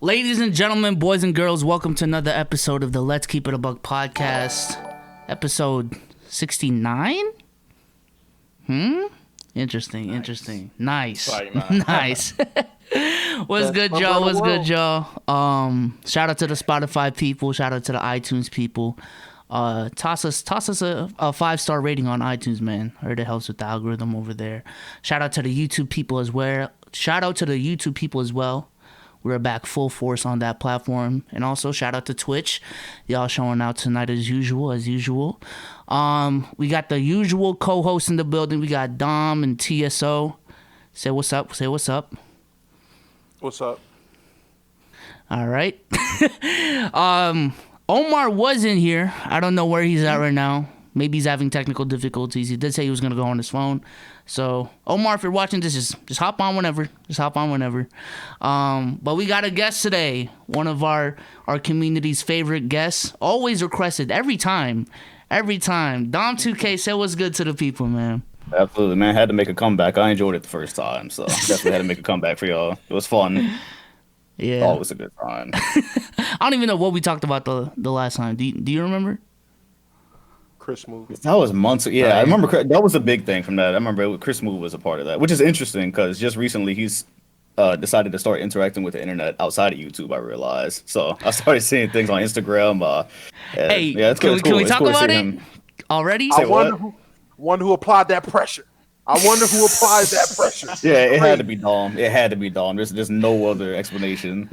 Ladies and gentlemen, boys and girls, welcome to another episode of the Let's Keep It a Buck podcast. Episode 69? Interesting. Nice. Nice. What's good, Joe? What's good, Joe? Shout out to the Spotify people. Shout out to the iTunes people. Toss us a 5-star rating on iTunes, man. I heard it helps with the algorithm over there. Shout out to the YouTube people as well. We're back full force on that platform. And also shout out to Twitch. Y'all showing out tonight as usual. We got the usual co-hosts in the building. We got Dom and TSO. Say what's up. What's up? All right. Omar was in here. I don't know where he's at right now. Maybe he's having technical difficulties. He did say he was going to go on his phone. So, Omar, if you're watching this, just hop on whenever. But we got a guest today. One of our community's favorite guests. Always requested. Every time. Dom2k, say what's good to the people, man. Absolutely, man. Had to make a comeback. I enjoyed it the first time, so definitely had to make a comeback for y'all. It was fun. Yeah. Always a good time. I don't even know what we talked about the last time. Do you remember? Chris Smoove. That was months ago. Yeah, I remember that was a big thing from that. I remember Chris Smoove was a part of that, which is interesting because just recently he's decided to start interacting with the internet outside of YouTube, I realized. So I started seeing things on Instagram. It's cool. Can we talk about it already? I wonder who applied that pressure. Yeah, it had to be Dom. There's no other explanation.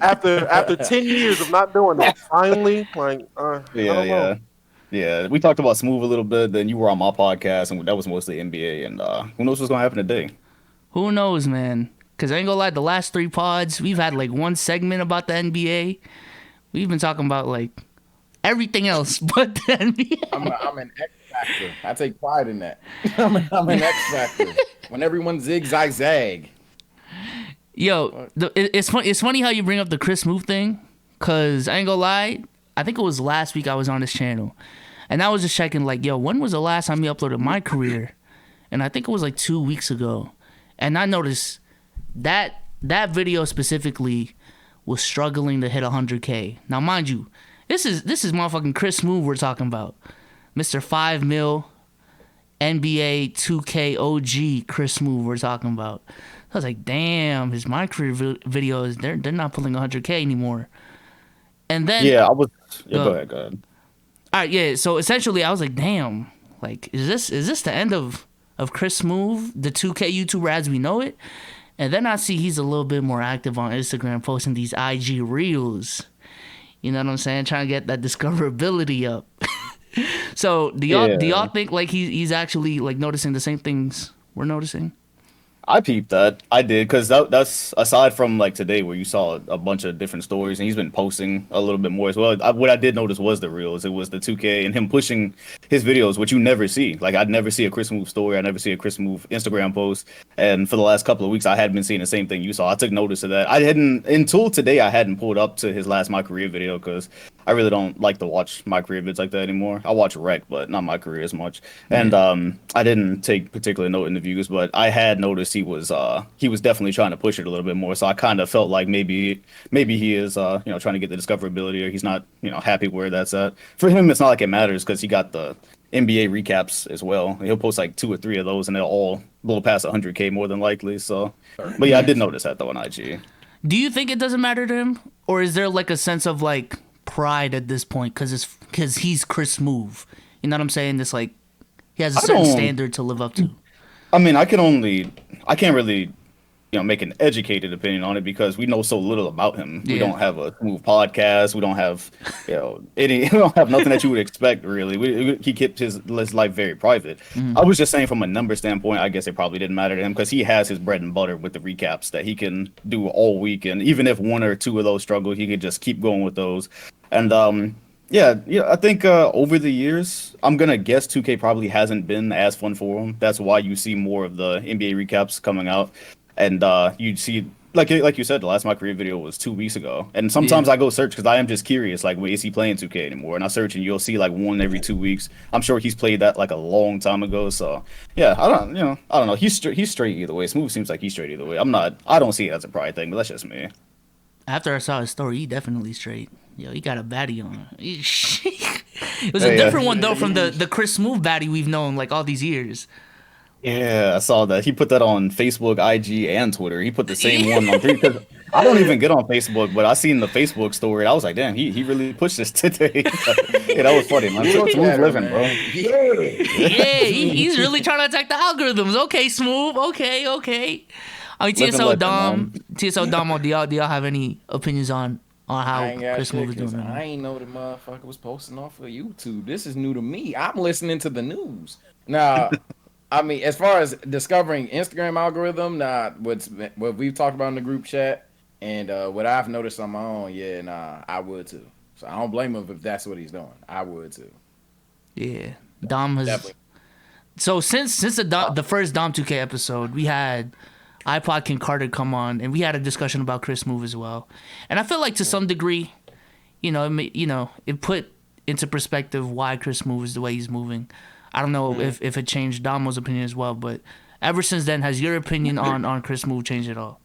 After 10 years of not doing that, finally, Yeah. We talked about Smoove a little bit. Then you were on my podcast, and that was mostly NBA. And who knows what's gonna happen today? Who knows, man? Because I ain't gonna lie, the last 3 pods, we've had like one segment about the NBA. We've been talking about like everything else but the NBA. I'm an X factor. I take pride in that. I'm an X factor. When everyone zag. Yo, it's funny how you bring up the Chris Smoove thing, because I ain't gonna lie, I think it was last week I was on his channel, and I was just checking like, yo, when was the last time he uploaded my career? And I think it was like 2 weeks ago, and I noticed that video specifically was struggling to hit 100K. Now, mind you, this is motherfucking Chris Smoove we're talking about. Mr. 5 mil, NBA 2K OG Chris Smoove we're talking about. I was like, damn, his My Career videos, they're not pulling 100K anymore. And then... Yeah, go ahead. All right, yeah, so essentially I was like, damn, like, is this the end of Chris Smoove, the 2K YouTuber as we know it? And then I see he's a little bit more active on Instagram, posting these IG Reels. You know what I'm saying? Trying to get that discoverability up. So do y'all think like he's actually like noticing the same things we're noticing? I peeped that. I did, because that's aside from like today where you saw a bunch of different stories, and he's been posting a little bit more as well. What I did notice was the reels. It was the 2K and him pushing his videos, which you never see. Like, I'd never see a Chris Smoove story. I never see a Chris Smoove Instagram post. And for the last couple of weeks, I had been seeing the same thing you saw. I took notice of that. I hadn't, until today, I hadn't pulled up to his last My Career video, because I really don't like to watch My Career vids like that anymore. I watch Rec, but not My Career as much. And I didn't take particular note in the views, but I had noticed he was definitely trying to push it a little bit more. So I kind of felt like maybe he is trying to get the discoverability, or he's not happy where that's at. For him, it's not like it matters, because he got the NBA recaps as well. He'll post like 2 or 3 of those, and they'll all blow past 100K more than likely. So, but yeah, I did notice that though on IG. Do you think it doesn't matter to him, or is there like a sense of like pride at this point because he's Chris Smoove? You know what I'm saying? This like he has a certain standard to live up to. I mean, I can't really make an educated opinion on it, because we know so little about him. We don't have a Smoove podcast. We don't have we don't have nothing that you would expect really. He kept his life very private. I was just saying from a number standpoint, I guess it probably didn't matter to him, because he has his bread and butter with the recaps that he can do all week, and even if 1 or 2 of those struggle, he could just keep going with those. And I think over the years, I'm gonna guess 2K probably hasn't been as fun for him. That's why you see more of the NBA recaps coming out. And you see like you said, the last my career video was 2 weeks ago, and sometimes I go search because I am just curious, like, is he playing 2K anymore? And I search, and you'll see like one every 2 weeks. I'm sure he's played that like a long time ago. So yeah, I don't know. He's straight either way. Smoove seems like he's straight either way. I don't see it as a pride thing, but that's just me. After I saw his story, he definitely straight. Yo, he got a baddie on. It was a different one though from the Chris Smoove baddie we've known like all these years. Yeah, I saw that. He put that on Facebook, IG, and Twitter. He put the same one on three. Cause I don't even get on Facebook, but I seen the Facebook story. I was like, damn, he really pushed this today. Yeah, that was funny, man. Smooth living, bro. Yeah, he's really trying to attack the algorithms. Okay, Smoove. Okay. I mean, TSO Dom, do y'all have any opinions on how Chris Smoove is doing? I ain't know the motherfucker was posting off of YouTube. This is new to me. I'm listening to the news now. I mean, as far as discovering Instagram algorithm, what we've talked about in the group chat and what I've noticed on my own, I would too. So I don't blame him if that's what he's doing. I would too. Yeah, Dom has. Definitely. So since the first Dom2k episode, we had iPod King Carter come on, and we had a discussion about Chris Smoove as well. And I feel like to some degree, it put into perspective why Chris Smoove is the way he's moving. I don't know if it changed Damo's opinion as well, but ever since then, has your opinion on Chris Smoove changed at all?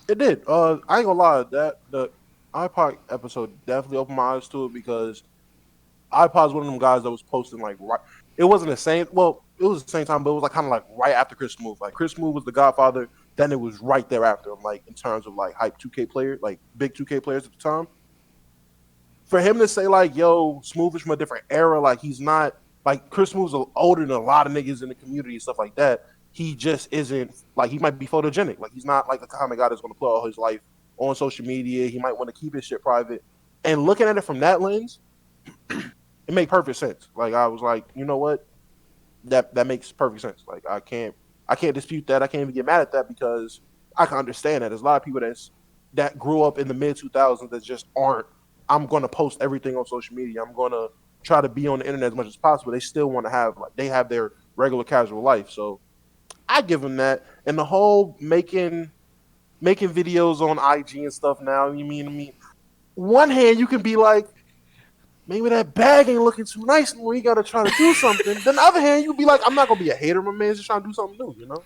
It did. I ain't gonna lie, that the iPod episode definitely opened my eyes to it because iPod's one of them guys that was posting like right. It wasn't the same. Well, it was the same time, but it was like kind of like right after Chris Smoove. Like Chris Smoove was the Godfather. Then it was right there after him, like in terms of like hype 2K players, like big 2K players at the time. For him to say like, "Yo, Smoove is from a different era," like he's not. Like, Chris Smoove's older than a lot of niggas in the community and stuff like that. He just isn't, like, he might be photogenic. Like, he's not, like, the kind of guy that's going to put all his life on social media. He might want to keep his shit private. And looking at it from that lens, it made perfect sense. Like, I was like, you know what? That makes perfect sense. Like, I can't dispute that. I can't even get mad at that because I can understand that. There's a lot of people that grew up in the mid-2000s that just aren't, I'm going to post everything on social media. I'm going to try to be on the internet as much as possible. They still want to have, like, they have their regular casual life. So I give them that. And the whole making videos on IG and stuff now, I mean, one hand you can be like, maybe that bag ain't looking too nice and we got to try to do something. Then the other hand, you be like, I'm not going to be a hater. My man's just trying to do something new, you know?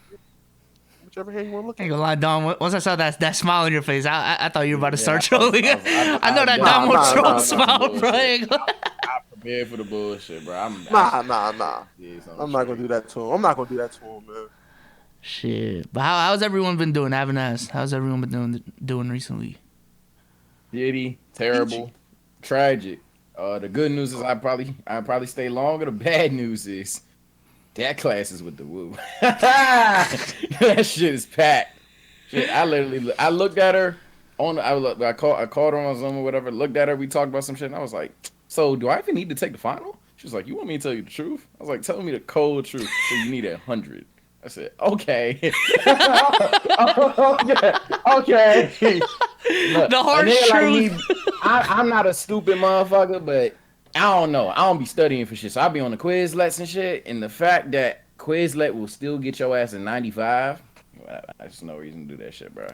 Whichever hand you want to look at. Ain't gonna lie, Dom. Once I saw that smile on your face, I thought you were about to start trolling. I know that Dom will troll smile, bro. I'm prepared for the bullshit, bro. Nah. I'm not gonna do that to him. Man. Shit. But how's everyone been doing? I haven't asked. How's everyone been doing recently? Shitty, terrible, tragic. The good news is I probably stay longer. The bad news is that class is with the woo. That shit is packed. Shit, I looked at her I called her on Zoom or whatever. Looked at her. We talked about some shit, and I was like, "So, do I even need to take the final?" She was like, "You want me to tell you the truth?" I was like, "Tell me the cold truth." So you need 100. I said, "Okay." Okay. Look, the harsh truth. I'm not a stupid motherfucker, but I don't know. I don't be studying for shit. So I be on the Quizlets and shit. And the fact that Quizlet will still get your ass a 95, I just no reason to do that shit, bro.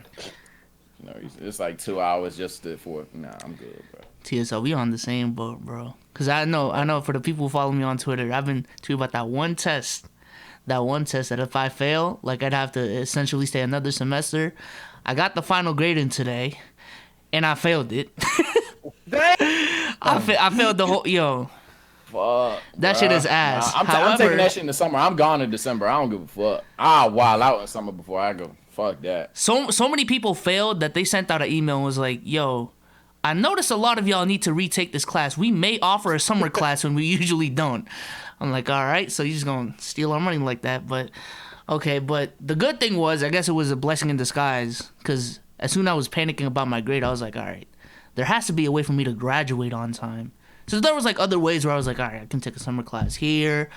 No reason. It's like 2 hours just for. Nah, I'm good, bro. TSO, we on the same boat, bro. Cause I know for the people who follow me on Twitter, I've been tweeting about that one test that if I fail, like I'd have to essentially stay another semester. I got the final grade in today, and I failed it. I failed the whole Fuck. That shit is ass. Nah, I'm taking that shit in the summer. I'm gone in December. I don't give a fuck. I'll wild out in summer before I go. Fuck that. So many people failed that they sent out an email and was like, "Yo, I noticed a lot of y'all need to retake this class. We may offer a summer class when we usually don't." I'm like, all right, so you're just gonna steal our money like that, but okay. But the good thing was, I guess it was a blessing in disguise, because as soon as I was panicking about my grade, I was like, all right, there has to be a way for me to graduate on time. So there was like other ways where I was like, all right, I can take a summer class here,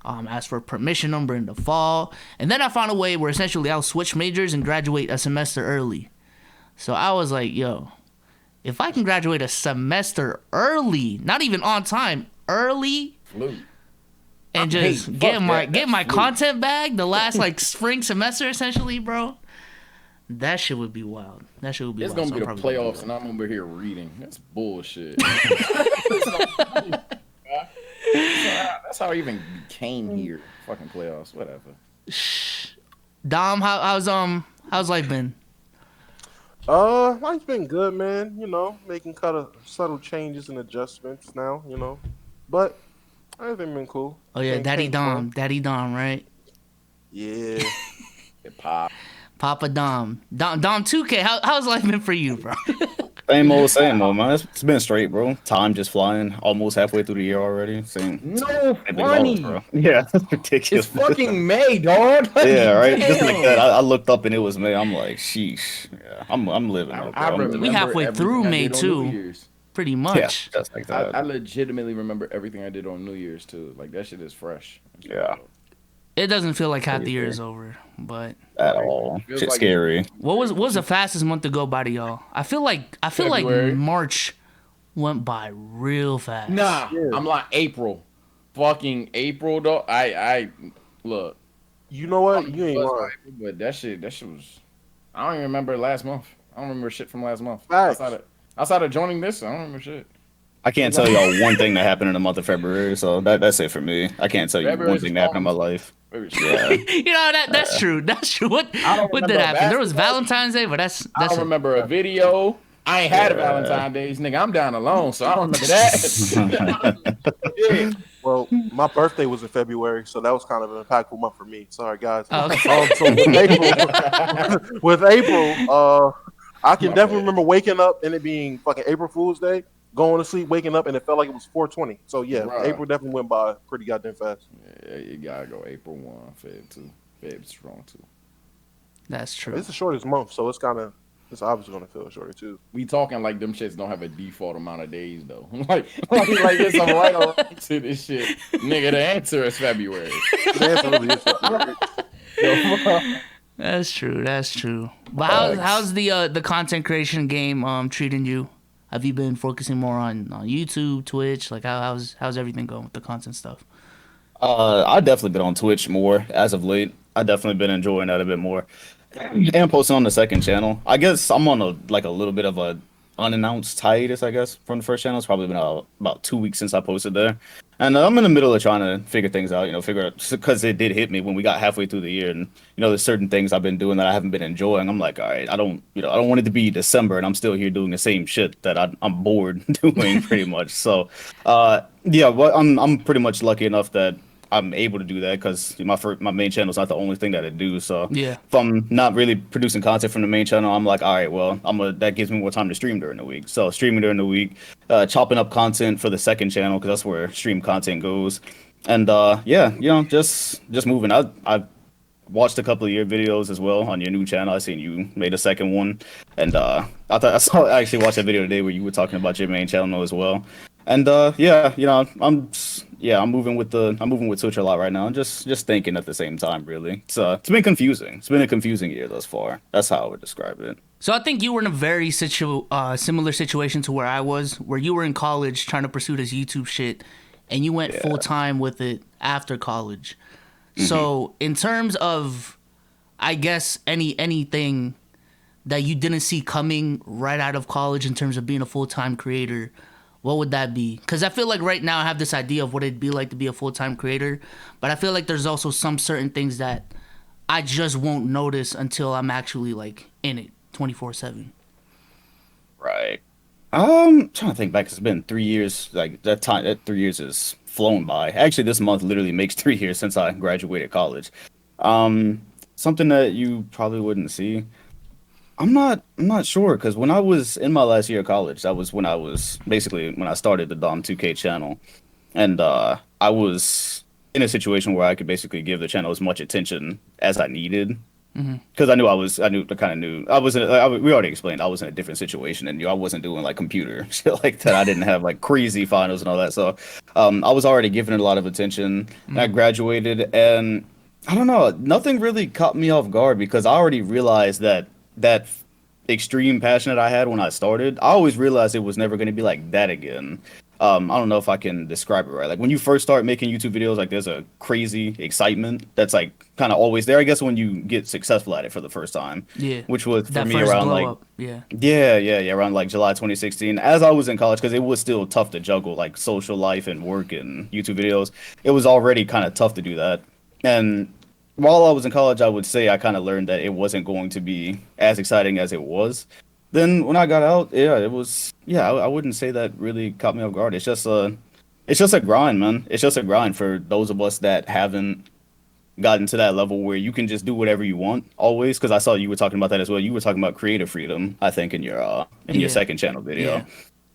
ask for a permission number in the fall, and then I found a way where essentially I'll switch majors and graduate a semester early. So I was like, yo, if I can graduate a semester early, not even on time, early, and just get my content bag the last like spring semester essentially, bro, That shit would be wild. That shit would be It's wild. gonna be the I'm probably gonna do playoffs, that. and I'm over here reading. That's bullshit. That's how I even came here. Fucking playoffs, whatever. Dom, how's life been? Life's been good, man. You know, making kind of subtle changes and adjustments now. You know, but everything been cool. Oh yeah, Daddy Dom, right? Yeah. Hip hop. Papa Dom, Dom2k. How's life been for you, bro? Same old, man. It's been straight, bro. Time just flying. Almost halfway through the year already. Same. No Same funny. bro. Yeah, it's ridiculous. It's fucking May, dog. Like, Yeah, right. Just like damn. that. I looked up and it was May. I'm like, sheesh. Yeah, I'm living. Though, bro. I I'm remember living. We halfway everything through I May, did on too. New Year's. Pretty Yeah, much. just like that. I legitimately remember everything I did on New Year's too. Like that shit is fresh. Yeah. It doesn't feel like half the Pretty year fair. is over, but At all. Feels Shit's like- scary. what was the fastest month to go by to y'all? I feel like February. March went by real fast. Nah, Yeah. I'm like April. Fucking April though. I look. You know what? You ain't lying. But that shit was. I don't even remember last month. I don't remember shit from last month. Facts. Outside of joining this, I don't remember shit. I can't tell y'all one thing that happened in the month of February, so that's it for me. I can't tell you one February's thing that happened in my life. Maybe Yeah. You know that's true. That's true. What don't did remember happen? There was basketball. Valentine's Day, but that's I don't it. remember a video. I ain't had a Yeah. Valentine's Days, nigga. I'm down alone, so I don't remember that. Yeah. Well, my birthday was in February, so that was kind of an impactful month for me. Sorry, guys. Oh, okay. So with April, I can definitely remember waking up and it being fucking April Fool's Day, going to sleep, waking up, and it felt like it was 420. So yeah, Bruh. April definitely went by pretty goddamn fast. Yeah, you gotta go April 1, Feb 2. Feb's strong too. That's true. It's the shortest month, so it's obviously gonna feel shorter too. We talking like them shits don't have a default amount of days though. like it's a right or wrong to this shit. Nigga, the answer is February. The answer really is February. That's true. That's true. But how's the content creation game treating you? Have you been focusing more on YouTube, Twitch? Like how's everything going with the content stuff? I've definitely been on Twitch more as of late. I've definitely been enjoying that a bit more. And posting on the second channel. I guess I'm on a little bit of a unannounced hiatus, I guess, from the first channel. It's probably been about 2 weeks since I posted there. And I'm in the middle of trying to figure things out, because it did hit me when we got halfway through the year. And, there's certain things I've been doing that I haven't been enjoying. I'm like, all right, I don't want it to be December and I'm still here doing the same shit that I'm bored doing pretty much. So, yeah, well, I'm pretty much lucky enough that I'm able to do that because my main channel is not the only thing that I do. So Yeah. if I'm not really producing content from the main channel, I'm like, all right, well, that gives me more time to stream during the week. So streaming during the week, chopping up content for the second channel because that's where stream content goes. And yeah, just moving. I've watched a couple of your videos as well on your new channel. I seen you made a second one, and I actually watched a video today where you were talking about your main channel as well. And yeah, I'm moving with Twitch a lot right now. I'm just thinking at the same time, really. It's been confusing. It's been a confusing year thus far. That's how I would describe it. So I think you were in a very similar situation to where I was, where you were in college trying to pursue this YouTube shit, and you went full time with it after college. Mm-hmm. So in terms of, I guess anything that you didn't see coming right out of college in terms of being a full-time creator, what would that be? Because I feel like right now I have this idea of what it'd be like to be a full-time creator, but I feel like there's also some certain things that I just won't notice until I'm actually like in it 24/7. Right. Trying to think back. It's been 3 years. Like that 3 years has flown by. Actually, this month literally makes 3 years since I graduated college. Something that you probably wouldn't see. I'm not sure because when I was in my last year of college, that was when I started the Dom2k channel, and I was in a situation where I could basically give the channel as much attention as I needed. Because I was we already explained I was in a different situation and I wasn't doing like computer shit like that. I didn't have like crazy finals and all that. So I was already giving it a lot of attention. I graduated and I don't know, nothing really caught me off guard because I already realized that extreme passion that I had when I started, I always realized it was never going to be like that again. I don't know if I can describe it right. Like when you first start making YouTube videos, like there's a crazy excitement that's like kind of always there. I guess when you get successful at it for the first time, Yeah. which was for That me first around blow like up. Yeah. yeah, around like July 2016. As I was in college, because it was still tough to juggle like social life and work and YouTube videos. It was already kind of tough to do that. And while I was in college, I would say I kind of learned that it wasn't going to be as exciting as it was. Then when I got out, yeah, it was. Yeah, I wouldn't say that really caught me off guard. It's just a grind, man. It's just a grind for those of us that haven't gotten to that level where you can just do whatever you want always. Because I saw you were talking about that as well. You were talking about creative freedom, I think, in your second channel video. Yeah.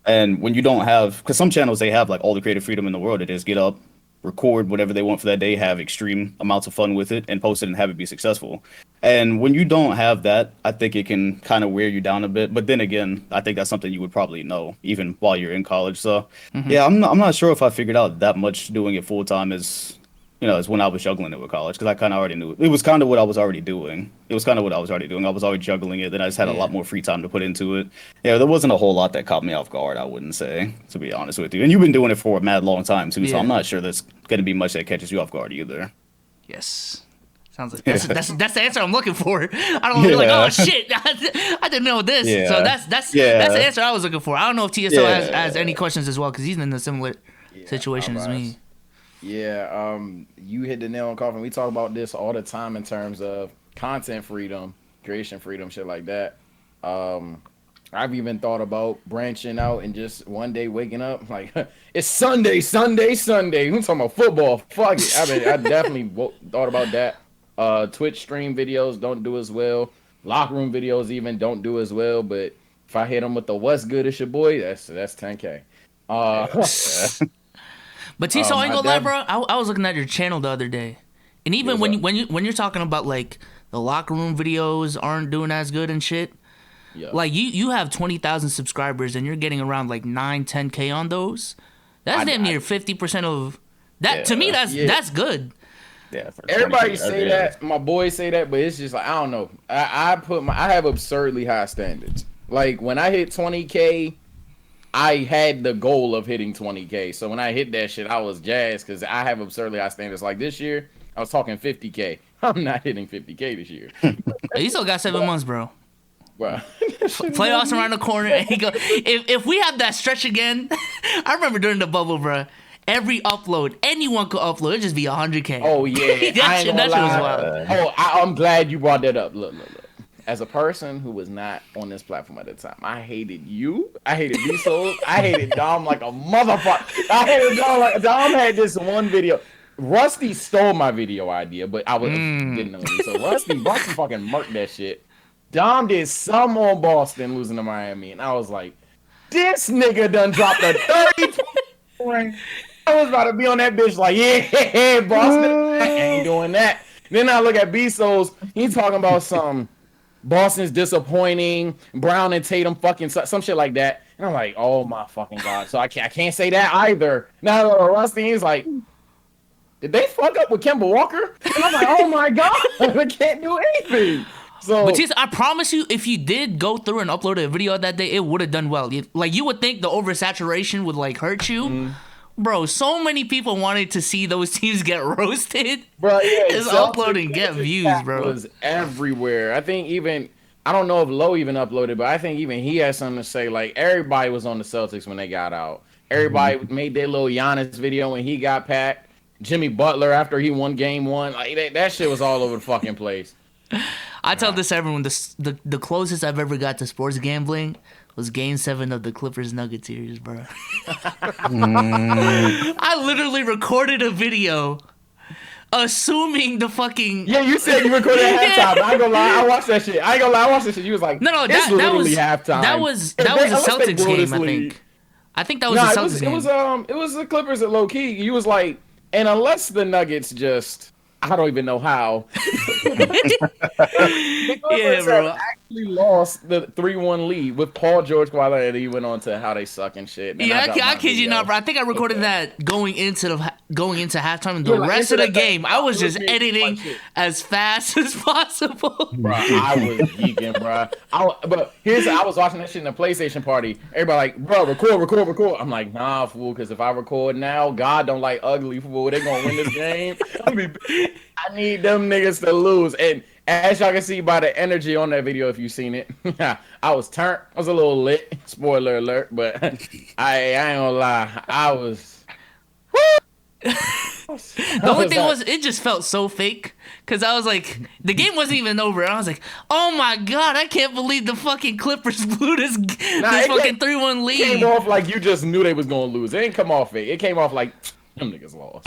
And when you don't have, because some channels they have like all the creative freedom in the world, to just get up, record whatever they want for that day, have extreme amounts of fun with it, and post it and have it be successful. And when you don't have that, I think it can kind of wear you down a bit. But then again, I think that's something you would probably know even while you're in college. So yeah, I'm not sure if I figured out that much doing it full time as when I was juggling it with college, because I kind of already knew it was kind of what I was already doing. I was already juggling it. Then I just had a lot more free time to put into it. Yeah, there wasn't a whole lot that caught me off guard, I wouldn't say, to be honest with you. And you've been doing it for a mad long time too, so I'm not sure there's gonna be much that catches you off guard either. Yes. Sounds like that's the answer I'm looking for. I don't want to be like, oh shit, I didn't know this. Yeah. So that's the answer I was looking for. I don't know if TSO has any questions as well, because he's in a similar situation as me. Yeah, you hit the nail on coffin. We talk about this all the time in terms of content freedom, creation freedom, shit like that. I've even thought about branching out and just one day waking up like it's Sunday. We talking about football. Fuck it. I definitely thought about that. Twitch stream videos don't do as well. Locker room videos even don't do as well. But if I hit them with the "What's good?" It's your boy. That's 10K. But T, so I ain't gonna lie, bro. I was looking at your channel the other day, and even when you're talking about like the locker room videos aren't doing as good and shit. Yeah. Like you have 20,000 subscribers and you're getting around like 9-10K on those. That's damn near 50% of that. Yeah, to me, that's good. Yeah. Everybody say that. My boys say that, but it's just like I don't know. I have absurdly high standards. Like when I hit 20K, I had the goal of hitting 20K. So when I hit that shit, I was jazzed because I have absurdly high standards. Like this year, I was talking 50K. I'm not hitting 50K this year. You still got 7 months, bro. Bro. Playoffs around the corner. And he go, if we have that stretch again, I remember during the bubble, bro. Every upload, anyone could upload. It'd just be 100K. Oh yeah, that shit was wild. Oh, I'm glad you brought that up. Look. As a person who was not on this platform at the time, I hated you. I hated Vsouls. I hated Dom like a motherfucker. I hated Dom like Dom had this one video. Rusty stole my video idea, but I didn't know you. So Rusty fucking murked that shit. Dom did some on Boston losing to Miami, and I was like, this nigga done dropped a 30 point. I was about to be on that bitch like, yeah, Boston. I ain't doing that. Then I look at Vsouls. He's talking about some Boston's disappointing, Brown and Tatum fucking some shit like that. And I'm like, oh my fucking God. So I can't say that either. Now Rusty is like, did they fuck up with Kemba Walker? And I'm like, oh my God, I can't do anything. So, but I promise you, if you did go through and upload a video that day, it would have done well. Like you would think the oversaturation would like hurt you. Bro, so many people wanted to see those teams get roasted. Bro, yeah, just upload and get views, bro. It was everywhere. I think I don't know if Low even uploaded, but I think even he had something to say. Like, everybody was on the Celtics when they got out. Everybody made their little Giannis video when he got packed. Jimmy Butler after he won game 1. Like, that shit was all over the fucking place. I tell this to everyone, the closest I've ever got to sports gambling was Game 7 of the Clippers Nuggets series, bro. I literally recorded a video assuming the fucking... Yeah, you said you recorded at halftime. I ain't gonna lie, I watched that shit. You was like, no, that was halftime. That was a Celtics game, I think. I think that was a Celtics game. It was the Clippers at low key. You was like, and unless the Nuggets just... I don't even know how. Yeah, bro. actually lost the 3-1 lead with Paul George Wilder, and he went on to how they suck and shit. And Yeah, dropped I my kid you video. not, bro. I think I recorded that going into halftime, and the Yeah, like, rest of the into that game, thing, I was it was just me editing like shit. as fast as possible. Bro, I was geeking, bro. But I was watching that shit in the PlayStation party. Everybody like, bro, record. I'm like, nah, fool, because if I record now, God don't like ugly, fool. They gonna win this game. I need them niggas to lose. And as y'all can see by the energy on that video, if you've seen it, I was turned. I was a little lit. Spoiler alert, but I ain't gonna lie. I was. The only thing was, it just felt so fake. Because I was like, the game wasn't even over. And I was like, oh my God, I can't believe the fucking Clippers blew this fucking 3-1 lead. It came off like you just knew they was going to lose. It didn't come off fake. It came off like, them niggas lost.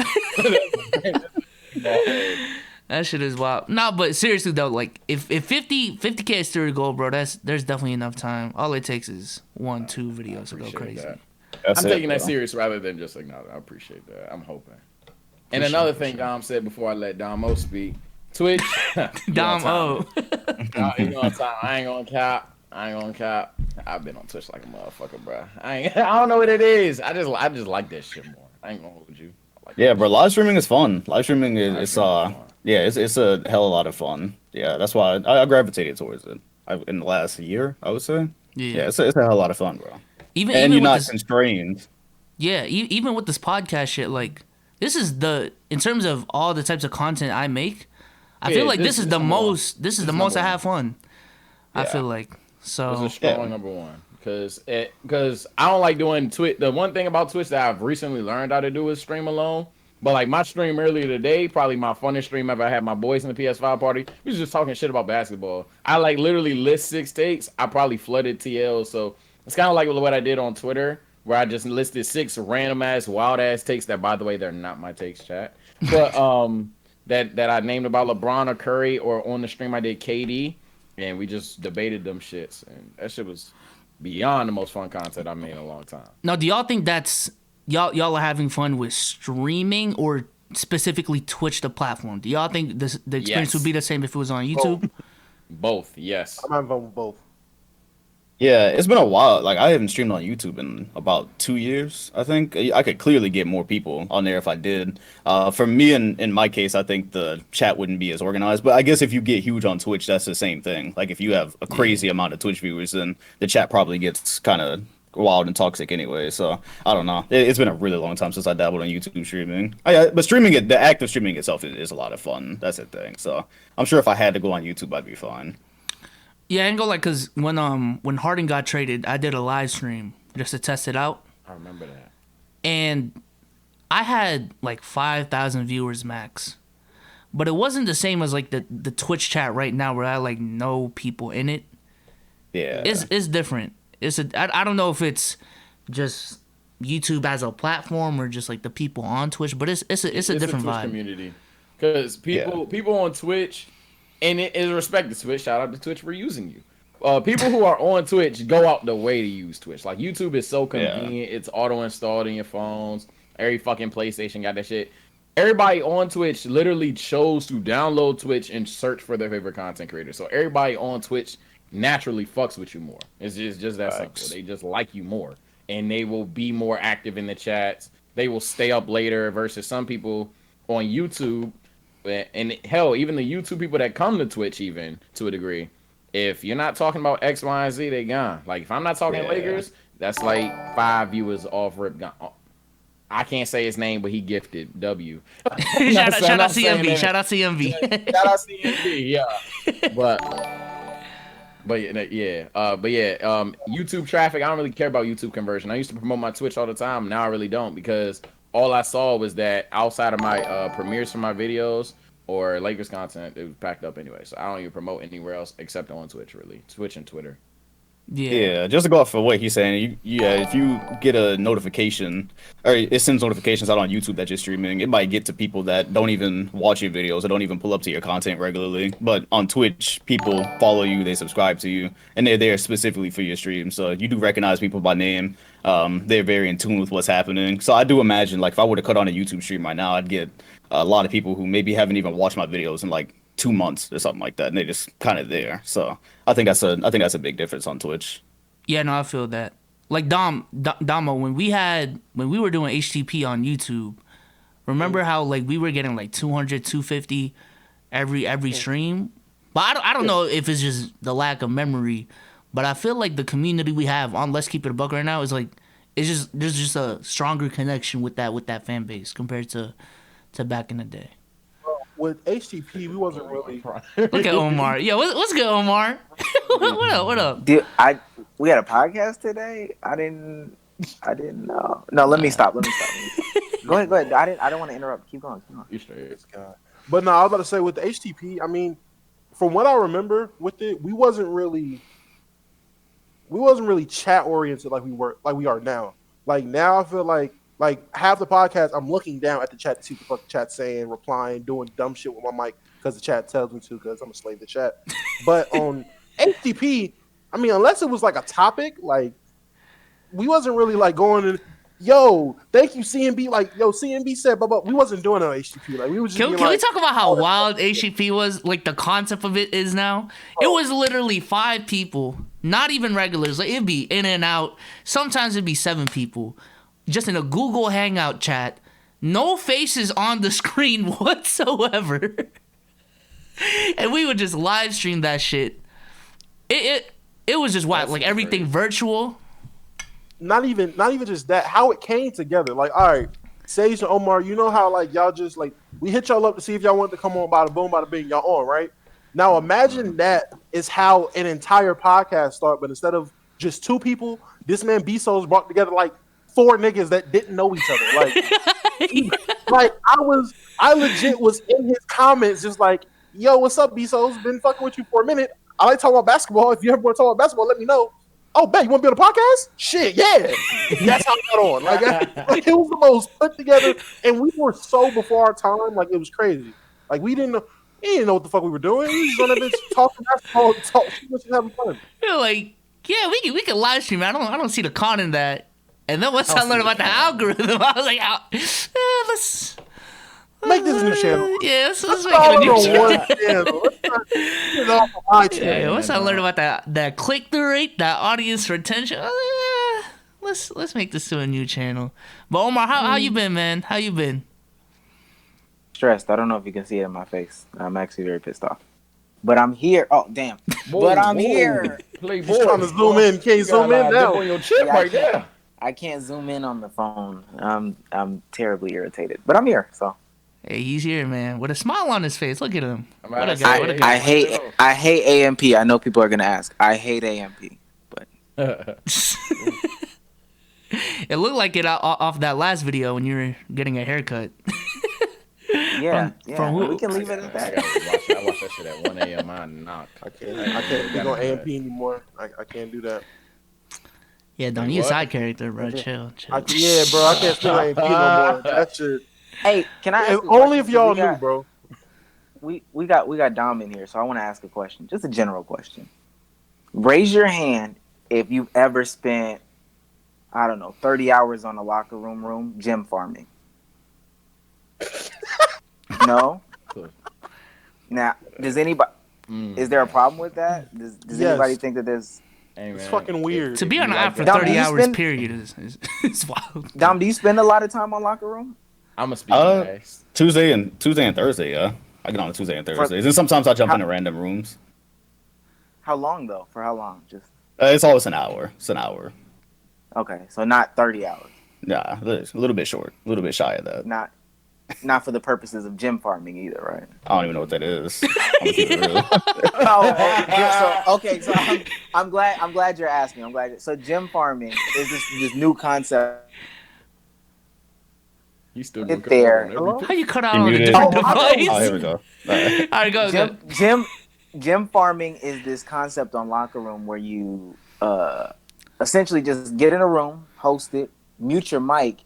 That shit is wild. No, but seriously though, like if 50K is still to go, bro, there's definitely enough time. All it takes is 1-2 videos to go crazy. I'm taking that serious rather than just like, no, I appreciate that. I'm hoping. And another thing Dom said before I let Dom-O speak, Twitch. Dom-O. You know what time. I ain't gonna cap. I've been on Twitch like a motherfucker, bro. I don't know what it is. I just like that shit more. I ain't gonna hold you. Yeah, bro, live streaming is fun. Live streaming is it's a hell of a lot of fun. Yeah, that's why I gravitated towards it. In the last year, I would say. Yeah, it's a hell of a lot of fun, bro. Even you're not constrained. Yeah, even with this podcast shit, like this is in terms of all the types of content I make, I feel like this is the most I have fun. Yeah. I feel like so. It's a strong number one because I don't like doing Twitch. The one thing about Twitch that I've recently learned how to do is stream alone. But like my stream earlier today, probably my funnest stream ever. I had my boys in the PS5 party. We was just talking shit about basketball. I like literally list 6 takes. I probably flooded TL, so it's kind of like what I did on Twitter, where I just listed 6 random ass, wild ass takes that, by the way, they're not my takes, chat. But that I named about LeBron or Curry, or on the stream I did KD, and we just debated them shits, and that shit was beyond the most fun content I made in a long time. Now, do y'all think that's y'all are having fun with streaming or specifically Twitch, the platform? Do y'all think the experience would be the same if it was on YouTube? Both, yes. I'm having fun with both. Yeah, it's been a while. Like, I haven't streamed on YouTube in about 2 years, I think. I could clearly get more people on there if I did. For me, in my case, I think the chat wouldn't be as organized. But I guess if you get huge on Twitch, that's the same thing. Like, if you have a crazy amount of Twitch viewers, then the chat probably gets kind of wild and toxic anyway. So, I don't know. It's been a really long time since I dabbled on YouTube streaming. But the act of streaming itself is a lot of fun. That's the thing. So, I'm sure if I had to go on YouTube, I'd be fine. Yeah, I ain't go like, because when Harden got traded, I did a live stream just to test it out. I remember that. And I had like 5,000 viewers max. But it wasn't the same as like the Twitch chat right now where I like know people in it. Yeah. It's different. I don't know if it's just YouTube as a platform or just like the people on Twitch, but it's a different Twitch vibe. Community. Because people on Twitch, and it is respect to Twitch. Shout out to Twitch for using you. People who are on Twitch go out the way to use Twitch. Like, YouTube is so convenient. It's auto-installed in your phones. Every fucking PlayStation got that shit. Everybody on Twitch literally chose to download Twitch and search for their favorite content creator. So everybody on Twitch naturally fucks with you more. It's just that simple. They just like you more. And they will be more active in the chats. They will stay up later versus some people on YouTube. And hell, even the YouTube people that come to Twitch, even to a degree, if you're not talking about X, Y, and Z, they gone. Like, if I'm not talking Lakers, that's like 5 viewers off rip gone. I can't say his name, but he gifted W. Shout out CMV. Shout out CMV. Shout out CMV. Yeah. But YouTube traffic. I don't really care about YouTube conversion. I used to promote my Twitch all the time. Now I really don't, because all I saw was that outside of my premieres for my videos or Lakers content, it was packed up anyway. So I don't even promote anywhere else except on Twitch, really. Twitch and Twitter. Yeah, just to go off of what he's saying, if you get a notification, or it sends notifications out on YouTube that you're streaming, it might get to people that don't even watch your videos, or don't even pull up to your content regularly. But on Twitch, people follow you, they subscribe to you, and they're there specifically for your stream. So you do recognize people by name. They're very in tune with what's happening. So I do imagine, like, if I were to cut on a YouTube stream right now, I'd get a lot of people who maybe haven't even watched my videos in like 2 months or something like that, and they just kind of there. So I think that's a big difference on Twitch. Yeah, no, I feel that. Like Damo, when we were doing HTP on YouTube, remember how like we were getting like 200, 250 every stream? But I don't know if it's just the lack of memory, but I feel like the community we have on Let's Keep It a Buck right now is like there's just a stronger connection with that fan base compared to back in the day. With HTP, we wasn't really. Look at Omar. Yo, what's good, Omar? What up? Dude, we had a podcast today. I didn't know. No, let me stop. Go ahead. I don't want to interrupt. Keep going. You straight. But no, I was about to say with the HTP. I mean, from what I remember with it, we wasn't really chat oriented like we are now. Like now, I feel like half the podcast, I'm looking down at the chat to see what the fuck the chat's saying, replying, doing dumb shit with my mic because the chat tells me to, because I'm a slave to chat. But on HTP, I mean, unless it was like a topic, like we wasn't really like going in, yo, thank you CNB, like yo, CNB said, but we wasn't doing it on HTP. Like we was just Can we talk about how wild HTP was? Like the concept of it is now. It was literally 5 people, not even regulars. Like it'd be in and out. Sometimes it'd be 7 people. Just in a Google Hangout chat, no faces on the screen whatsoever, and we would just live stream that shit. It was just wild, like everything virtual. Not even just that. How it came together, like all right, Sage and Omar, you know how like y'all just like we hit y'all up to see if y'all wanted to come on, bada boom, bada bing, y'all on, right? Now imagine that is how an entire podcast started, but instead of just 2 people, this man Bezos brought together like 4 niggas that didn't know each other. Like, I legit was in his comments just like, yo, what's up, Bezos? Been fucking with you for a minute. I like talking about basketball. If you ever want to talk about basketball, let me know. Oh, man, you want to be on a podcast? Shit, yeah. That's how we got on. Like, it was the most put together, and we were so before our time. Like, it was crazy. Like, we didn't know what the fuck we were doing. We was just on that bitch talking basketball, just having fun. You're like, yeah, we can live stream. I don't see the con in that. And then once I learned about the algorithm, I was like, let's make this a new channel. Yeah, let's make it a new channel. Yeah, once I learned about that click-through rate, that audience retention, let's make this to a new channel. But Omar, how you been, man? How you been? Stressed. I don't know if you can see it in my face. I'm actually very pissed off. But I'm here. Oh, damn. But I'm here. He's trying to zoom in. Can't you zoom in now? On your chip right there. I can't zoom in on the phone. I'm terribly irritated, but I'm here. So hey, he's here, man, with a smile on his face. Look at him. I hate AMP. I know people are gonna ask. I hate AMP, but it looked like it off that last video when you were getting a haircut. From who? We can leave it at that. I watched that shit at 1 a.m. I can't be on AMP anymore. I can't do that. Yeah, don't use side character, bro. Chill. Yeah, bro, I can't still AMP no more. That shit. Hey, can I ask only if y'all knew, bro. We got Dom in here, so I want to ask a question, just a general question. Raise your hand if you've ever spent, I don't know, 30 hours on a locker room gym farming. No. Now, does anybody? Is there a problem with that? Does anybody think that there's? Hey, it's fucking weird. To be on app for 30 hours period is wild. Dom, do you spend a lot of time on locker room? I'm a speaker. Tuesday and Thursday, yeah. I get on Tuesday and Thursdays. And sometimes I jump into random rooms. How long though? For how long? Just it's always an hour. It's an hour. Okay, so not 30 hours. Nah, a little bit short. A little bit shy of that. Not for the purposes of gym farming either, right? I don't even know what that is. I'm gonna keep it real. So I'm glad you're asking. So gym farming is this new concept. You still get there. How you cut out on a different device? Oh, here we go. All right, go. Gym farming is this concept on Locker Room where you essentially just get in a room, host it, mute your mic,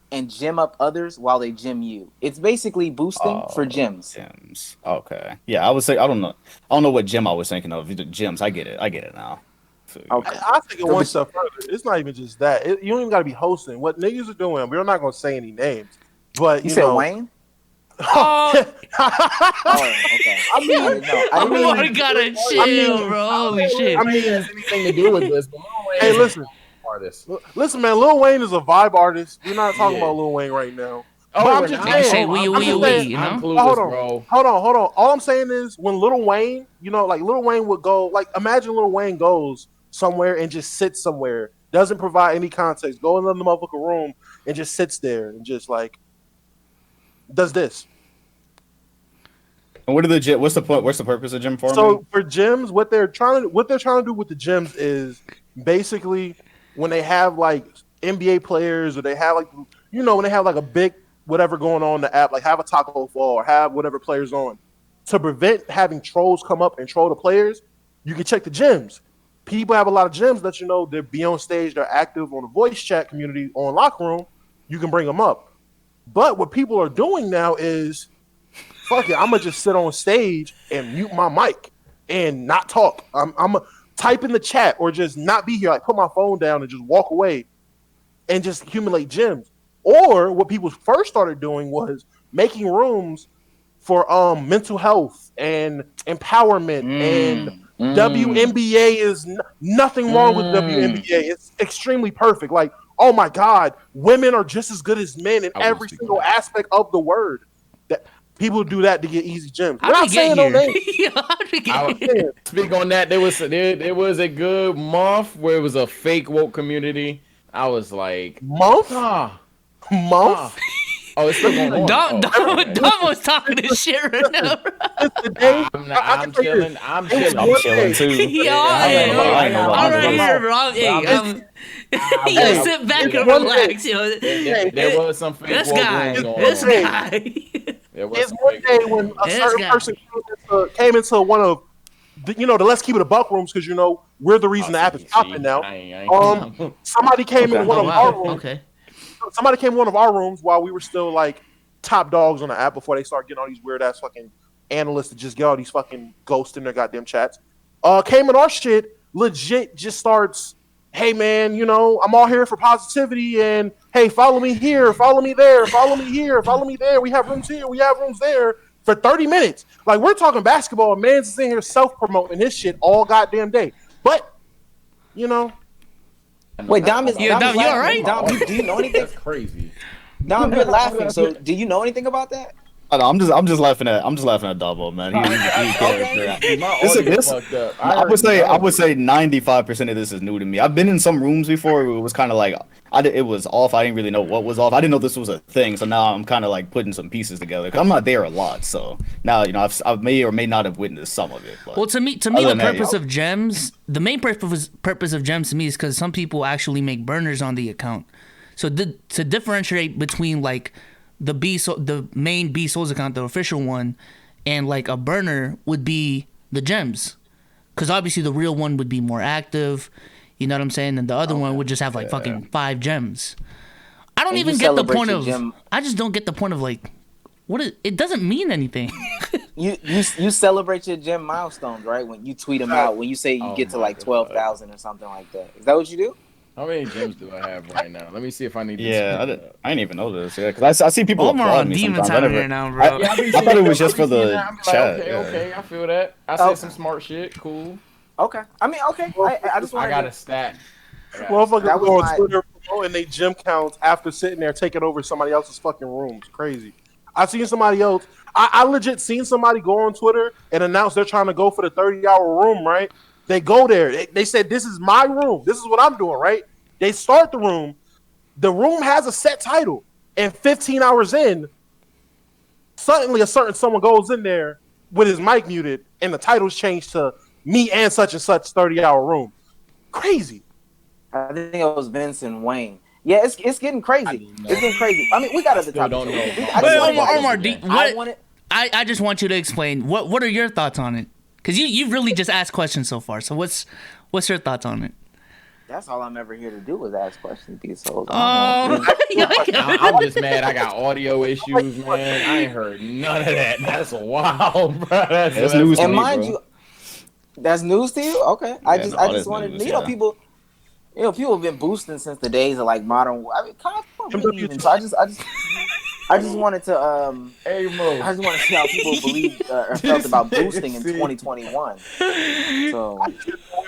and gym up others while they gym you. It's basically boosting for gyms. Gyms. Okay. Yeah, I would say I don't know what gym I was thinking of. The gyms, I get it now. So, okay. I think it one step further. It's not even just that. You don't even got to be hosting. What niggas are doing, we're not going to say any names. But you said Wayne? Oh, okay. I mean, Omar gotta chill, bro. Holy shit. I mean, it has anything to do with this. But hey, listen, artist. listen, man. Lil Wayne is a vibe artist. We're not talking about Lil Wayne right now. Oh, But I'm we're just not. They say saying. we, I'm we, just we, saying- you I'm know? clueless, Hold on, bro. hold on. All I'm saying is when Lil Wayne, you know, like Lil Wayne would go, like imagine Lil Wayne goes somewhere and just sits somewhere, doesn't provide any context, go in the motherfucking room and just sits there and just like does this. And what's the point? What's the purpose of gym farming? So for gyms, what they're trying to do with the gyms is basically when they have like NBA players or they have like, you know, when they have like a big whatever going on in the app, like have a taco fall or have whatever players on, to prevent having trolls come up and troll the players, you can check the gyms. People have a lot of gyms that, you know, they're be on stage, they're active on the voice chat community on Locker Room. You can bring them up. But what people are doing now is, fuck it, I'm gonna just sit on stage and mute my mic and not talk. I'm gonna type in the chat or just not be here, like put my phone down and just walk away and just accumulate gems. Or what people first started doing was making rooms for mental health and empowerment and WNBA is nothing wrong with WNBA. It's extremely perfect. Like, oh my God, women are just as good as men in every single aspect of the word. That people do that to get easy gems. We're not saying no names. Speak on that. There was a good month where it was a fake woke community. I was like, month. Oh, it's still going on. Dom was talking his shit right now. I'm chilling. I'm chilling too. Yo, I'm right here, bro. Yo, sit back and relax, yo. There was some fake this woke guy. going on. This guy. It's one day when a certain person came into one of the, you know, the Let's Keep It a Buck rooms, because, you know, we're the reason the app is popping now. Somebody came in one of our rooms. Okay. Somebody came in one of our rooms while we were still like top dogs on the app before they start getting all these weird ass fucking analysts to just get all these fucking ghosts in their goddamn chats. Came in our shit, legit just starts, hey man, you know, I'm all here for positivity and hey, follow me here, follow me there, follow me here, follow me there. We have rooms here, we have rooms there for 30 minutes. Like, we're talking basketball, and man's sitting here self-promoting his shit all goddamn day. But, you know. Wait, Dom is. Yeah, Dom, you all right? Dom, do you know anything? That's crazy. Dom, you're laughing. So, do you know anything about that? I'm just laughing at Dubbo, man. He's fucked up. I would say 95% of this is new to me. I've been in some rooms before where it was kind of like it was off. I didn't really know what was off. I didn't know this was a thing. So now I'm kind of like putting some pieces together. 'Cause I'm not there a lot, so now, you know, I may or may not have witnessed some of it. But well, to me, the purpose of gems, the main purpose of gems to me is because some people actually make burners on the account. So to differentiate between like the main B Souls account, the official one, and like a burner would be the gems, because obviously the real one would be more active, you know what I'm saying, and the other one would just have like fucking 5 gems. I don't even get the point of I just don't get the point of like it doesn't mean anything. you celebrate your gem milestones, right? When you tweet them out, when you say you get to like 12,000 or something like that. Is that what you do? How many gems do I have right now? Let me see if I need. Yeah, I didn't even know this. Yeah, because I see people applaud me demon sometimes. time here now, bro. I thought it was just for the chat. Okay, I feel that. I said some smart shit. Cool. Okay. I mean, okay. I just want. I got a stat. Motherfuckers go on Twitter promoting they gym counts after sitting there taking over somebody else's fucking rooms. Crazy. I seen somebody else. I legit seen somebody go on Twitter and announce they're trying to go for the 30-hour room, right? They go there. They said, this is my room. This is what I'm doing, right? They start the room. The room has a set title. And 15 hours in, suddenly a certain someone goes in there with his mic muted, and the title's changed to me and such 30-hour room. Crazy. I think it was Vince and Wayne. Yeah, it's getting crazy. It's getting crazy. I mean, we got other topics. I just want you to explain what are your thoughts on it? Because you've really just asked questions so far. So what's your thoughts on it? That's all I'm ever here to do is ask questions. These souls. I'm just mad. I got audio issues, man. I ain't heard none of that. That's wild, bro. That's news to me, mind bro. you, that's news to you. Okay, Yeah, I just wanted news, people have been boosting since the days of like modern. I mean, even. So I just I just wanted to Hey, Mo. I just want to see how people believe or felt about boosting in 2021. So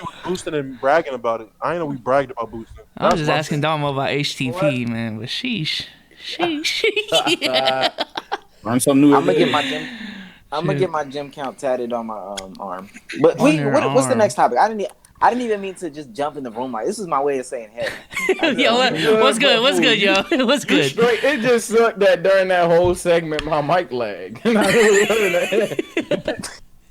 We was boosting and bragging about it. I ain't know we bragged about boosting. I was That's just what I'm asking saying. Dom about HTP, man. But sheesh. Yeah. Learn something new. I'm gonna every get day. my gym. I'm gonna Shit. get my gym count tatted on my arm. But On your what's the arm. next topic? I didn't even mean to just jump in the room. Like this is my way of saying hey. Yo, what's good? What's good, yo? What's You good? straight, it just sucked that during that whole segment my mic lagged. And I really heard that.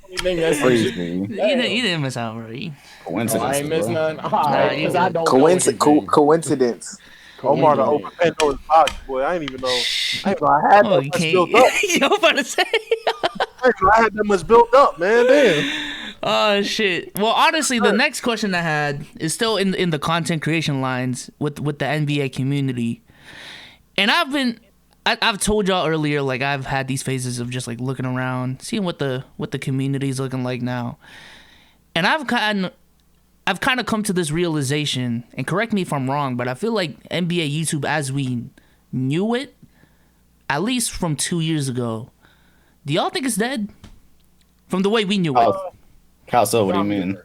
You think that's some shit? Crazy You didn't miss out, bro. Oh, coincidence. I ain't missed bro. none. Alright, you because I did. don't know anything. Coincidence. Omar to Coincidence. open Pandora's box, boy. I didn't even know. I didn't know I had Oh, that you much can't. built up. Yo, I'm about to say. I didn't know I had that much built up, man. Damn. Oh shit. Well, honestly, the next question I had is still in the content creation lines with the NBA community, and I've told y'all earlier, like I've had these phases of just like looking around, seeing what the community's looking like now, and I've kind of come to this realization, and correct me if I'm wrong, but I feel like NBA YouTube as we knew it, at least from 2 years ago, do y'all think it's dead? From the way we knew it. How so? What do you mean?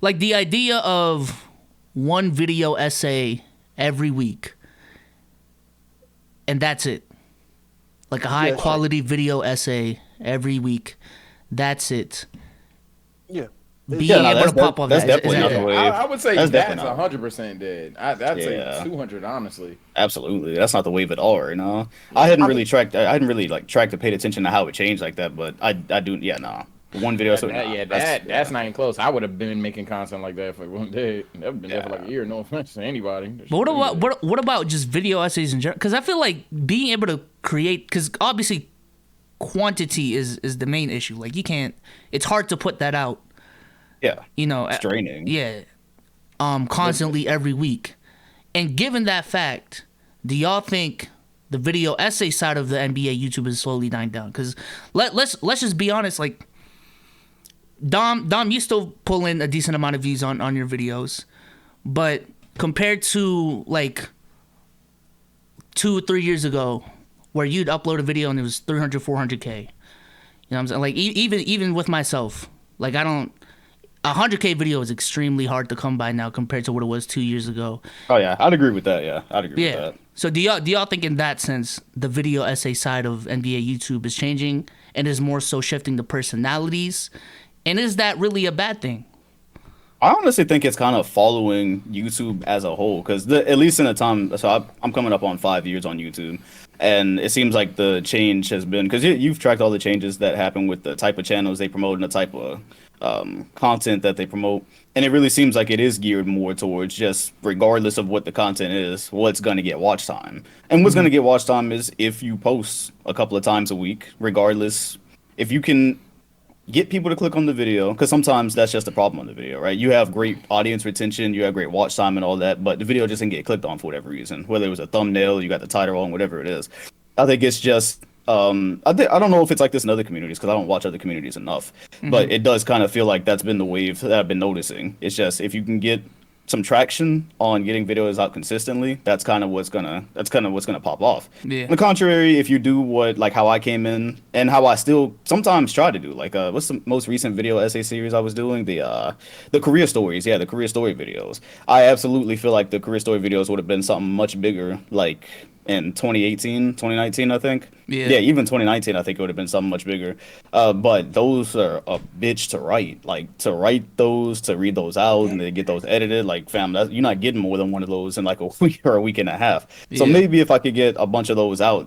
Like the idea of one video essay every week, and that's it. Like a high quality video essay every week, that's it. Yeah. Being able to pop off that's that. definitely not the way. I would say That's that's definitely 100% dead. I'd say Yeah. 200, honestly. Absolutely, that's not the wave at all, you know. I hadn't really tracked or paid attention to how it changed like that, but I do. Yeah, nah. One video. That's not even close. I would have been making content like that for one day. That would been there for like a year. No offense to anybody. But what about just video essays in general? Because I feel like being able to create, because obviously quantity is the main issue. Like you can't. It's hard to put that out. Yeah. You know. It's draining. Yeah. Constantly every week, and given that fact, do y'all think the video essay side of the NBA YouTube is slowly dying down? Because let's just be honest, like. Dom, you still pull in a decent amount of views on your videos, but compared to like 2 or 3 years ago, where you'd upload a video and it was 300, 400K, you know what I'm saying? Like even with myself, like I don't. 100K video is extremely hard to come by now compared to what it was 2 years ago. Oh yeah, I'd agree with that. Yeah, I'd agree with that. So do y'all think in that sense the video essay side of NBA YouTube is changing and is more so shifting to personalities? And is that really a bad thing? I honestly think it's kind of following YouTube as a whole, because at least in the time, so I'm coming up on 5 years on YouTube, and it seems like the change has been, because you've tracked all the changes that happen with the type of channels they promote and the type of content that they promote, and it really seems like it is geared more towards just, regardless of what the content is, what's going to get watch time. And what's going to get watch time is if you post a couple of times a week, regardless, if you can get people to click on the video, because sometimes that's just the problem on the video, right? You have great audience retention, you have great watch time and all that, but the video just didn't get clicked on for whatever reason, whether it was a thumbnail, you got the title on, whatever it is. I think it's just I don't know if it's like this in other communities, because I don't watch other communities enough, but it does kind of feel like that's been the wave that I've been noticing. It's just, if you can get some traction on getting videos out consistently, that's kind of what's gonna pop off. Yeah. On the contrary, if you do how I came in and how I still sometimes try to do, like what's the most recent video essay series I was doing, the career stories, the career story videos. I absolutely feel like the career story videos would have been something much bigger, like in 2019, I think. Yeah, even 2019, I think it would have been something much bigger. But those are a bitch to write. Like, to write those, to read those out, and then get those edited. Like, fam, you're not getting more than one of those in like a week or a week and a half. So maybe if I could get a bunch of those out,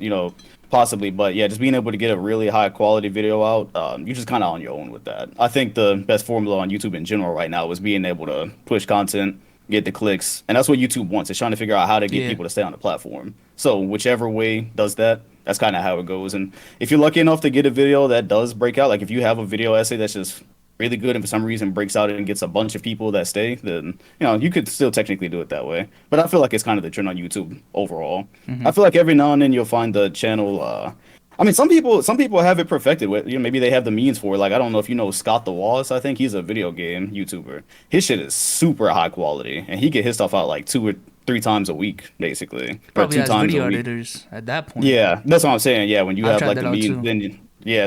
possibly. But yeah, just being able to get a really high quality video out, you're just kind of on your own with that. I think the best formula on YouTube in general right now is being able to push content, get the clicks, and that's what YouTube wants. It's trying to figure out how to get people to stay on the platform. So whichever way does that, that's kind of how it goes. And if you're lucky enough to get a video that does break out, like if you have a video essay that's just really good and for some reason breaks out and gets a bunch of people that stay, then you could still technically do it that way. But I feel like it's kind of the trend on YouTube overall. I feel like every now and then you'll find the channel. I mean, some people have it perfected. With maybe they have the means for it. Like, I don't know if you know Scott the Walls. I think he's a video game YouTuber. His shit is super high quality, and he get his stuff out like 2 or 3 times a week, basically. Probably Or 2 has times video a week. editors at that point. Yeah, that's what I'm saying. Yeah, when you I've have tried like that the out mean, too.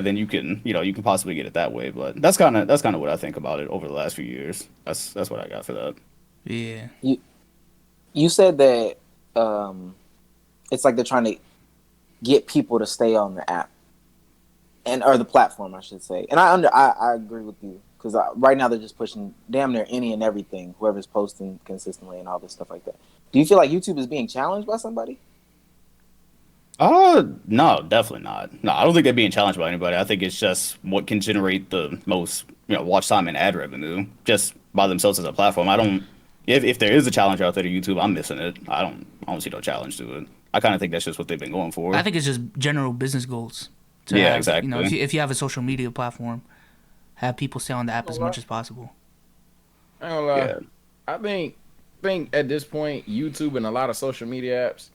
then you can, you can possibly get it that way. But that's kind of what I think about it over the last few years. That's what I got for that. Yeah. You said that it's like they're trying to get people to stay on the app or the platform, I should say. And I agree with you because right now they're just pushing damn near any and everything, whoever's posting consistently and all this stuff like that. Do you feel like YouTube is being challenged by somebody? No, definitely not. No, I don't think they're being challenged by anybody. I think it's just what can generate the most, watch time and ad revenue just by themselves as a platform. I don't. If there is a challenge out there to YouTube, I'm missing it. I don't see no challenge to it. I kind of think that's just what they've been going for. I think it's just general business goals. Yeah, have, exactly. If you have a social media platform, have people stay on the app as much as possible. I don't lie. Yeah. I think at this point, YouTube and a lot of social media apps,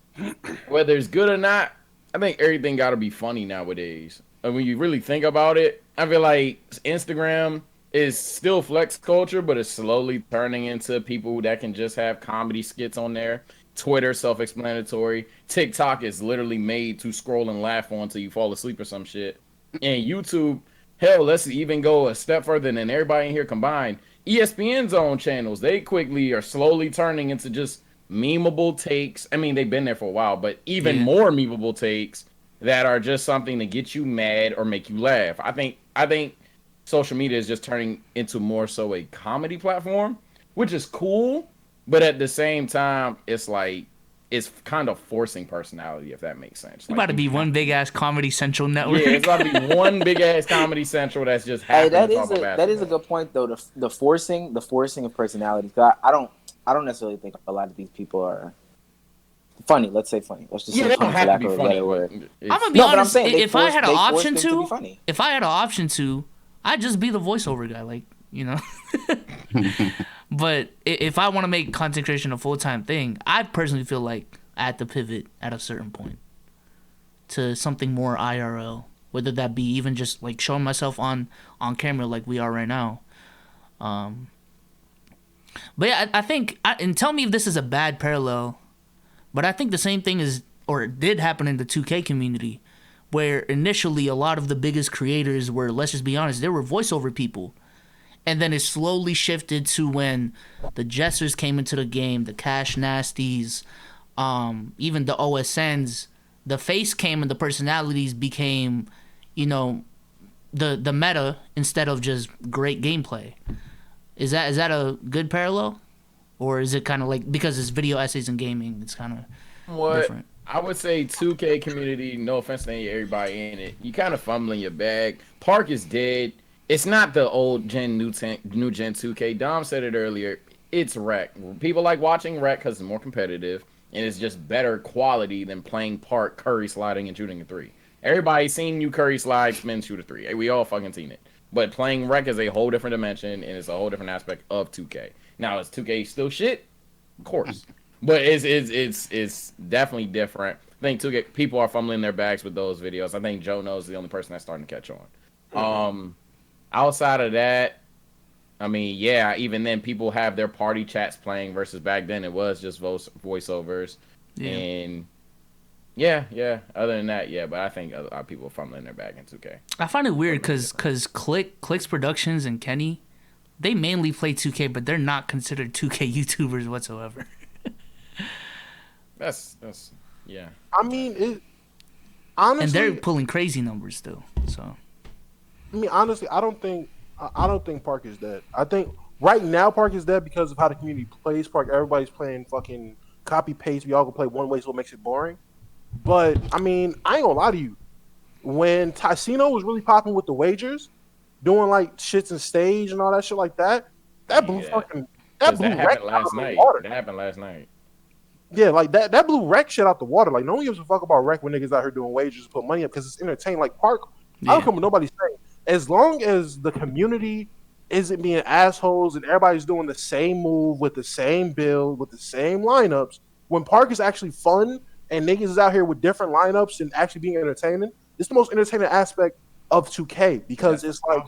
whether it's good or not, I think everything got to be funny nowadays. And when you really think about it, I feel like Instagram is still flex culture, but it's slowly turning into people that can just have comedy skits on there. Twitter, self-explanatory. TikTok is literally made to scroll and laugh on until you fall asleep or some shit. And YouTube, hell, let's even go a step further than everybody in here combined. ESPN's own channels, they quickly are slowly turning into just memeable takes. I mean, they've been there for a while, but even more memeable takes that are just something to get you mad or make you laugh. I think social media is just turning into more so a comedy platform, which is cool, but at the same time, it's like it's kind of forcing personality, if that makes sense. It's about to be one big ass Comedy Central network. Yeah, it's about to be one big ass Comedy Central that's just happening. Hey, that is a good point though. The forcing of personalities. I don't necessarily think a lot of these people are funny. Let's say funny. Let's just say they funny don't have for to lack be of a funny. better word. I'm gonna be No, but I'm honest. saying If I had an option them to be funny. if I had an option to, I'd just be the voiceover guy. But if I want to make content creation a full-time thing, I personally feel like I have to pivot at a certain point to something more IRL, whether that be even just like showing myself on camera like we are right now. But yeah, I think, and tell me if this is a bad parallel, but I think the same thing did happen in the 2K community, where initially a lot of the biggest creators were, let's just be honest, they were voiceover people. And then it slowly shifted to when the Jessers came into the game, the Cash Nasties, even the OSNs. The face came and the personalities became, the meta instead of just great gameplay. Is that a good parallel? Or is it kind of like, because it's video essays and gaming, it's kind of different? I would say 2K community, no offense to everybody in it, you kind of fumbling your bag. Park is dead. It's not the old gen, new gen 2K. Dom said it earlier. It's rec. People like watching rec because it's more competitive and it's just better quality than playing Park, curry sliding, and shooting a 3. Everybody's seen you curry slide, spin, shoot a 3. We all fucking seen it. But playing rec is a whole different dimension and it's a whole different aspect of 2K. Now, is 2K still shit? Of course. But it's definitely different. I think 2K people are fumbling their bags with those videos. I think Joe knows the only person that's starting to catch on. Outside of that, I mean, yeah, even then people have their party chats playing versus back then it was just voiceovers. Yeah. And yeah. Other than that, yeah, but I think a lot of people are fumbling their bag in 2K. I find it weird because Clicks Productions and Kenny, they mainly play 2K, but they're not considered 2K YouTubers whatsoever. That's yeah. I mean, honestly, and they're pulling crazy numbers still. So, I mean, honestly, I don't think Park is dead. I think right now Park is dead because of how the community plays Park. Everybody's playing fucking copy paste. We all go play one way, so it makes it boring. But I mean, I ain't gonna lie to you. When Ticino was really popping with the wagers, doing like shits and stage and all that shit like that, that blew fucking that blew wreck out of the water. That happened last night. Yeah, like that blew wreck shit out the water. Like no one gives a fuck about wreck when niggas out here doing wagers to put money up because it's entertaining. Like Park, I don't care what nobody's saying. As long as the community isn't being assholes and everybody's doing the same move with the same build with the same lineups, when Park is actually fun and niggas is out here with different lineups and actually being entertaining, it's the most entertaining aspect of 2K because it's like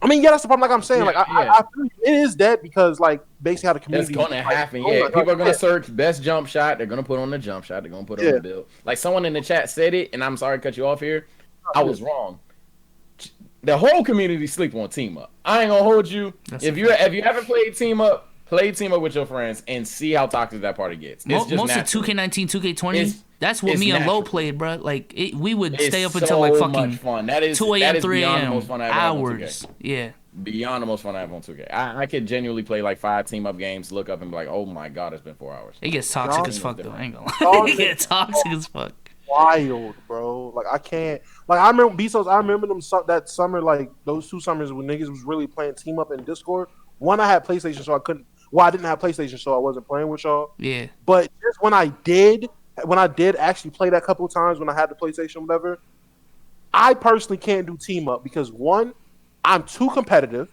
I mean, yeah, that's the problem. Like I'm saying, Yeah, I feel it is dead because like basically how the It's community. gonna happen. Yeah, people are gonna search best jump shot. They're gonna put on the jump shot. They're gonna put on the build. Like someone in the chat said it, and I'm sorry to cut you off here. I was wrong. The whole community sleep on team up. I ain't gonna hold you. If you haven't played team up, play team up with your friends and see how toxic that party gets. It's just most natural. of 2K19, 2K20. That's what me and Low played, bro. Like we would stay up It's until like so fucking much fun. That is 2 a.m., 3 beyond the a.m. most fun I've ever had on 2K. hours. Yeah. Beyond the most fun I have on 2K. I could genuinely play like 5 team up games, look up and be like, oh my god, it's been 4 hours. It gets toxic as fuck though. I ain't gonna Oh, lie. It gets toxic as fuck. Wild, bro. Like I can't. Like I remember Bezos. I remember them that summer. Like those 2 summers when niggas was really playing team up in Discord. One, I had PlayStation, so I couldn't. Well, I didn't have PlayStation, so I wasn't playing with y'all. Yeah. But just when I did actually play that couple of times when I had the PlayStation, whatever, I personally can't do team up because 1, I'm too competitive.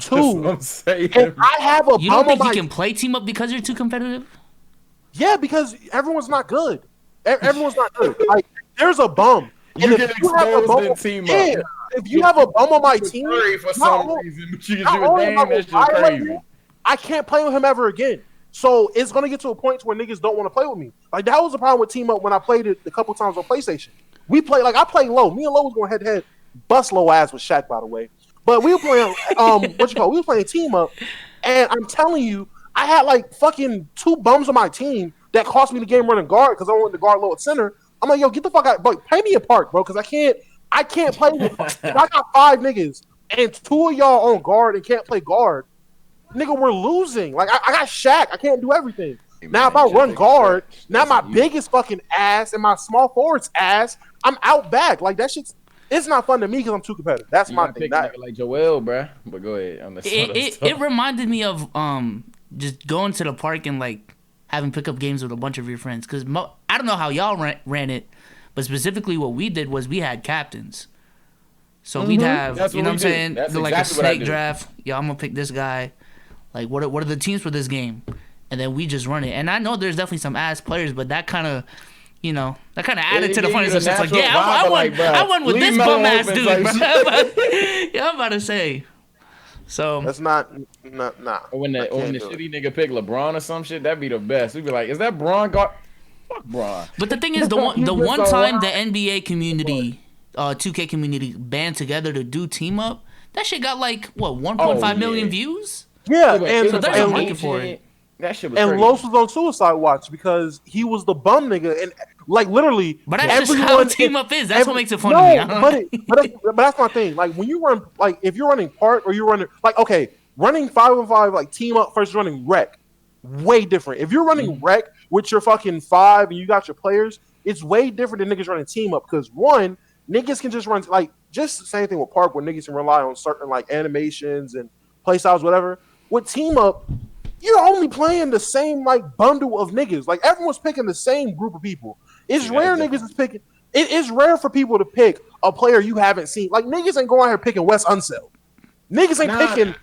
2, if I have a You don't think you can play team up because you're too competitive? Yeah, because everyone's not good. Everyone's not good. Like there's a bum. You get exposed in team up. Yeah, if you have a bum on my team, for some reason, crazy. I can't play with him ever again. So it's gonna get to a point where niggas don't want to play with me. Like that was the problem with team up when I played it a couple times on PlayStation. We played I played low. Me and Low was going head to head. Bust Low ass with Shaq, by the way. But we were playing we were playing team up, and I'm telling you, I had like fucking 2 bums on my team that cost me the game running guard because I wanted to guard low at center. I'm like, yo, get the fuck out, bro. Pay me apart, bro, because I can't play with. I got 5 niggas and 2 of y'all on guard and can't play guard. Nigga, we're losing. Like I got Shaq. I can't do everything. Now if I run guard, now my biggest fucking ass and my small forward's ass, I'm out back. Like that shit's. It's not fun to me because I'm too competitive. That's my thing. Like Joel, bruh. But go ahead. It reminded me of just going to the park and like having pickup games with a bunch of your friends. Because I don't know how y'all ran it, but specifically what we did was we had captains. So we'd have, you know what I'm saying? That's like exactly a snake draft. Yo, I'm gonna pick this guy. Like, what are the teams for this game? And then we just run it. And I know there's definitely some ass players, but that kind of, added to the fun. It's like, yeah, I won with this bum ass dude, bro. Yeah, I'm about to say. So that's not. When the shitty nigga pick LeBron or some shit, that'd be the best. We'd be like, is that Bron? Fuck Bron. But the thing is, the one time the NBA community, 2K community band together to do team up, that shit got like 1.5 million views. Yeah, and so there's a market for it. That shit was and crazy. Los was on suicide watch because he was the bum nigga, and like literally. But that's just how team up is. That's what makes it funny. But that's my thing. Like when you run, like if you're running park or you're running, like okay, running 5-on-5 like team up versus running rec, way different. If you're running rec with your fucking 5 and you got your players, it's way different than niggas running team up because one, niggas can just run like just the same thing with park where niggas can rely on certain like animations and play styles, whatever. With team up, you're only playing the same like bundle of niggas. Like everyone's picking the same group of people. It's rare niggas is picking. It is rare for people to pick a player you haven't seen. Like niggas ain't going out here picking Wes Unseld. Niggas ain't picking.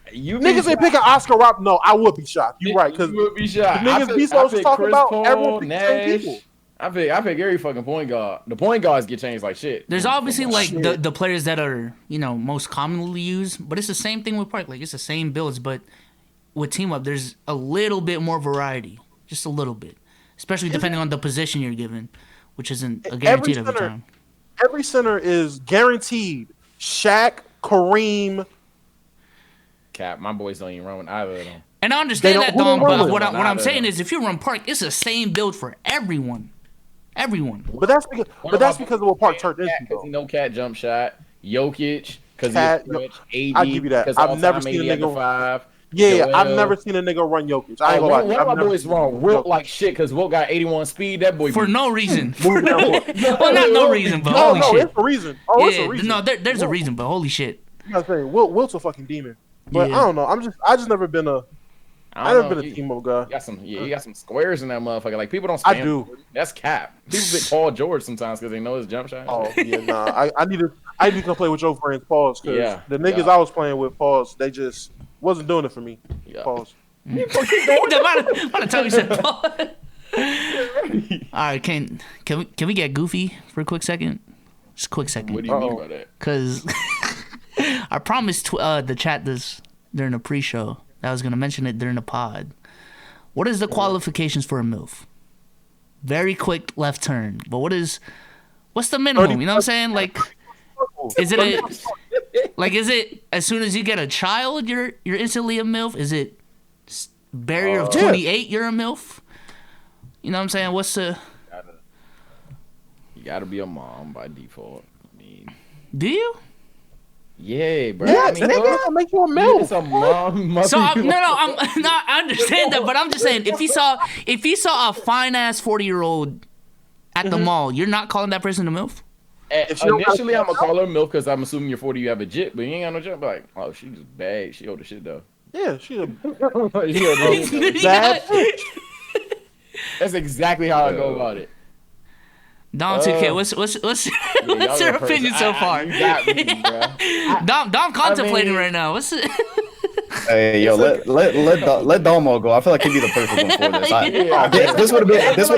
Niggas ain't picking Oscar Rob. No, I would be shocked. You're right because niggas Bezos talking about everyone picking the same people. I pick every fucking point guard. The point guards get changed like shit. There's obviously like the players that are most commonly used, but it's the same thing with park. Like it's the same builds, but with team up, there's a little bit more variety, just a little bit, especially depending on the position you're given, which isn't a guaranteed every time. Every center is guaranteed. Shaq, Kareem. Cap, my boys don't even run with either of them. And I understand that, Dom, but what I'm saying is, if you run park, it's the same build for everyone. Everyone. But that's because of what park turned into. No cat jump shot. Jokic, because he's AD. I give you that. I've never seen a nigga 5. Yeah, I've never seen a nigga run Jokic. I ain't gonna lie. One of my boys wrong. Wilt like shit because Wilt got 81 speed. That boy for no reason. Well, not no reason, but holy shit. It's a reason. It's a reason. No, there's a reason, but holy shit. You gotta say, Wilt's a fucking demon. But I don't know. I just never been a. I've never been a team up guy. You got some squares in that motherfucker. Like people don't spam. I do. That's cap. People pick Paul George sometimes because they know his jump shot. Oh yeah, nah. I need to come play with your friends, pause. Because the niggas I was playing with, pause. They just wasn't doing it for me. Pause. By the time you said pause. All right, can we get goofy for a quick second? Just a quick second. What do you mean by that? Because I promised the chat this during the pre-show that I was gonna mention it during the pod. What is the qualifications for a MILF? Very quick left turn, but what's the minimum? You know what I'm saying? Like, is it as soon as you get a child, you're instantly a MILF? Is it barrier of 28? You're a MILF. You know what I'm saying? What's the? You gotta be a mom by default. I mean, do you? Yeah, bro. Yeah, I mean, nigga, make you a MILF. It's a mom. So I understand that, but I'm just saying if he saw a fine ass 40-year-old at the mall, you're not calling that person a MILF? Initially, I'm gonna call her MILF because I'm assuming you're 40, you have a jit, but you ain't got no jit. Like, oh, she just bad. She old as shit though. Yeah, she a bad. That's exactly how I go about it. Dom2k, what's your opinion so far? You got me, bro. Dom contemplating right now. What's it? Hey, yo, let Domo go. I feel like he'd be the perfect one for this. This would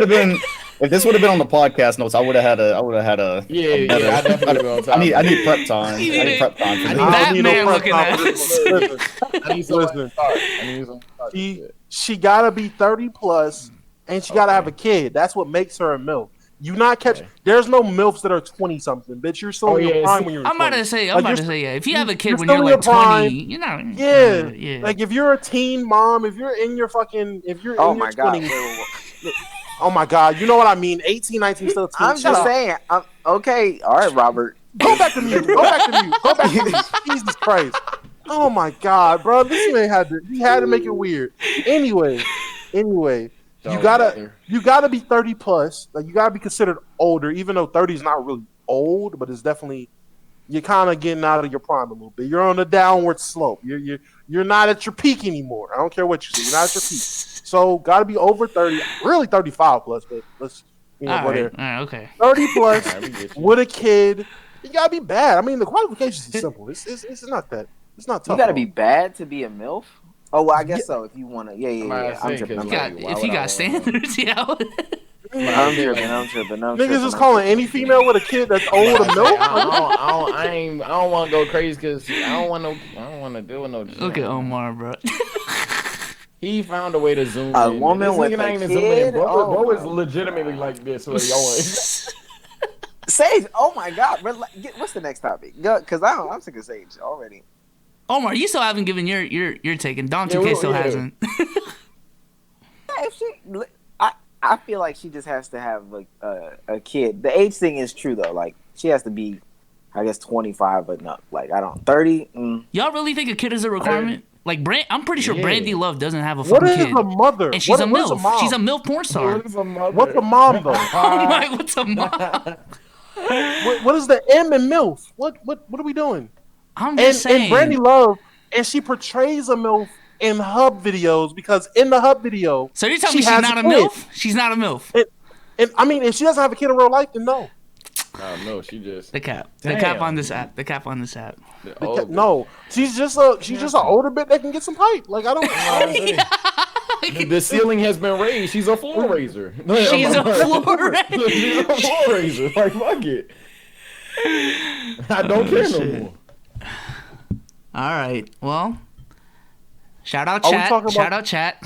have been. If this would have been on the podcast notes, I would have had a. I definitely would. I need prep time. I need prep time for this. That man looking at us. She gotta be 30 plus, and she gotta have a kid. That's what makes her a MILF. You not catch. There's no MILFs that are 20 something, bitch. You're still in your prime when you're. I'm about to say, yeah. If you have a kid when you're like 20, you know. Yeah. Like if you're a teen mom, if you're in your 20s. Oh my God, you know what I mean? 18, 19, still teen. I'm just saying. Okay, all right, Robert. Go back to mute. Jesus Christ. Oh my God, bro. This man had to make it weird. Anyway. You gotta be 30 plus. Like you gotta be considered older, even though 30 is not really old, but it's definitely you're kind of getting out of your prime a little bit. You're on a downward slope. You're not at your peak anymore. I don't care what you say. You're not at your peak. So gotta be over 30, really 35 plus. But let's go there. All right, okay. 30 plus with a kid. You gotta be bad. I mean, the qualifications is simple. It's not that. It's not tough. You gotta be bad to be a MILF. Oh, well, I guess so. If you want to, yeah. I'm tripping. If you got standards, yeah. I'm tripping. Niggas is calling any female with a kid that's old a MILF. I don't want to go crazy because I don't want to deal with no. Look at Omar, bro. He found a way to zoom a in. Woman with a kid. Bro is legitimately like this. Sage. Oh my God. What's the next topic? Because I'm sick of Sage already. Omar, you still haven't given your take, and Dom2k still hasn't. I feel like she just has to have like a kid. The age thing is true though. Like she has to be, I guess 25, but no, like I don't 30. Y'all really think a kid is a requirement? Like I'm pretty sure Brandy Love doesn't have a fucking kid. What is a mother? And she's a MILF. She's a MILF porn star. What's a mom though? Oh my, what's a mom? What is the M in MILF? What are we doing? I'm just saying. And Brandy Love, and she portrays a MILF in hub videos because in the hub video. So you're telling me she's not a MILF? She's not a MILF. And I mean, if she doesn't have a kid in real life, then no. No, she just the cap on this app. No, she's just an older bit that can get some height. Like I don't. The ceiling has been raised. She's a floor raiser. She's a floor raiser. She's a floor raiser. Like fuck it. I don't care no more. All right. Well, shout out chat.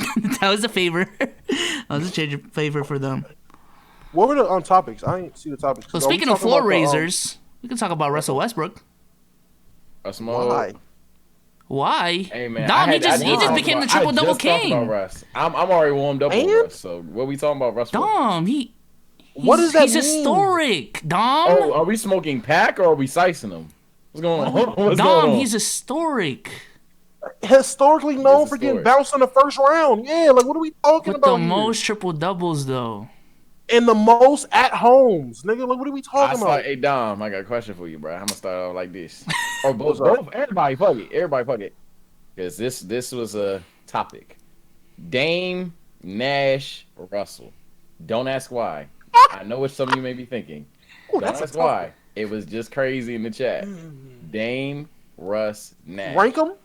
That was a favor. That was a change of favor for them. What were the topics? I didn't see the topics. So speaking of floor raisers, we can talk about Russell Westbrook. Why? Hey man, Dom, he just became the triple double king. About Russ. I'm already warmed up on Russ. So what we talking about, Russ? Dom, what does that mean? He's historic, Dom. Oh, are we smoking pack or are we sicing him? What's going on? Dom, he's historic. Historically known for getting bounced in the first round. Yeah, like what are we talking about? The most triple doubles though. And the most at homes, nigga. Like what are we talking about? Hey Dom, I got a question for you, bro. I'm gonna start off like this. Or both. Everybody fuck it. Because this was a topic. Dame, Nash, Russell. Don't ask why. I know what some of you may be thinking. Don't ask why. It was just crazy in the chat. Dame, Russ, Nash. Rank them.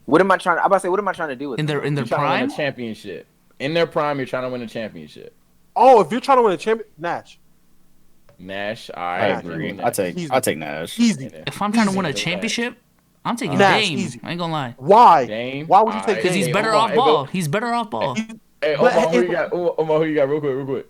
What am I trying to do with in their prime? To win a championship. In their prime, you're trying to win a championship. Oh, if you're trying to win a champion, Nash, I agree. I take Nash. Easy. If I'm trying to win a championship, I'm taking Nash, Dame. easy. I ain't gonna lie. Why? Dame. Why would you take Alright. Because Dame? he's better hold on. off Hey, ball. but- He's better off ball. Hey, But Omar, who if- you got? Omar, who you got? Real quick.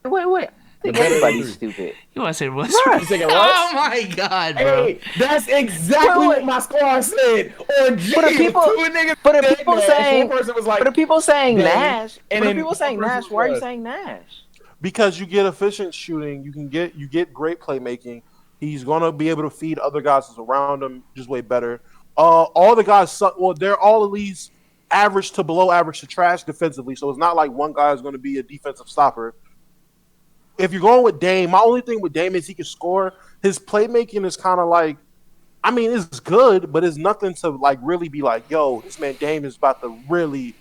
Wait. I think The better everybody's three. stupid. You want to say Russ? You taking Russ? Oh my God, bro. Hey, that's exactly Wait. what my squad said. Or G, But the people- two niggas but the said people that, saying- and one person was like, But the people saying Dame, Nash. and But the then people saying one person Nash. Why are you was- saying Nash? Because you get efficient shooting, you get great playmaking. He's gonna be able to feed other guys that's around him just way better. All the guys suck. Well, they're all at least average to below average to trash defensively. So it's not like one guy is going to be a defensive stopper. If you're going with Dame, my only thing with Dame is he can score. His playmaking is kind of like, I mean, it's good, but it's nothing to like really be like, yo, this man Dame is about to really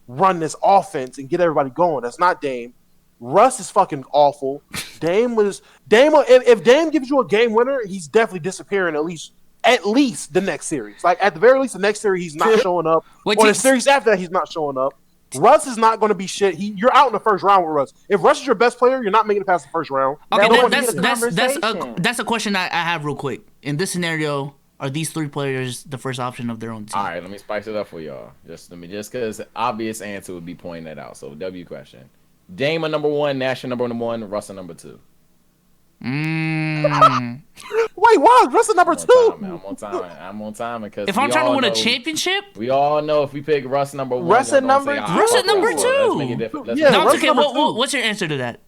run this offense and get everybody going. That's not Dame. Russ is fucking awful. If Dame gives you a game winner, he's definitely disappearing at least the next series. Like at the very least, the next series he's not showing up. Wait, Or the series after that, he's not showing up. Russ is not going to be shit. You're out in the first round with Russ. If Russ is your best player, you're not making it past the first round. Okay, That That wasn't one- that's a question I have real quick. In this scenario, are these three players the first option of their own team? all right, let me spice it up for y'all. Just because obvious answer would be pointing that out. So W question: Dame a number one, Nash a number one, Russ a number two. Mm. Wait, why is Russ at number two? I'm on time because If I'm trying to win a championship, we all know if we pick Russ number one, Russ we're at gonna number say, two. "Ah, Russ fuck at number Russ." two. Let's make it different. Let's Yeah, make it Russ Dom2k, number two. what's your answer to that?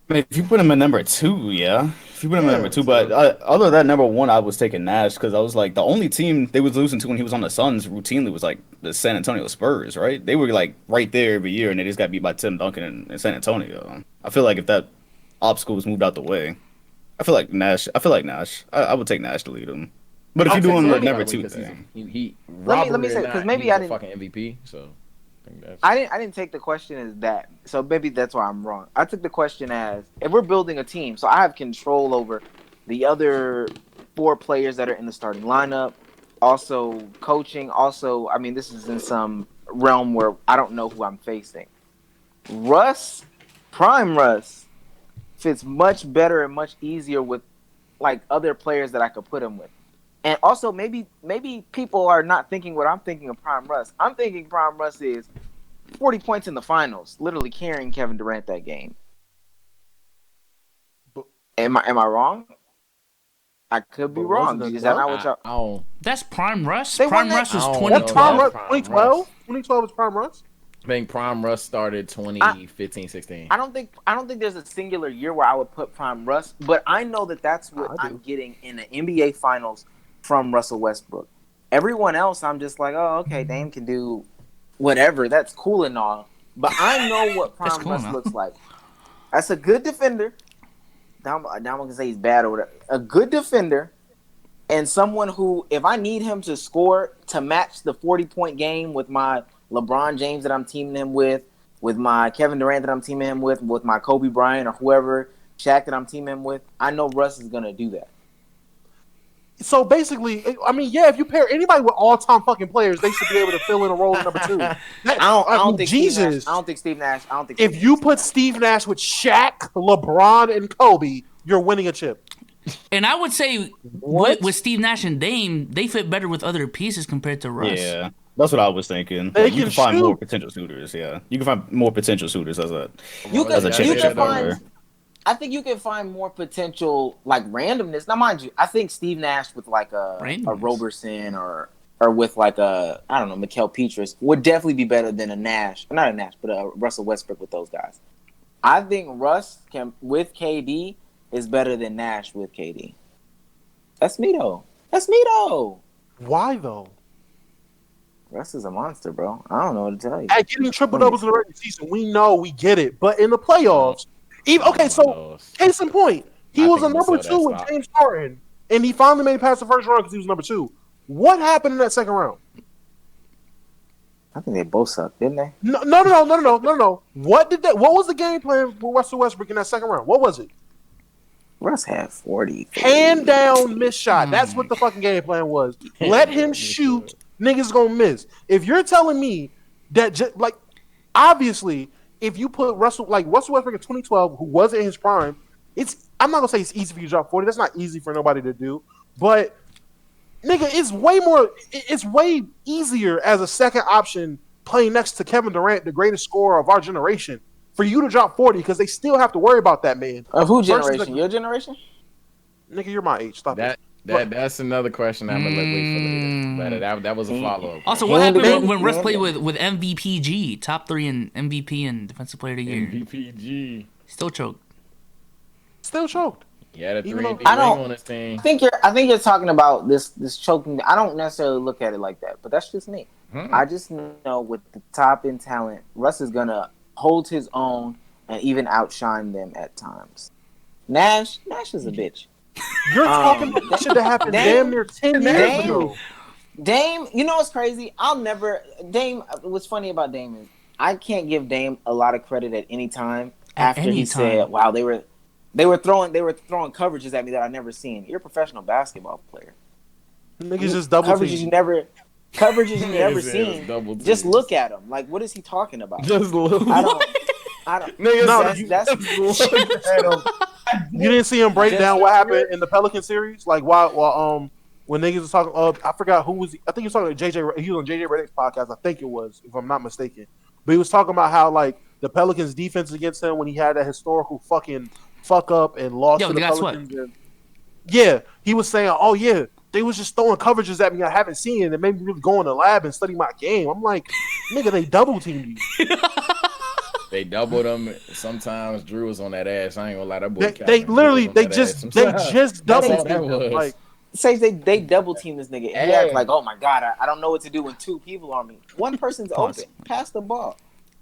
I mean, if you put him at number two, yeah. If you put him at Yeah. number two, but other than that, number one, I was taking Nash because I was like, the only team they was losing to when he was on the Suns routinely was like the San Antonio Spurs, right? They were like right there every year, and they just got beat by Tim Duncan in San Antonio. I feel like if that obstacle was moved out the way, I feel like Nash. I would take Nash to lead him. But if you're doing the number two thing, he Let me say, because maybe I didn't. fucking MVP. So I think that's. I didn't take the question as that, so maybe that's why I'm wrong. I took the question as if we're building a team, so I have control over the other 4 players that are in the starting lineup, also coaching. Also, I mean, this is in some realm where I don't know who I'm facing. Russ, prime Russ, fits much better and much easier with like other players that I could put him with. And also, maybe people are not thinking what I'm thinking of Prime Russ. I'm thinking Prime Russ is 40 points in the finals, literally carrying Kevin Durant that game. Am I wrong? I could be But wrong. wasn't it Is that not though? what y'all? I don't. That's Prime Russ. They Prime won that- Russ was I don't 2012. know. Prime Russ, Prime 2012? Russ. 2012 was Prime Russ? I think Prime Russ started 2015, 16. I don't think there's a singular year where I would put Prime Russ, but I know that that's what I do. I'm getting in the NBA Finals from Russell Westbrook. Everyone else, I'm just like, oh, okay, Dame can do whatever. That's cool and all, but I know what That's Prime cool Russ now. looks like. That's a good defender. Now I'm gonna say he's bad or whatever. A good defender, and someone who, if I need him to score to match the 40-point game with my LeBron James that I'm teaming him with my Kevin Durant that I'm teaming him with my Kobe Bryant or whoever, Shaq that I'm teaming him with, I know Russ is gonna do that. So basically, I mean, yeah, if you pair anybody with all-time fucking players, they should be able to fill in a role at number two. I don't think Jesus. Steve Nash. If you put Steve Nash with Shaq, LeBron, and Kobe, you're winning a chip. And I would say with Steve Nash and Dame, they fit better with other pieces compared to Russ. yeah, that's what I was thinking. They Like, you can can find shoot. more potential shooters. Yeah, you can find more potential shooters as a You as a can championship find. member. I think you can find more potential like randomness. Now, mind you, I think Steve Nash with like a Randomness. Roberson or with like a I don't know Mikael Petrus would definitely be better than a Nash, not a Nash, but a Russell Westbrook with those guys. I think Russ can with KD is better than Nash with KD. That's me though. Why though? Russ is a monster, bro. I don't know what to tell you. At getting triple doubles in the regular season, we know, we get it. But in the playoffs, so case in point, he I was a think we number saw two that with stop. James Harden, and he finally made it past the first round because he was number two. What happened in that second round? I think they both suck, didn't they? No. What was the game plan with Russell Westbrook in that second round? What was it? Russ had 40. Hand down miss shot. That's what the fucking game plan was. Let him shoot. Niggas gonna miss. If you're telling me that, obviously, if you put Russell Westbrook in 2012, who wasn't in his prime, I'm not gonna say it's easy for you to drop 40. That's not easy for nobody to do. But nigga, it's way easier as a second option playing next to Kevin Durant, the greatest scorer of our generation, for you to drop 40 because they still have to worry about that man. Of who generation? Your generation? Nigga, you're my age. Stop it. That's another question I'm gonna wait for later. But that was a follow up. Also, what happened when Russ played with MVPG, top 3 in MVP and Defensive Player of the Year? MVPG Still choked. He had a 3 ring on his team. I think you're talking about this choking. I don't necessarily look at it like that, but that's just me. I just know with the top end talent, Russ is gonna hold his own and even outshine them at times. Nash is a bitch. You're talking about that shit that happened damn near 10 years ago. Dame, you know what's crazy? What's funny about Dame is I can't give Dame a lot of credit at any time after he said, "Wow, they were throwing coverages at me that I never seen." You're a professional basketball player. Niggas just double coverages you never seen. Just look at him. Like, what is he talking about? Just look. I don't. That's you didn't see him break down what happened in the Pelican series, like while when niggas was talking. I forgot who was. I think he was talking to JJ. He was on JJ Redick's podcast. I think it was, if I'm not mistaken. But he was talking about how like the Pelicans' defense against him when he had that historical fucking fuck up and lost to the Pelicans. And, yeah, he was saying, "Oh yeah, they was just throwing coverages at me I haven't seen, and it made me really go in the lab and study my game." I'm like, nigga, they double teamed you. They doubled him. Sometimes Drew was on that ass. I ain't gonna lie, that boy. They just double teamed him. Like, say they double team this nigga. And he acts like, "Oh my god, I don't know what to do when 2 people on me. One person's open. Pass the ball.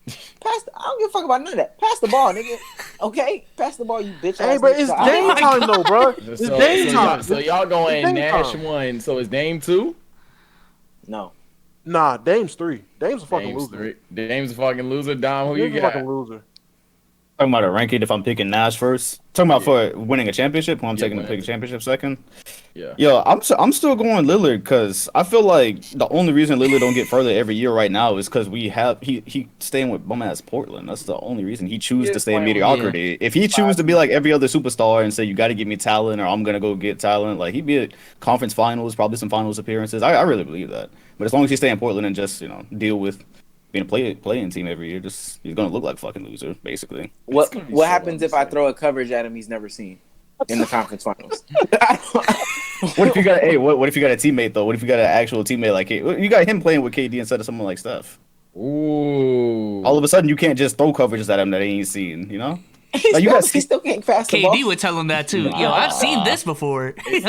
I don't give a fuck about none of that. Pass the ball, nigga. Okay, pass the ball, you bitch. Hey, but it's Dame time though, bro. It's Dame time. So y'all going Nash 1. So is Dame 2? No. Nah, Dame's 3. Dame's a fucking loser. Dame's a fucking loser. Dom, who you got? A fucking loser. Talking about a ranking if I'm picking Nash first. Talking about for winning a championship, when I'm taking to pick a championship second. Yeah. Yo, I'm still going Lillard because I feel like the only reason Lillard don't get further every year right now is because he staying with bum ass Portland. That's the only reason he chooses to stay in mediocrity. If he chooses to be like every other superstar and say you got to give me talent or I'm gonna go get talent, like he'd be at conference finals, probably some finals appearances. I really believe that. But as long as he stay in Portland and just deal with being a playing team every year, just he's gonna look like a fucking loser, basically. What happens if I throw a coverage at him he's never seen in the conference finals? What if you got what if you got a teammate though? What if you got an actual teammate like you got him playing with KD instead of someone like Steph? Ooh. All of a sudden you can't just throw coverages at him that he ain't seen, you know? He still can't pass the ball. KD would tell him that too. Nah. Yo, I've seen this before. You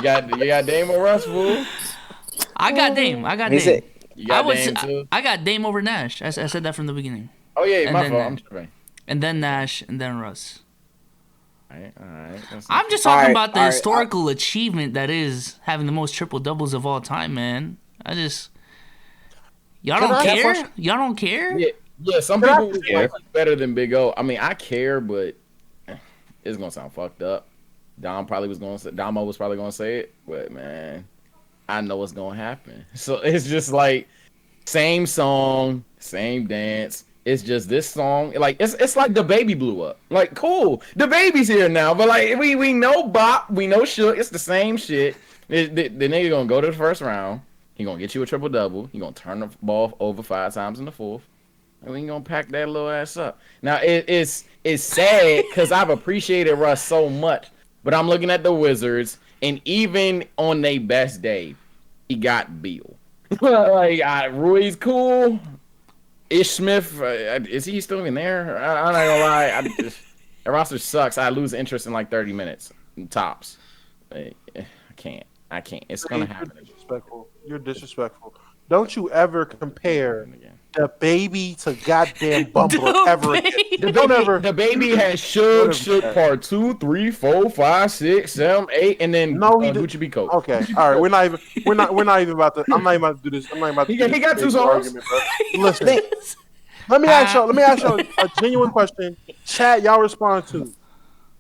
got Dame or Russ, fool? I got Dame. You got Dame too? I got Dame over Nash. I said that from the beginning. Oh yeah, my fault. I'm tripping. And then Nash, and then Russ. All right. I'm just talking about the historical achievement that is having the most triple doubles of all time, man. Y'all don't care. Y'all don't care. Yeah. Some people would like better than Big O. I mean, I care, but it's gonna sound fucked up. Domo was probably gonna say it, but man, I know what's gonna happen. So it's just like same song, same dance. It's just this song, like it's like the baby blew up. Like, cool, the baby's here now, but like we know Bop, we know Shook. It's the same shit. The nigga gonna go to the first round. He gonna get you a triple double. He gonna turn the ball over 5 times in the fourth, and we gonna pack that little ass up. Now it's sad because I've appreciated Russ so much, but I'm looking at the Wizards, and even on their best day, he got Beal. Like Rui's cool. Ish Smith, is he still in there? I'm not gonna lie. The roster sucks. I lose interest in like 30 minutes tops. I can't. It's gonna happen. You're disrespectful. Don't you ever compare the baby to goddamn Bumbler ever again. The baby has Shook part 2, 3, 4, 5, 6, 7, 8, and then Gucci B Coke. Okay, all right. We're not even about to. I'm not even about to do this. I'm not even about to. He got 2 songs. Listen, let me ask y'all a genuine question. Chat, y'all respond to.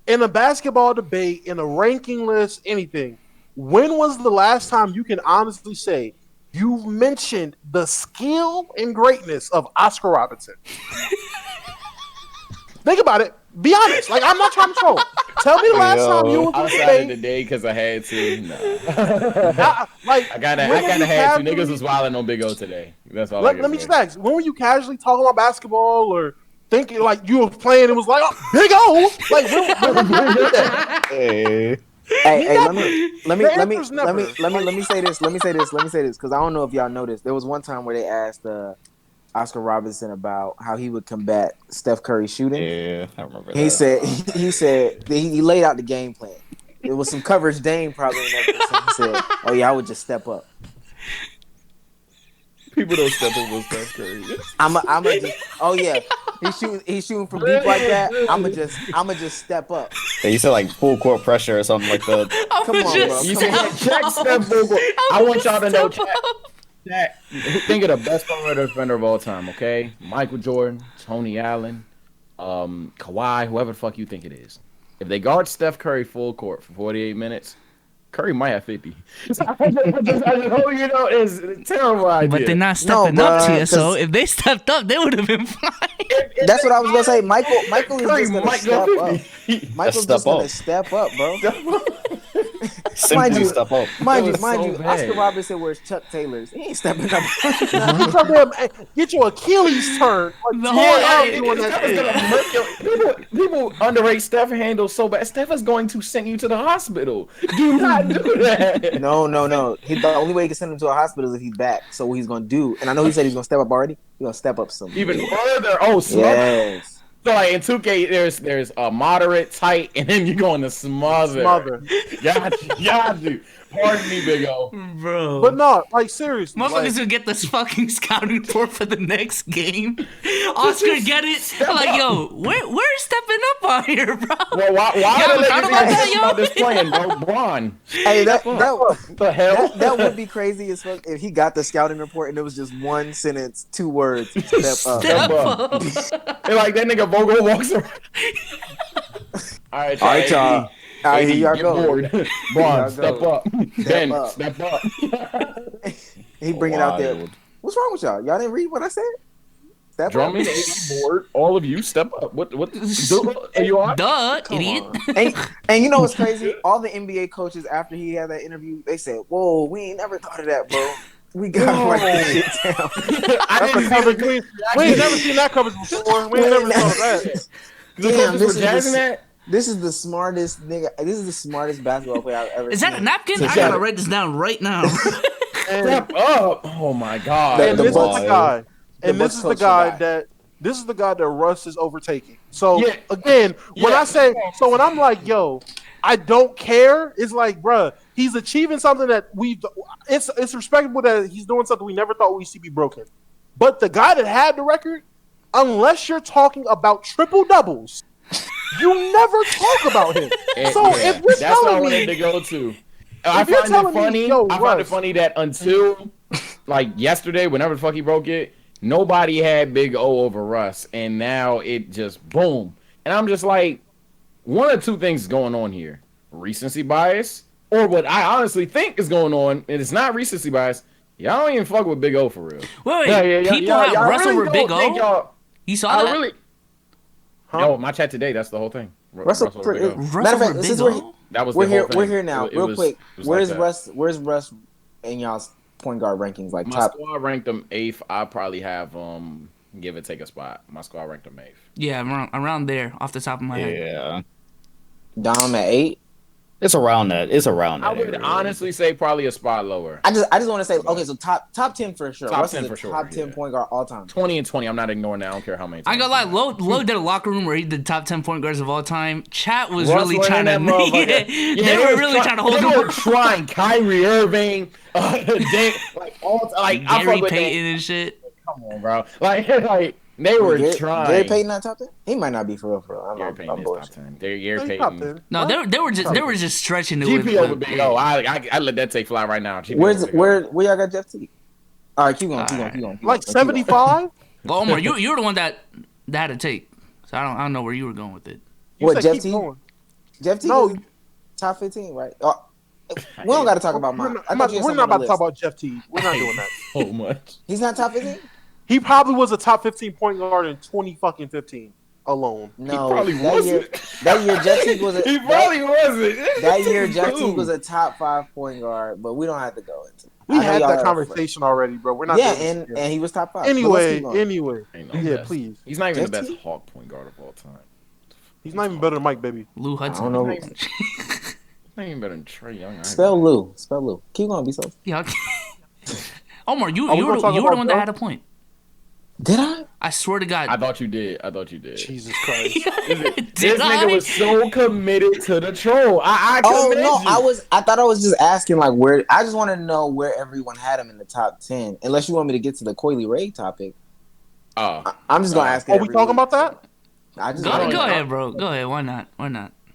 In a basketball debate, in a ranking list, anything. When was the last time you can honestly say you've mentioned the skill and greatness of Oscar Robertson? Think about it. Be honest. Like, I'm not trying to troll. Tell me the last time you was I with decided Faye. today because I had to. Nah. Like, I kind of had to. Niggas was wilding on Big O today. That's all. Let me just ask. When were you casually talking about basketball or thinking like you were playing and was like, oh, Big O? Like, when did that? Hey. Hey, let me say this, because I don't know if y'all noticed. There was one time where they asked Oscar Robertson about how he would combat Steph Curry shooting. Yeah, I remember that. He said he laid out the game plan. It was some coverage Dame probably in everything. He said, "Oh yeah, I would just step up." People don't step up with Steph Curry. I'm just. Oh yeah, he's shooting from deep like that. I'ma just step up. Yeah, you said like full court pressure or something like that. Come on, bro. You said check Steph Google. I want y'all to know. Chat. Think of the best perimeter defender of all time. Okay, Michael Jordan, Tony Allen, Kawhi, whoever the fuck you think it is. If they guard Steph Curry full court for 48 minutes, Curry might have 50. I just hope you know it's a terrible idea. But they're not stepping up, bro, TSO. If they stepped up, they would have been fine. That's what I was gonna say. Michael is just gonna might step go up. 50. Michael's just gonna step up, bro. Simply step up. Mind was you, so bad. Oscar Robertson wears Chuck Taylors. He ain't stepping up. Get your Achilles turn. People underrate Steph handle so bad. Steph is going to send you to the hospital. Do not do that. No. The only way he can send him to a hospital is if he's back. So what he's gonna do, and I know he said he's gonna step up already. He's gonna step up some. Even further. Oh, yes. So like in 2K, there's a moderate, tight, and then you go into smother. Got you. Pardon me, Big O. Bro. But no, like seriously. Motherfuckers will get this fucking scouting report for the next game. Oscar get it? Like, yo, we're stepping up on here, bro. Well, why Y'all are thought about that, yo? about this playing, bro? Braun. Hey, The hell? that would be crazy as fuck if he got the scouting report and it was just one sentence, 2 words. Step up. Step up. And like that nigga Vogel walks around. All right, y'all. All right, here y'all go. Bored. Braun, step up. Ben, up. step up. He bringing out there. What's wrong with y'all? Y'all didn't read what I said? Step Drummond, up. board. All of you, step up. What? Are you on? Duh, idiot. And you know what's crazy? All the NBA coaches after he had that interview, they said, "Whoa, we ain't never thought of that, bro. We gotta write this shit down." We ain't never seen that coverage before. We ain't never thought of that. Damn, this is the smartest nigga. This is the smartest basketball player I've ever Is seen. that a napkin? I gotta write this down right now. Step up! Oh my god! And this is Bucks- the guy. And the this Bucks is the coach guy forgot. that Russ is overtaking. So Yeah. again, when Yeah. I say when I'm like, yo, I don't care, it's like, bruh, he's achieving something that it's respectable that he's doing something we never thought we'd see be broken. But the guy that had the record, unless you're talking about triple doubles, you never talk about him. So if you're that's what I telling wanted to me, go to. I If you're find it telling me, funny. yo, I find it Russ. funny that until like yesterday, whenever the fuck he broke it, nobody had Big O over Russ, and now it just boom. And I'm just like, one of two things is going on here: recency bias, or what I honestly think is going on, and it's not recency bias. Y'all don't even fuck with Big O for real. Wait, people have y'all Russ really over Big don't think O? y'all- You saw I that? really. Huh? No, my chat today. That's the whole thing. Russell, Russell Big O. Russ matter of over fact, Big since O? That was we're the here. whole thing. We're here now. It Real was- quick, it was where's like that. Russ? Where's Russ in y'all's point guard rankings? Like My top. squad ranked him 8th. I probably have give it take a spot. My squad ranked him 8th. Yeah, around there, off the top of my head. Yeah, Dom at 8. it's around that. It's around that. I would area. honestly say probably a spot lower. I just want to say, okay, so top 10 for sure. Top Russ 10 is a for sure, top 10 yeah. point guard all time. 20 and 20. I'm not ignoring that. I don't care how many. I ain't times gonna lie, you Lo did a locker room where he did top 10 point guards of all time. Chat was Russ really went trying in to. that motherfucker. They were really trying to hold They him. were trying. Kyrie Irving, like all like I Gary fuck with Payton and shit. that. Come on, bro. Like they were trying. Gary Payton not top 10? He might not be for real. Gary I'm Payton is top bullshit. 10. Gary He's top Payton. 10. No, they were just stretching it. GP over with Big O. I let that take fly right now. GP Where over Big O. y'all got Jeff T? All right, keep going. Like 75? Well, Omar, you're the one that had to take. So I don't know where you were going with it. You What, said Jeff keep T? going. Jeff T No. is top 15, right? We don't got to talk about mine. We're not about to talk about Jeff T. We're not doing that. So much. He's not top 15? He probably was a top 15 point guard in 20 fucking 15. alone. No, He probably that wasn't. year Jeff Teague was a He probably wasn't. that year Jeff Teague was a top 5 point guard, but we don't have to go into. We I know had y'all that are conversation already, bro. We're not. Yeah, doing this and he was top 5. But Anyway, let's keep going. Ain't no yeah, best. please. He's not even the Jeff best Teague? Hawk point guard of all time. He's not even better than Mike, baby. Lou I Hudson. don't know. He's not even better than Trae Young. Spell Lou. Keep going, Bezos. Yeah. Omar, you we were gonna talk the about one that Bill? had a point. Did I? I swear to God. I thought you did. Jesus Christ. Did This I? nigga was so committed to the troll. I Oh commend no, you. I thought I was just asking like where. I just wanted to know where everyone had him in the top 10. Unless you want me to get to the Coily Ray topic, I'm just gonna ask. Are we talking about that? I just Go wanna know. ahead, bro. Go ahead. Why not?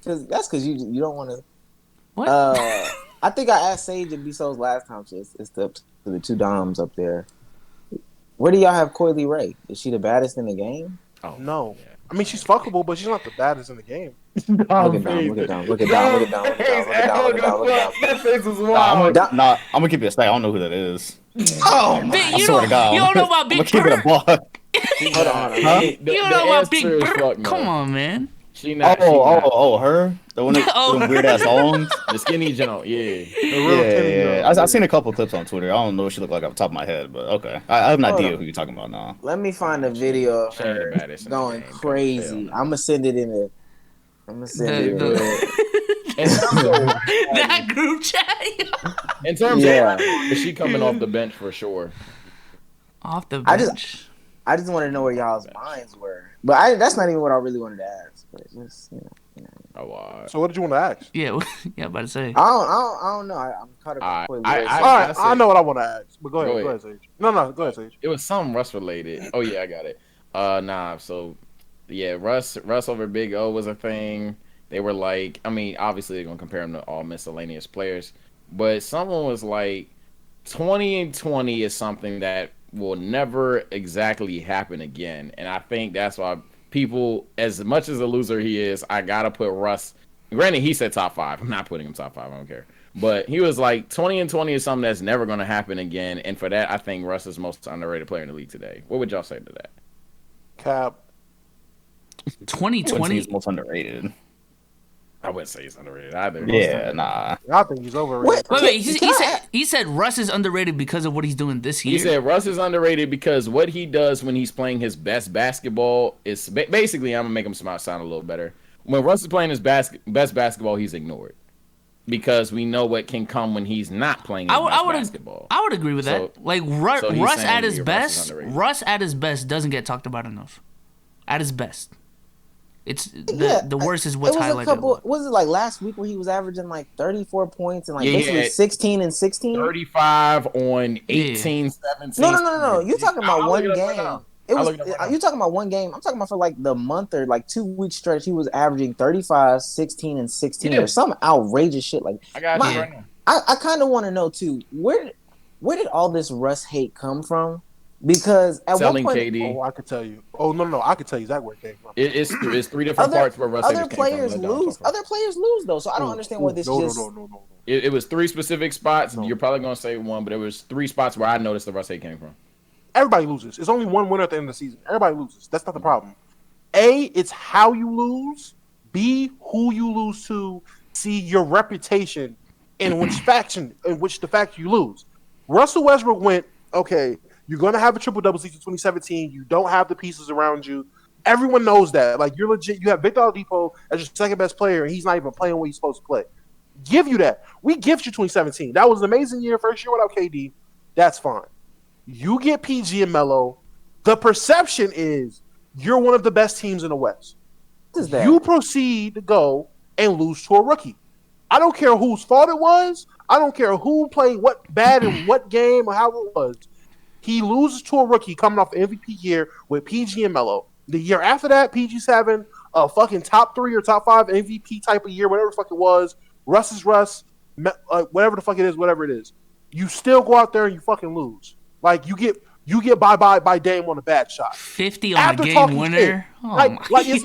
Because you don't want to. What? I think I asked Sage and Bezos last time. So it's up to the two Doms up there. Where do y'all have Coily Ray? Is she the baddest in the game? Oh No. yeah. I mean, she's fuckable, but she's not the baddest in the game. Look at Dom. That face was I'm wild. gonna keep it a stack. I don't know who that is. Oh, man, you swear to God. don't know about I'm Big gonna keep it a Bird? buck. Hold on. Huh? You don't know about Big Bird? Come on, man. She not. Her? The one that Oh, them weird ass songs? The skinny jump. Yeah. The real Titty, I've seen a couple clips on Twitter. I don't know what she looked like off the top of my head, but okay. I have an idea who you're talking about now. Let me find a video of She ain't the her baddest in the going game, crazy. hell no. I'm gonna send it in there. I'm gonna send it in there. In terms of, That group chat. in terms Yeah. of, is she coming off the bench for sure? Off the I bench. I just want to know where y'all's minds were, but that's not even what I really wanted to ask. But just Oh, wow. So what did you want to ask? Yeah, about to say. I don't know. I'm caught up. All with right. Coily Ray. All right, I I said- know what I want to ask, but go Go ahead, Sage. No, go ahead, Sage. It was some Russ related. Oh yeah, I got it. So yeah, Russ over Big O was a thing. They were like, I mean, obviously they're gonna compare him to all miscellaneous players, but someone was like, 20 and 20 is something that will never exactly happen again, and I think that's why people, as much as a loser he is, I gotta put Russ. Granted, he said top 5. I'm not putting him top 5. I don't care. But he was like, 20 and 20 is something that's never going to happen again. And for that, I think Russ is the most underrated player in the league today. What would y'all say to that? Cap. 2020. He's most underrated. I wouldn't say he's underrated either. Yeah, nah. I think he's overrated. Wait. He said Russ is underrated because of what he's doing this year. He said Russ is underrated because what he does when he's playing his best basketball is basically, I'm going to make him sound a little better. When Russ is playing his best basketball, he's ignored. Because we know what can come when he's not playing his best basketball. I would agree with that. Like Russ he's at saying his Russ is best, underrated. Russ at his best doesn't get talked about enough. At his best. It's the worst is what's it was highlighted. a couple. Was it like last week where he was averaging like 34 points and like Yeah, basically yeah. 16 and 16? 35 on 18, 17. No. You're talking about I'll one look it up right game. now. It I'll was. look it up right now. You're talking about one game. I'm talking about for like the month or like 2 week stretch. He was averaging 35, 16, and 16 or some outrageous shit. Like I got you right now. I kind of want to know too. Where did all this Russ hate come from? Because at Selling one point, KD. Oh, I could tell you. Oh, no. I could tell you exactly where it came from. It's 3 different parts where Russ other haters came players from. Let Dom lose. talk first. Other players lose though. So I don't understand why this just. No. It was 3 specific spots. No. You're probably gonna say one, but it was 3 spots where I noticed the Russ hate came from. Everybody loses. It's only one winner at the end of the season. Everybody loses. That's not the problem. A, it's how you lose. B, who you lose to. C, your reputation in which the fact you lose. Russell Westbrook went, okay, you're going to have a triple-double season 2017. You don't have the pieces around you. Everyone knows that. Like, you're legit. You have Victor Oladipo as your second-best player, and he's not even playing what he's supposed to play. Give you that. We gift you 2017. That was an amazing year, first year without KD. That's fine. You get PG and Melo. The perception is you're one of the best teams in the West. What is that? You proceed to go and lose to a rookie. I don't care whose fault it was. I don't care who played what bad in what game or how it was. He loses to a rookie coming off the MVP year with PG and Melo. The year after that, PG7, a fucking top 3 or top 5 MVP type of year, whatever the fuck it was. Russ is Russ, whatever the fuck it is, whatever it is. You still go out there and you fucking lose. Like you get by Dame on a bad shot. 50 on After a game talking winner. shit. Oh like my it's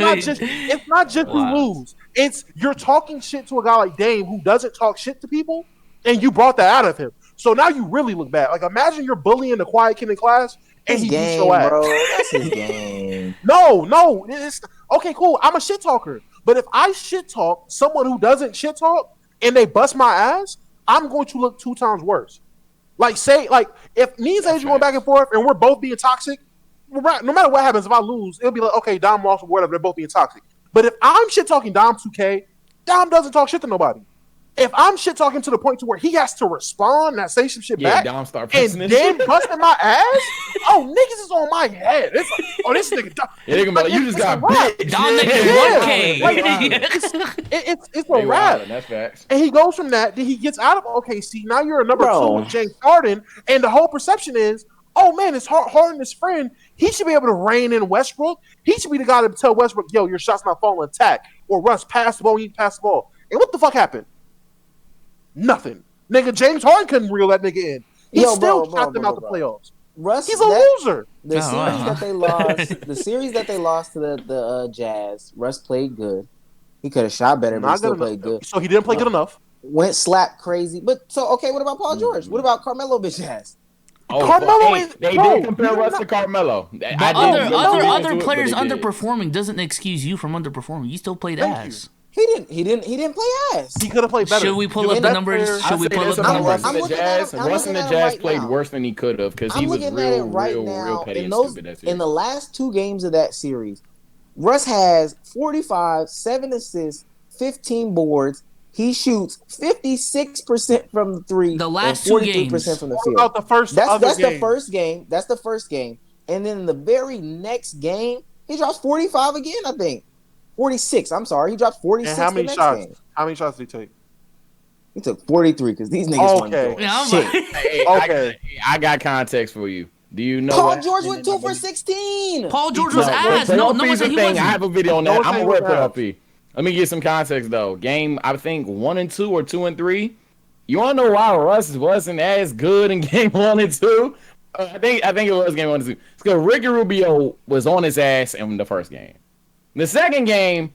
not just Wow. you lose. It's you're talking shit to a guy like Dame who doesn't talk shit to people, and you brought that out of him. So now you really look bad. Like imagine you're bullying the quiet kid in class and His he beats game, your ass. bro. That's his game. No, it's Okay, cool. I'm a shit talker. But if I shit talk someone who doesn't shit talk and they bust my ass, I'm going to look 2 times worse. Like, say, like, if me and Sage are going back and forth and we're both being toxic, no matter what happens, if I lose, it'll be like, okay, Dom lost or whatever, they're both being toxic. But if I'm shit talking Dom2k, Dom doesn't talk shit to nobody. If I'm shit talking to the point to where he has to respond and say some shit back, Dom start and then busting my ass, niggas is on my head. It's like, this nigga. Yeah, they gonna be like, you just got bitch. Dom nigga 1K. Like, it's a rap. That's facts. And he goes from that, then he gets out of OKC. Now you're a number 2 with James Harden, and the whole perception is, oh man, it's Harden, his friend. He should be able to rein in Westbrook. He should be the guy to tell Westbrook, yo, your shot's not falling, attack. Or Russ, pass the ball, you pass the ball. And what the fuck happened? Nothing. Nigga, James Harden couldn't reel that nigga in. He still shot them out the playoffs. Russ, he's a loser. The series that they lost, to the Jazz, Russ played good. He could have shot better, but he still played good. So he didn't play good enough. Went slap crazy. But so okay, what about Paul George? What about Carmelo bitch ass? Carmelo they did compare Russ to Carmelo. Other players underperforming doesn't excuse you from underperforming. You still played ass. He didn't play ass. He could have played better. Should we pull up the numbers? Russ and the Jazz played worse than he could have because he was real petty and stupid. In the last 2 games of that series, Russ has 45, 7 assists, 15 boards. He shoots 56% from the 3. The last and 2 games. 43% from the field. What about the first? That's the first game. That's the first game. And then the very next game, he drops 45 again. I think. 46. I'm sorry. He dropped 46. And how many shots? Game. How many shots did he take? He took 43 because these niggas weren't doing shit. Okay. I got context for you. Do you know Paul George went 2 for 16? Paul George was ass. No one said he wasn't. I have a video on that. I'm aware of playoff. Let me give some context though. Game, I think 1 and 2 or 2 and 3. You wanna know why Russ wasn't as good in game 1 and 2? I think it was game 1 and 2. It's because Ricky Rubio was on his ass in the first game. The second game,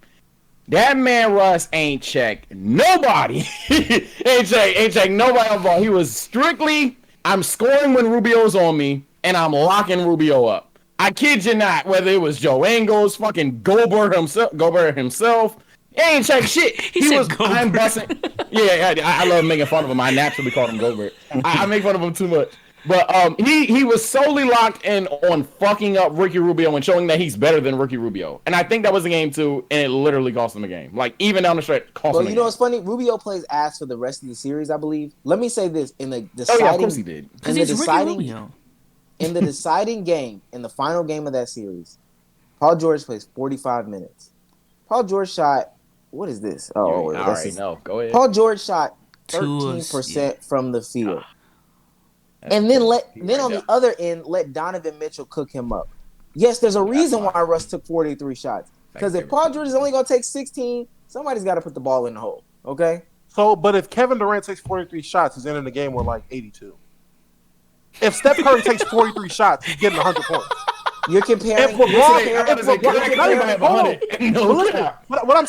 that man Russ ain't checked nobody. ain't checked nobody on ball. He was strictly, I'm scoring when Rubio's on me, and I'm locking Rubio up. I kid you not, whether it was Joe Ingles, fucking Goldberg himself, he ain't checked shit. He was, I'm busting. Yeah, I love making fun of him. I naturally called him Goldberg. I make fun of him too much. But he was solely locked in on fucking up Ricky Rubio and showing that he's better than Ricky Rubio. And I think that was the game too, and it literally cost him a game. Like, even down the stretch, cost him a game. You know what's funny? Rubio plays ass for the rest of the series, I believe. Let me say this. In the deciding, of course he did. Because he's Ricky Rubio. In the deciding game, in the final game of that series, Paul George plays 45 minutes. Paul George shot, what is this? Oh, no, go ahead. Paul George shot 13% from the field. And then on the other end, let Donovan Mitchell cook him up. Yes, there's a reason why Russ took 43 shots. Because if Paul George is only going to take 16, somebody's got to put the ball in the hole. Okay? So, but if Kevin Durant takes 43 shots, he's ending the game with like 82. If Steph Curry takes 43 shots, he's getting 100 points. You're comparing. What I'm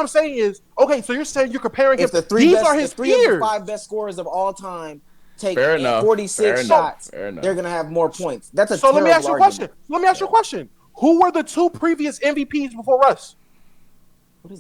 saying is, okay, so you're saying you're comparing him. These are his peers. Of the 5 best scorers of all time take 46 shots, they're going to have more points. That's a terrible let me ask you a question. Let me ask you a question. Who were the 2 previous MVPs before Russ?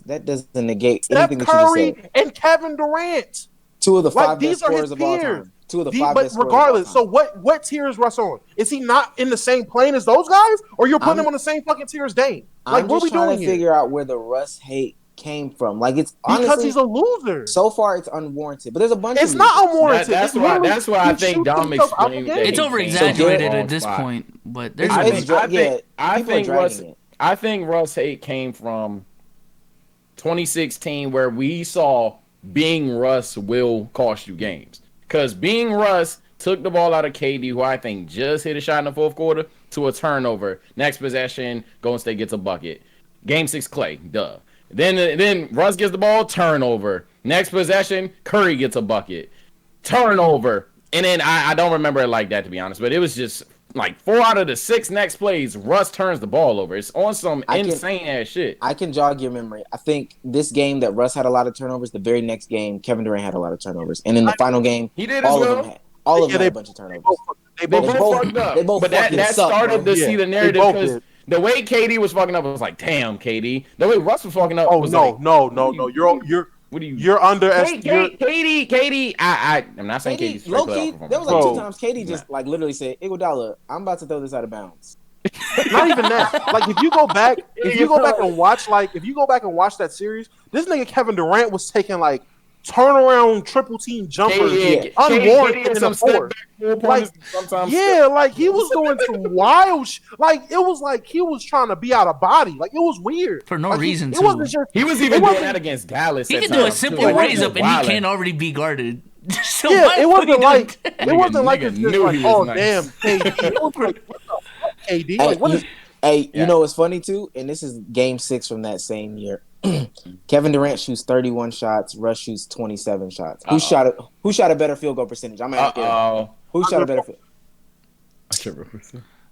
That doesn't negate Steph anything Curry that you said. and Kevin Durant. 2 of the 5 best scorers of all time. 2 of the 5 best scorers. But regardless, so what tier is Russ on? Is he not in the same plane as those guys, or you're putting him on the same fucking tier as Dame? Like, what are we doing here? I'm just trying to figure out where the Russ hate came from. Like, it's honestly, because he's a loser. So far, it's unwarranted, but there's a bunch. It's not unwarranted. That's why I think Dom explained that it's over exaggerated at this point. But there's I think Russ hate came from 2016, where we saw being Russ will cost you games. Because being Russ took the ball out of KD, who I think just hit a shot in the fourth quarter, to a turnover. Next possession, Golden State gets a bucket. Game 6, Clay, duh. Then Russ gets the ball, turnover. Next possession, Curry gets a bucket. Turnover. And then I don't remember it like that, to be honest, but it was just like 4 out of the 6 next plays, Russ turns the ball over. It's on some insane ass shit. I can jog your memory. I think this game that Russ had a lot of turnovers, the very next game, Kevin Durant had a lot of turnovers. And in the final game, he did as well. All of them had a bunch of turnovers. They both fucked up. But that started to see the narrative, because The way KD was fucking up, it was like, damn, KD. The way Russ was fucking up, Oh was no, like, no. what do you? You're under. KD. I'm not saying KD's low key, there was like Bro. 2 times KD just like literally said, Iguodala, I'm about to throw this out of bounds. Not even that. Like if you go back and watch that series, this nigga Kevin Durant was taking like turnaround triple team jumpers, unwarranted in the fourth. Like, yeah, like he was doing some wild. Like it was like he was trying to be out of body. Like it was weird For no like, reason. He was even doing that against Dallas. He could do a simple raise up and he can't already be guarded. So yeah, it wasn't like nigga it's knew just like, he was oh nice. damn, KD. It was like, what the fuck, KD? Like, what is? You know what's funny too? And this is game 6 from that same year. Kevin Durant shoots 31 shots. Russ shoots 27 shots. Who shot a better field goal percentage? I'm asking. Who shot a better field?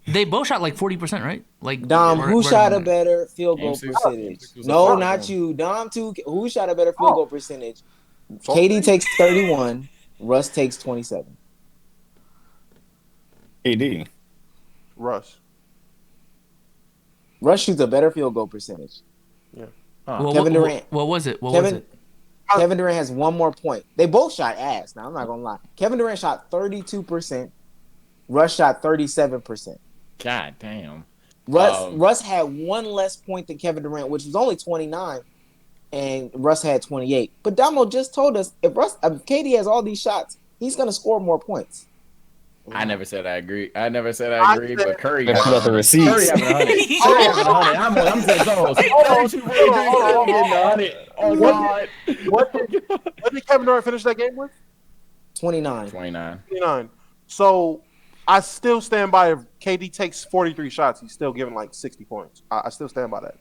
They both shot like 40%, right? Like Dom, who shot a better field goal percentage? No, not you. Dom2k. Who shot a better field goal percentage? KD takes 31. Russ takes 27. KD. Russ. Russ shoots a better field goal percentage. Yeah. Well, Kevin Durant. What was it? Kevin Durant has 1 more point. They both shot ass. Now I'm not gonna lie. Kevin Durant shot 32%. Russ shot 37%. God damn. Russ had 1 less point than Kevin Durant, which was only 29, and Russ had 28. But Damo just told us if KD has all these shots, he's gonna score more points. I never said I agree. But Curry Put out the receipts. Curry having 100. I'm to those. Oh God. What did Kevin Durant finish that game with? 29. 29. So I still stand by if KD takes 43 shots, he's still giving like 60 points. I still stand by that.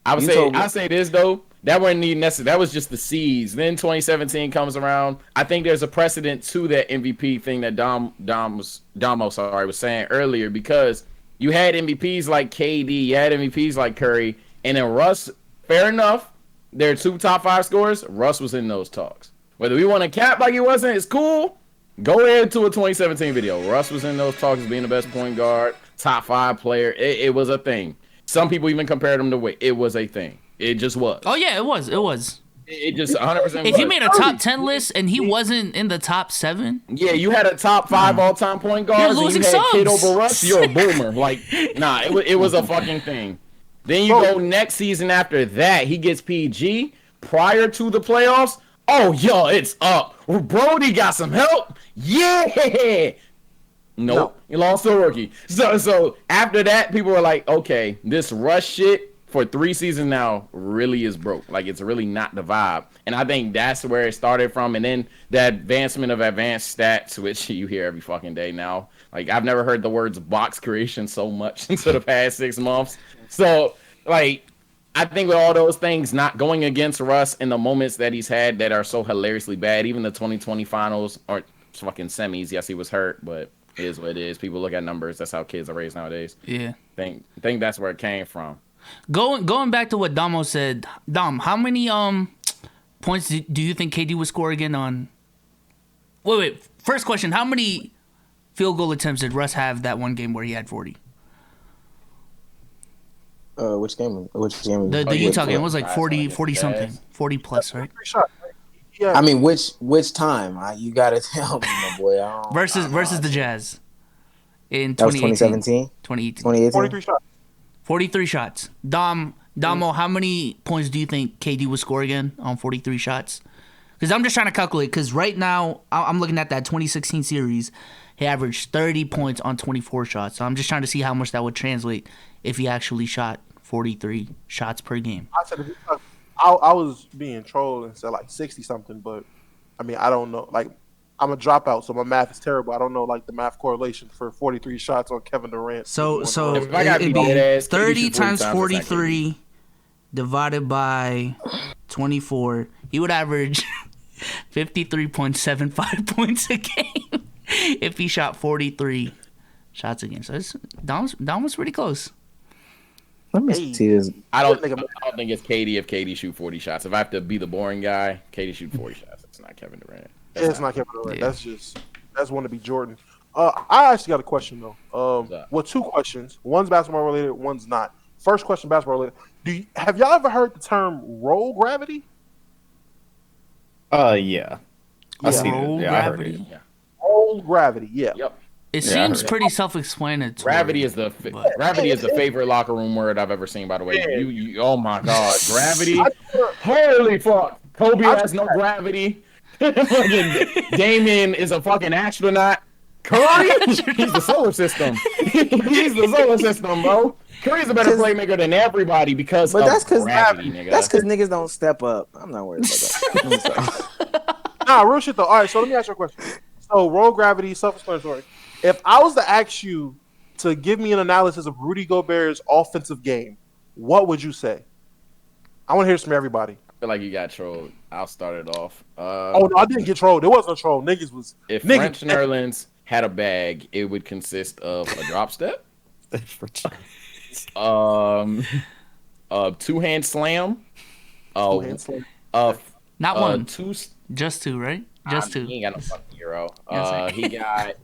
I would say this though. That wasn't even necessary. That was just the seeds. Then 2017 comes around. I think there's a precedent to that MVP thing that Damo was saying earlier, because you had MVPs like KD, you had MVPs like Curry, and then Russ. Fair enough. There are 2 top 5 scorers. Russ was in those talks. Whether we want to cap like he wasn't, it's cool. Go ahead to a 2017 video. Russ was in those talks as being the best point guard, top 5 player. It was a thing. Some people even compared him to Wade. It was a thing. It just was. Oh yeah, it was. It just 100%. If you made a top 10 list and he wasn't in the top 7, yeah, you had a top 5 all-time point guards. You're losing and you had subs. Kid over Russ. You're a boomer. Like, nah, it was a fucking thing. Then you go next season after that, he gets PG prior to the playoffs. Oh, yo, it's up. Brody got some help. Yeah. Nope. He lost to a rookie. So after that, people were like, okay, this Rush shit for 3 seasons now really is broke. Like, it's really not the vibe. And I think that's where it started from. And then the advancement of advanced stats, which you hear every fucking day now. Like, I've never heard the words box creation so much into the past 6 months. So, like, I think with all those things not going against Russ in the moments that he's had that are so hilariously bad, even the 2020 finals or fucking semis, yes, he was hurt, but it is what it is. People look at numbers. That's how kids are raised nowadays. yeah. Think that's where it came from. Going back to what Damo said, Dom, how many points do you think KD would score again on? Wait. First question: how many field goal attempts did Russ have that one game where he had 40? Which game? The Utah game was like 40 something, 40 plus, right? Yeah. I mean, which time? You gotta tell me, my boy. Versus the Jazz in That was 2018. 2017? 2018. 43 shots. 43 shots. Damo, how many points do you think KD would score again on 43 shots? Because I'm just trying to calculate. Because right now, I'm looking at that 2016 series. He averaged 30 points on 24 shots. So I'm just trying to see how much that would translate if he actually shot 43 shots per game. I was being trolled and said like 60 something, but I mean, I don't know. Like, I'm a dropout, so my math is terrible. I don't know like the math correlation for 43 shots on Kevin Durant. So If I got it'd beat ass, be 30 times times 43 divided by 24. He would average 53.75 points a game if he shot 43 shots a game. So Dom was pretty close. Let me see this. I don't think it's KD if KD shoot 40 shots. If I have to be the boring guy, KD shoot 40 shots. It's not Kevin Durant. It's not Kevin Durant. Yeah. That's want to be Jordan. I actually got a question though. What's up? Well, two questions. One's basketball related. One's not. First question, basketball related. Have y'all ever heard the term roll gravity? Yeah. I Yeah. see Roll it. Yeah, I heard gravity? it. Yeah. Roll gravity. Yeah. Yep. It Yeah, I seems heard it. pretty self-explanatory. Gravity is the favorite locker room word I've ever seen. By the way, Yeah. you oh my god, gravity! Holy fuck! Kobe has no gravity. Fucking Damien is a fucking astronaut. Curry, he's the solar system. He's the solar system, bro. Curry's a better playmaker than everybody because But of that's because gravity, nigga. that's because niggas don't step up. I'm not worried about that. Nah, real shit though. All right, so let me ask you a question. So roll gravity, self-explanatory. If I was to ask you to give me an analysis of Rudy Gobert's offensive game, what would you say? I want to hear this from everybody. I feel like you got trolled. I'll start it off. Oh no, I didn't get trolled. There wasn't a troll. Niggas was. If niggas, French Nerlens had a bag, it would consist of a drop step, two-hand slam, Two-hand slam. Not one, two. just two, right? Just two. He ain't got no fucking euro. Yes, sir. He got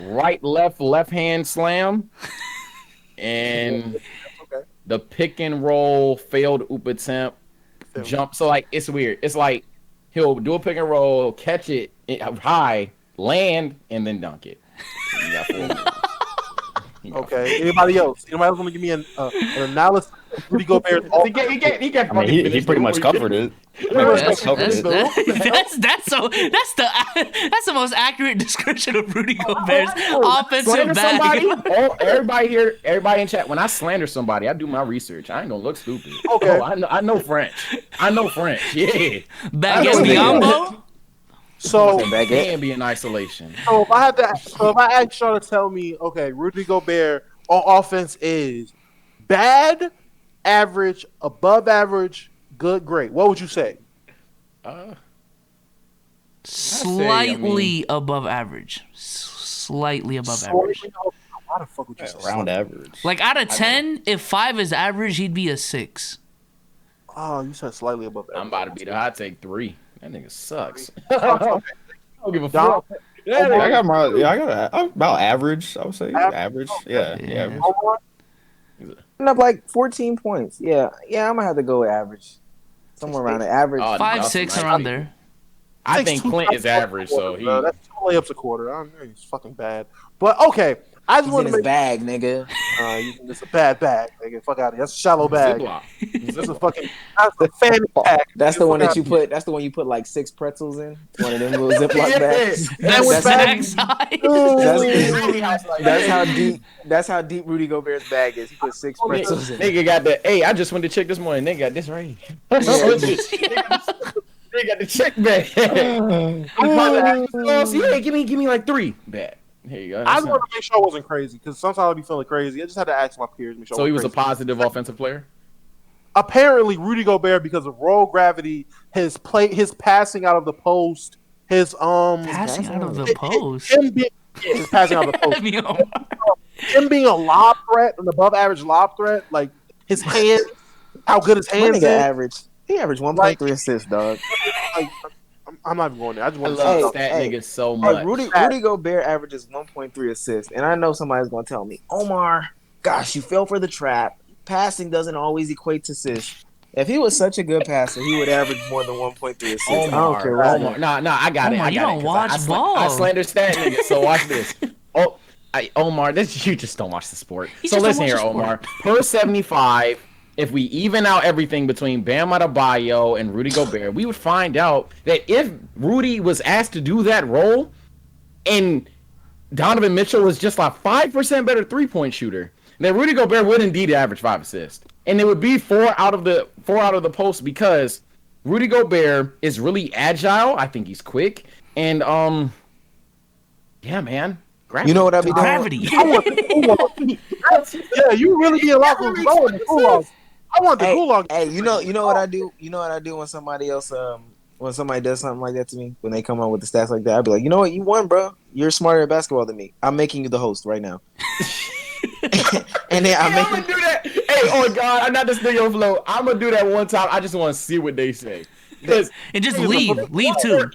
right, left hand slam, and Okay. the pick and roll failed oop attempt jump. So like it's weird. It's like he'll do a pick and roll, catch it high, land, and then dunk it. You got 4 minutes. Okay. Anybody else? Anybody else want to give me an analysis of Rudy Gobert's He got I mean, he pretty much covered it. That's the most accurate description of Rudy Gobert's offensive Slander bag. somebody. Everybody in chat. When I slander somebody, I do my research. I ain't gonna look stupid. Okay. Oh, I know French. Yeah. Baguette I know Biombo? So, Can be in isolation. so if I asked y'all to tell me, okay, Rudy Gobert on offense is bad, average, above average, good, great. What would you say? Slightly above average. Slightly above average. Why the fuck would you say Around average. Like out of 10, if 5 is average, he'd be a 6. Oh, you said slightly above average. I'm about to be the hot take 3. That nigga sucks. Okay. I don't give a Dom, fuck. I got about average. I would say average. Yeah. Average. Up like 14 points. Yeah, I'm gonna have to go with average. Somewhere around the average. 5, 6 around there. I think Clint is average, so he. That's 2 layups a quarter. I mean, he's fucking bad. But okay, I just He's want in to his make. bag, nigga. It's a bad bag. Nigga, fuck out of here. That's a shallow bag. Ziploc. That's a fucking. That's a fanny pack. That's the one that you Fuck put. That's the one you put like 6 pretzels in. One of them little Ziploc bags. That's bag. snack size. That's how deep Rudy Gobert's bag is. He put 6 pretzels in. Nigga got the. Hey, I just went to check this morning. Nigga got this right. Nigga got the check back. Yeah, give me like 3. Bad. Here you go. I just want to make sure I wasn't crazy because sometimes I'll be feeling crazy. I just had to ask my peers. Make sure So I he was a wasn't crazy. positive offensive player. Apparently, Rudy Gobert, because of roll gravity, his passing out of the post, his Passing out of the post. his passing out of the post, him being a lob threat, an above average lob threat, like his hands, how good his My hands nigga is. He averaged 1.3 assists, dog. Like, I'm not even going there. I just I want to love say that hey, nigga so Hey, much. Rudy Gobert averages 1.3 assists, and I know somebody's gonna tell me, Omar, gosh, you fell for the trap. Passing doesn't always equate to assists. If he was such a good passer, he would average more than 1.3 assists. I don't care what. Omar. Nah, I got it. Omar, I you got don't it. 'cause watch ball. I slander stat nigga, so watch this. Omar, you just don't watch the sport. He So just don't listen watch here, the sport. Omar. Per 75, if we even out everything between Bam Adebayo and Rudy Gobert, we would find out that if Rudy was asked to do that role, and Donovan Mitchell was just like 5% better 3-point shooter, then Rudy Gobert would indeed average 5 assists, and it would be 4 out of the post because Rudy Gobert is really agile. I think he's quick, and yeah, man. Gravity. You know what I'd be doing? Gravity. Yeah, you really be a lot of gulag. I want the gulag. Hey, you know what I do? You know what I do when somebody else when somebody does something like that to me, when they come out with the stats like that, I'd be like, you know what, you won, bro. You're smarter at basketball than me. I'm making you the host right now. And then I'm gonna do that. Hey, oh God, I'm not this nigga flow. I'm gonna do that one time. I just want to see what they say. And just leave too.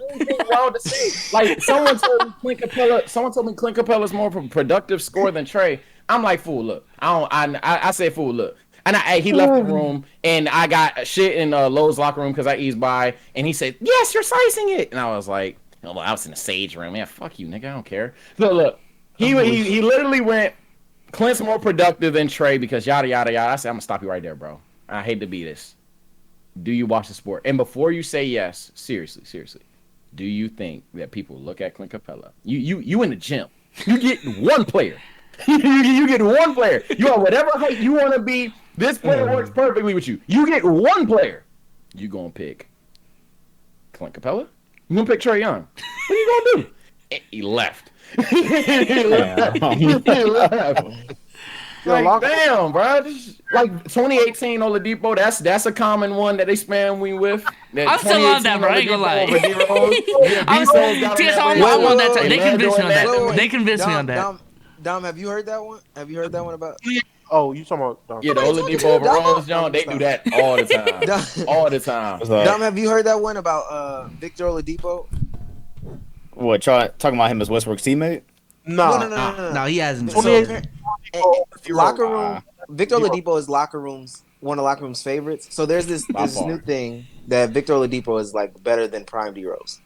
Wild to say. Like someone told me Clint Capella's more of a productive scorer than Trey. I'm like, fool, look. I said, fool, look. And he left the room, and I got shit in Lowe's locker room because I eased by, and he said, yes, you're slicing it. And I was like, oh, I was in the sage room. Man, fuck you, nigga. I don't care. So look, he literally went, Clint's more productive than Trey because yada, yada, yada. I said, I'm going to stop you right there, bro. I hate to be this. Do you watch the sport? And before you say yes, seriously, do you think that people look at Clint Capella? You in the gym. You get one player. you get one player. You are whatever height you want to be. This player works perfectly with you. You get one player. You gonna pick Clint Capella? You gonna pick Trae Young? What are you gonna do? He left. He left. Like, damn, bro. Like 2018 Oladipo, that's a common one that they spam me with. I'm still on that, bro. I ain't gonna lie. I'm on that. They convinced me on that. They convinced me on that. Dom, have you heard that one? Have you heard that one about? Oh, you talking about Dom? Yeah, the Oladipo over Rose John, they do that all the time. All the time. Dom, have you heard that one about Victor Oladipo? What? Talking about him as Westbrook's teammate? No, he hasn't. Locker room. Victor Oladipo is one of locker room's favorites. So there's this new thing that Victor Oladipo is like better than Prime D Rose.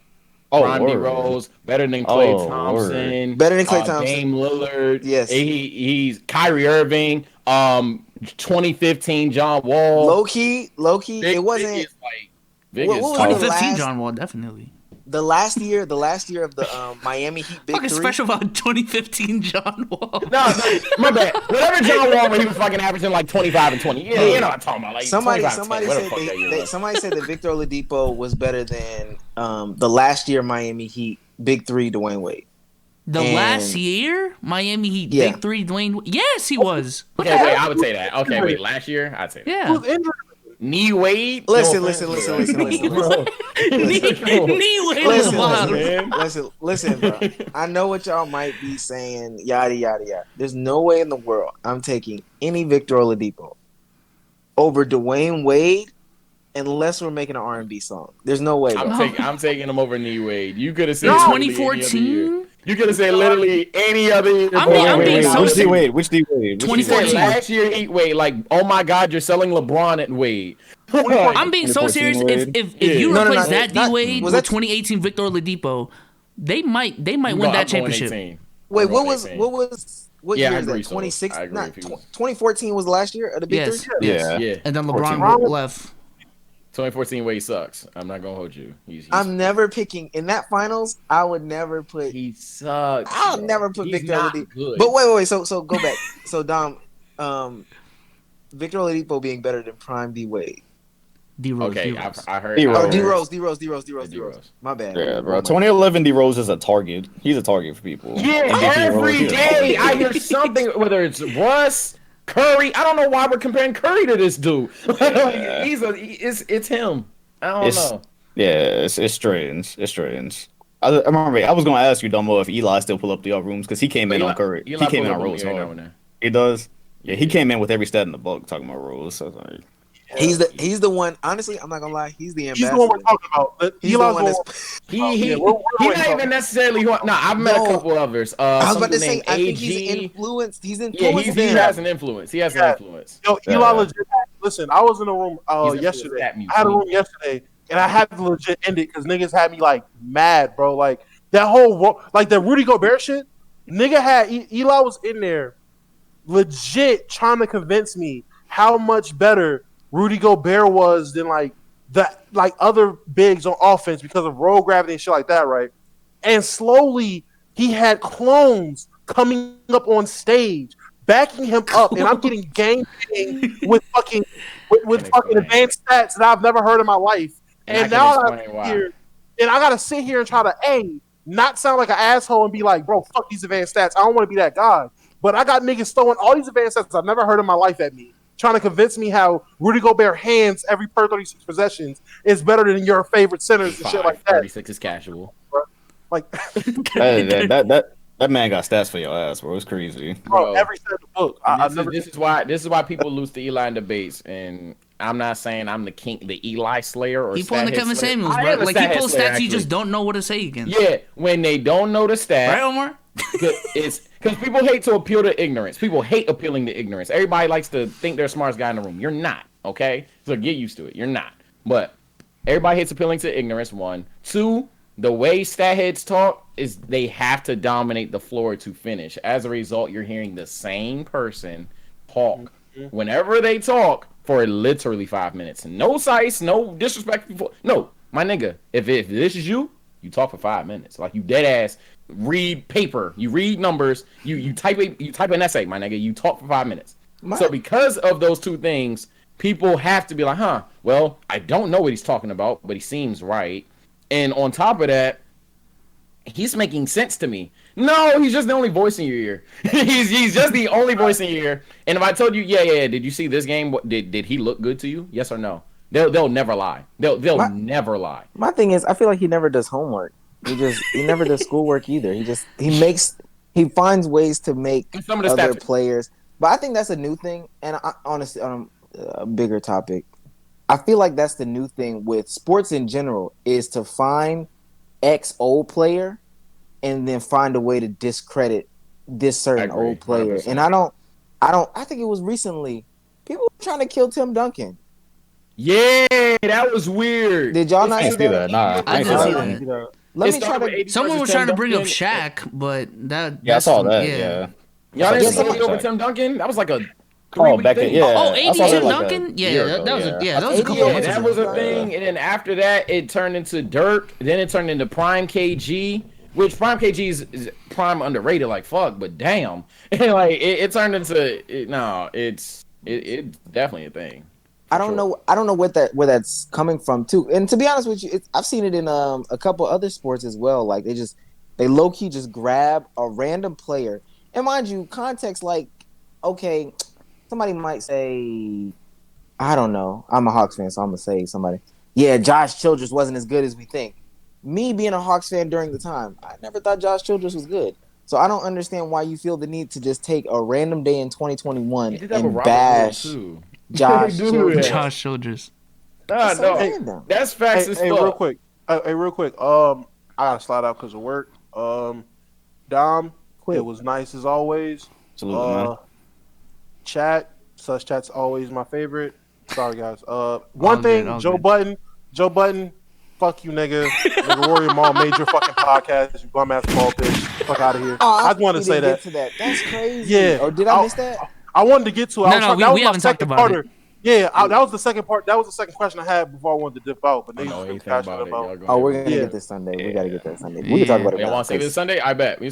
Prime D Rose, better than Klay Thompson, better than Klay Thompson, Dame Lillard. Yes, he's Kyrie Irving. 2015 John Wall. Low key. It wasn't like 2015 John Wall, definitely. The last year of the Miami Heat Big Fucking Three. special about 2015 John Wall. No, my bad. Whatever John Wall when he was fucking averaging like 25 and 20. Yeah, you know what I'm talking about. Like somebody said that Victor Oladipo was better than the last year Miami Heat Big Three Dwayne Wade. Last year Miami Heat Big Three Dwayne. Yes, he was. Okay, wait, I would say that. Okay, wait, last year I'd say that. Yeah. Knee Wade. Listen. Listen, bro. I know what y'all might be saying. Yada yada yada. There's no way in the world I'm taking any Victor Oladipo over Dwayne Wade unless we're making an R&B song. There's no way. I'm taking him over Knee Wade. You could have said 2014. You could have said literally any other year. I'm being so serious. Which D Wade? 2014. Last year, Heat Wade. Like, oh my God, you're selling LeBron at Wade. I'm being so serious. If you replace that D Wade with 2018 Victor Oladipo, they might win that championship. Wait, what year is that? 2016. 2014 was the last year of the Big Three. Yeah. And then LeBron left. 2014 Wade sucks. I'm not gonna hold you. I'm never picking in that finals. I would never put. He sucks. I'll never put Victor Oladipo. But wait. So go back. So Dom, Victor Oladipo being better than Prime D Wade. D-Rose. Okay, I heard. D-Rose. My bad. Yeah, bro. 2011 D-Rose is a target. He's a target for people. Yeah, every day I hear something, whether it's Russ, Curry. I don't know why we're comparing Curry to this dude. It's him. I don't know. Yeah, it's strange. I remember I was gonna ask you, Dumbo, if Eli still pull up the rooms because he came in on Curry. He came in on Rose. He does. Yeah, he came in with every stat in the book talking about Rose. So I was like, he's the one. Honestly, I'm not gonna lie. He's the ambassador. He's the one we're talking about. He's the one he's not even necessarily. I've met a couple others. I was about to say. I think he's influenced. He's influenced. Yeah, he has an influence. He has an influence. Yo, Eli legit. Listen, I was in a room yesterday. I had a room yesterday, and I had to legit end it because niggas had me like mad, bro. Like that whole like the Rudy Gobert shit. Nigga had Eli was in there, legit trying to convince me how much better Rudy Gobert was than like other bigs on offense because of roll gravity and shit like that, right? And slowly he had clones coming up on stage, backing him up, and I'm getting gang with fucking advanced stats that I've never heard in my life. And now I gotta sit here and try to not sound like an asshole and be like, bro, fuck these advanced stats. I don't want to be that guy. But I got niggas throwing all these advanced stats I've never heard in my life at me, trying to convince me how Rudy Gobert hands every per 36 possessions is better than your favorite centers and shit like that. 36 is casual. Like that man got stats for your ass, bro. It's crazy. Bro, every set of the book. This is why people lose to Eli in debates, and I'm not saying I'm the king, the Eli Slayer or He pulling the Stat Head Kevin Slayer. Samuels, I bro. am a Like he Stat Head pulls Slayer, stats you actually. just don't know what to say against. Yeah, when they don't know the stat. Right, Omar? It's because people hate to appeal to ignorance. People hate appealing to ignorance. Everybody likes to think they're the smartest guy in the room. You're not, okay? So get used to it. You're not. But everybody hates appealing to ignorance, one. Two, the way stat heads talk is they have to dominate the floor to finish. As a result, you're hearing the same person talk whenever they talk for literally 5 minutes. No size, no disrespect. No, my nigga, if this is you, you talk for 5 minutes. Like you dead ass read paper, you read numbers, you type an essay, my nigga. You talk for 5 minutes. So because of those two things, people have to be like, huh, well, I don't know what he's talking about, but he seems right. And on top of that, he's making sense to me. No, he's just the only voice in your ear. he's just the only voice in your ear. And if I told you, yeah, did you see this game? Did he look good to you? Yes or no? They'll never lie. They'll never lie. My thing is, I feel like he never does homework. He never does schoolwork either. He finds ways to make Some of the other stats- players. But I think that's a new thing. And honestly, on a bigger topic, I feel like that's the new thing with sports in general is to find X old player and then find a way to discredit this certain agree, old player. 100%. And I think it was recently people were trying to kill Tim Duncan. Yeah, that was weird. Did y'all not I see didn't see that. Nah, I ain't didn't see that. that. Let It me try started to. with AD Someone was versus trying to Tim bring up Duncan. Shaq, but that. Yeah, I saw that. Yeah. Yeah. Y'all didn't see Yeah, him over Shaq. Tim Duncan? That was like a Oh, 3-week back thing. in, yeah. Oh, I 80 saw that Tim like a Duncan? year Yeah, ago, that was a yeah. couple Yeah, months that ago. was a thing. And then after that, it turned into Dirk. Then it turned into Prime KG, which Prime KG is prime underrated like fuck, but damn. And like it turned into it's definitely a thing. I don't know where that's coming from too. And to be honest with you, I've seen it in a couple other sports as well. Like they low key just grab a random player. And mind you, context like, okay, somebody might say, I don't know. I'm a Hawks fan, so I'm gonna say somebody. Yeah, Josh Childress wasn't as good as we think. Me being a Hawks fan during the time, I never thought Josh Childress was good. So I don't understand why you feel the need to just take a random day in 2021 He did that with and Robert bash Hill, too. Josh Dude, Childress. Josh Childress. Nah, So no, random. that's facts Hey, as hey, fuck. real quick. I gotta slide out because of work. Dom, Quick. it was nice as always. Absolutely, man. Chat's always my favorite. Sorry, guys. All One thing, good, all Joe good. Button, fuck you, nigga. Nigga, Rory Mall made your fucking podcast. You bum ass ball bitch. Fuck out of here. Oh, I just want to we say didn't that. get to that. That's crazy. Yeah. Or did I miss that? I wanted to get to it. No, I was no, trying- we that was my haven't talked second about parter. it. Yeah, that was the second part. That was the second question I had before I wanted to dip out. But I they don't know was anything passionate about it. Y'all go Oh, we're ahead. gonna Yeah. get this Sunday. We gotta get that Sunday. We can talk about it. Y'all now, want to save it 'cause- Sunday? I bet. We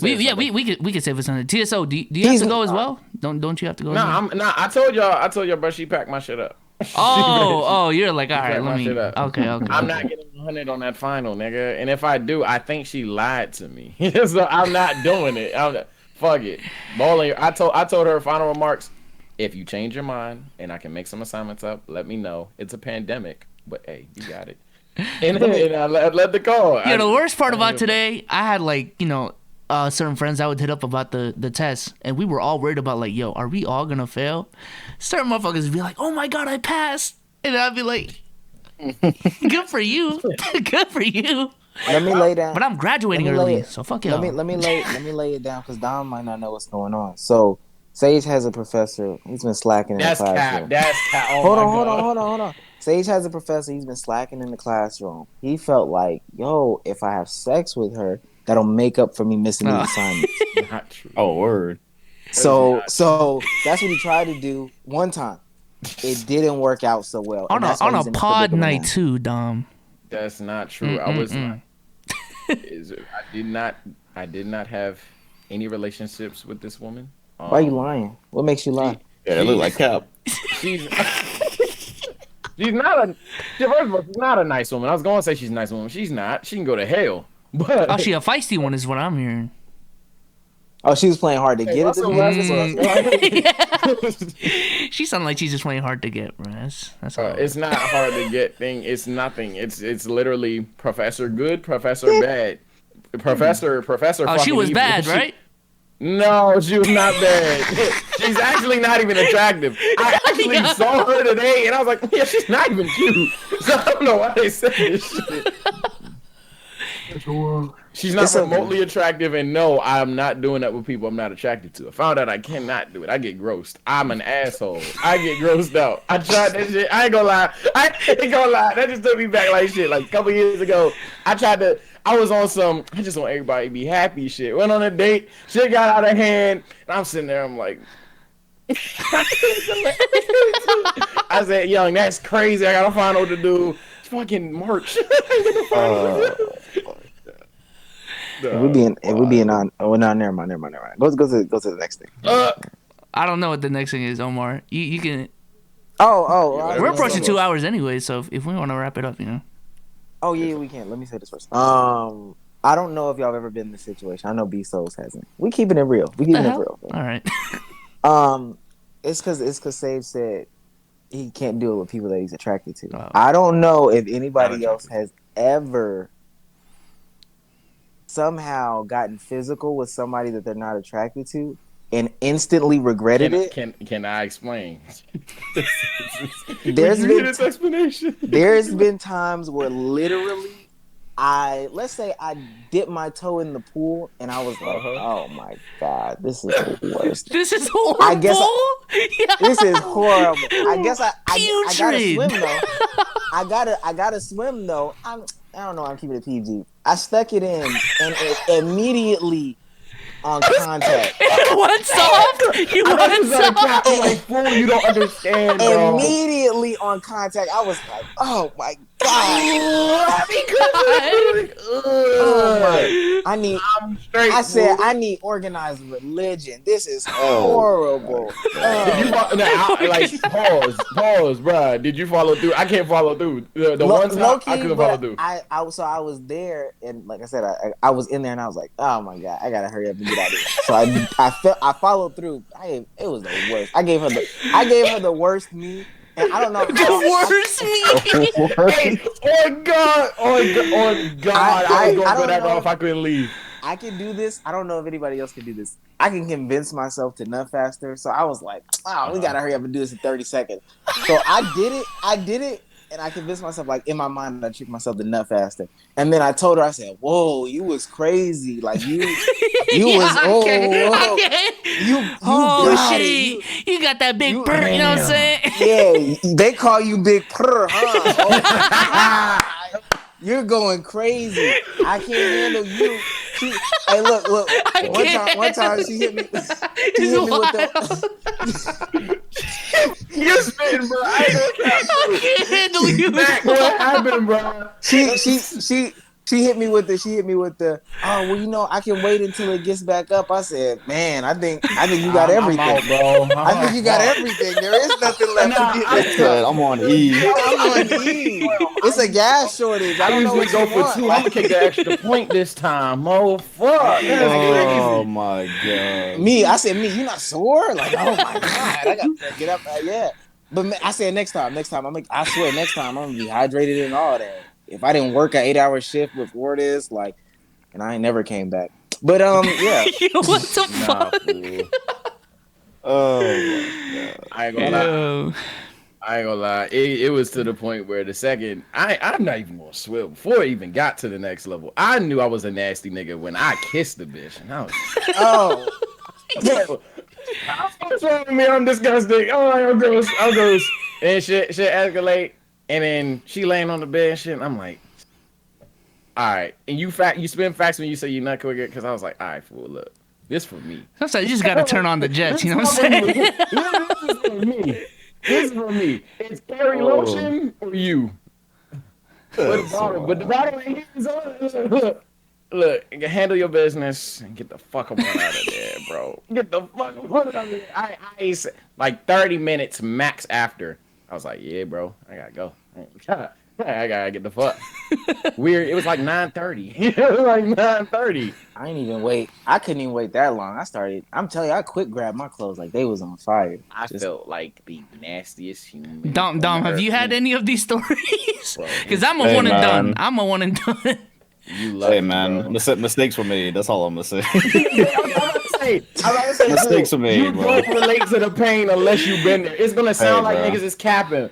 We could save it Sunday. TSO, do you have to go as well? Don't you have to go? as well? I told y'all, but she packed my shit up. Oh, you're like, all right, packed let my me. shit up. Okay. I'm not getting 100 on that final, nigga. And if I do, I think she lied to me. So I'm not doing it. Fuck it. Bowling. I told her final remarks. If you change your mind and I can make some assignments up, let me know. It's a pandemic, but hey, you got it. And I let the call. Yeah, the worst part about today, I had certain friends I would hit up about the test, and we were all worried about like, yo, are we all gonna fail? Certain motherfuckers would be like, oh my god, I passed, and I'd be like, good for you, good for you. Let me lay down. But I'm graduating Let me lay early, it- so fuck y'all. Let me lay it down because Dom might not know what's going on. So Sage has a professor. He's been slacking in That's the classroom. cap. That's cap. Oh Hold my on, God. hold on. Sage has a professor. He's been slacking in the classroom. He felt like, yo, if I have sex with her, that'll make up for me missing these assignments. Not true. Oh, word. So that's what he tried to do one time. It didn't work out so well. on and that's why a he's in this pod predicament night now. too, Dom. That's not true. I was not. I did not have any relationships with this woman. Why are you lying? What makes you lie? Yeah, they look like Cap. She's not first of all, she's not a nice woman. I was going to say she's a nice woman. She's not. She can go to hell. But Oh, she a feisty one is what I'm hearing. Oh, she was playing hard to get it. Russell Westbrook, She sounded like she's just playing hard to get, bro. That's all. it's not hard to get thing. It's nothing. It's literally Professor Good, Professor Bad, Professor. Oh, she fucking was evil. bad, right? No, she was not bad. She's actually not even attractive. I actually saw her today, and I was like, yeah, she's not even cute. So I don't know why they said this shit. She's not remotely attractive, and no, I'm not doing that with people I'm not attracted to. I found out I cannot do it. I get grossed. I'm an asshole. I get grossed out. I tried that shit. I ain't gonna lie. That just took me back like shit. Like a couple years ago, I was on some, I just want everybody to be happy shit. Went on a date, shit got out of hand, and I'm sitting there, I'm like, I said, young, that's crazy. I gotta find out what to do. It's fucking March. If we being on, oh no, never mind. Go to the next thing. I don't know what the next thing is, Omar. You can. We're approaching 2 hours anyway, so if we want to wrap it up, you know. Oh yeah, we can. Let me say this first. I don't know if y'all have ever been in this situation. I know B Souls hasn't. We keeping it real. We keeping it real. All right. It's because Save said he can't do it with people that he's attracted to. Oh. I don't know if anybody else has ever somehow gotten physical with somebody that they're not attracted to and instantly regretted it. Can I explain? There's explanation. been times where literally let's say I dipped my toe in the pool and I was like, oh my God, this is the worst. This is horrible. This is horrible. I guess I gotta swim though. I gotta swim though. I don't know. I'm keeping it PG. I stuck it in and it immediately on contact. It went soft. You went soft. I'm like, fool, you don't understand, bro. Immediately on contact, I was like, oh my God. I need organized religion. This is horrible. Pause, bro. Did you follow through? I can't follow through. The one time I couldn't follow through. I was there, and like I said, I was in there, and I was like, oh my God, I gotta hurry up and get out of here. So I followed through. It was the worst. I gave her the worst me. And I don't know. The worst me. Oh God. I was gonna go that route if I couldn't leave. I can do this. I don't know if anybody else can do this. I can convince myself to nut faster. So I was like, we gotta hurry up and do this in 30 seconds. So I did it. And I convinced myself, like, in my mind, I tricked myself to nut faster. And then I told her, I said, whoa, you was crazy. Like, you you got that big purr, you know what I'm saying? Yeah, they call you Big Purr, huh? You're going crazy. I can't handle you. Hey, look. One time she hit me. She hit me with the. You're spitting, bro. I can't handle you. What happened, bro? She hit me with the. Oh well, you know I can wait until it gets back up. I said, man, I think you got everything, out, bro. I think you got everything. There is nothing left to get. I'm on E. It's a gas shortage. I usually go for 2. I'm gonna kick the extra point this time. Oh fuck! Oh my God. I said, you not sore? Like, oh my God, I gotta get up. Yeah, but I said next time. I swear, next time I'm gonna be hydrated and all that. If I didn't work an 8-hour shift before this, like, and I ain't never came back. But yeah. What the fuck? Oh my God. I ain't gonna lie. It was to the point where the second I'm not even gonna swim before it even got to the next level. I knew I was a nasty nigga when I kissed the bitch, and I was what's wrong with me? I'm disgusting. Oh, I'm gross. And shit escalate. And then she laying on the bed and shit, and I'm like, all right. And you spin facts when you say you're not quicker, because I was like, all right, fool, look, this for me. Sometimes you just gotta turn on the jets, you know what I'm saying? This is for me. It's Perry lotion or you? But the bottle ain't here. Look, handle your business and get the fuck out of there, bro. Get the fuck out of there. I like 30 minutes max after. I was like, yeah, bro, I gotta go. I gotta get the fuck. Weird. It was like 9:30. It was like 9:30. I ain't even wait. I couldn't even wait that long. I'm telling you, I quick grabbed my clothes like they was on fire. I felt like the nastiest human. Dom, have you had any of these stories? Because I'm a one and done. I'm a one and done. You love man. Mistakes were made. That's all I'm gonna say. Hey, I like to say, Mistakes are made, you bro. don't relate to the pain unless you've been there. It's gonna sound like bro. niggas is capping,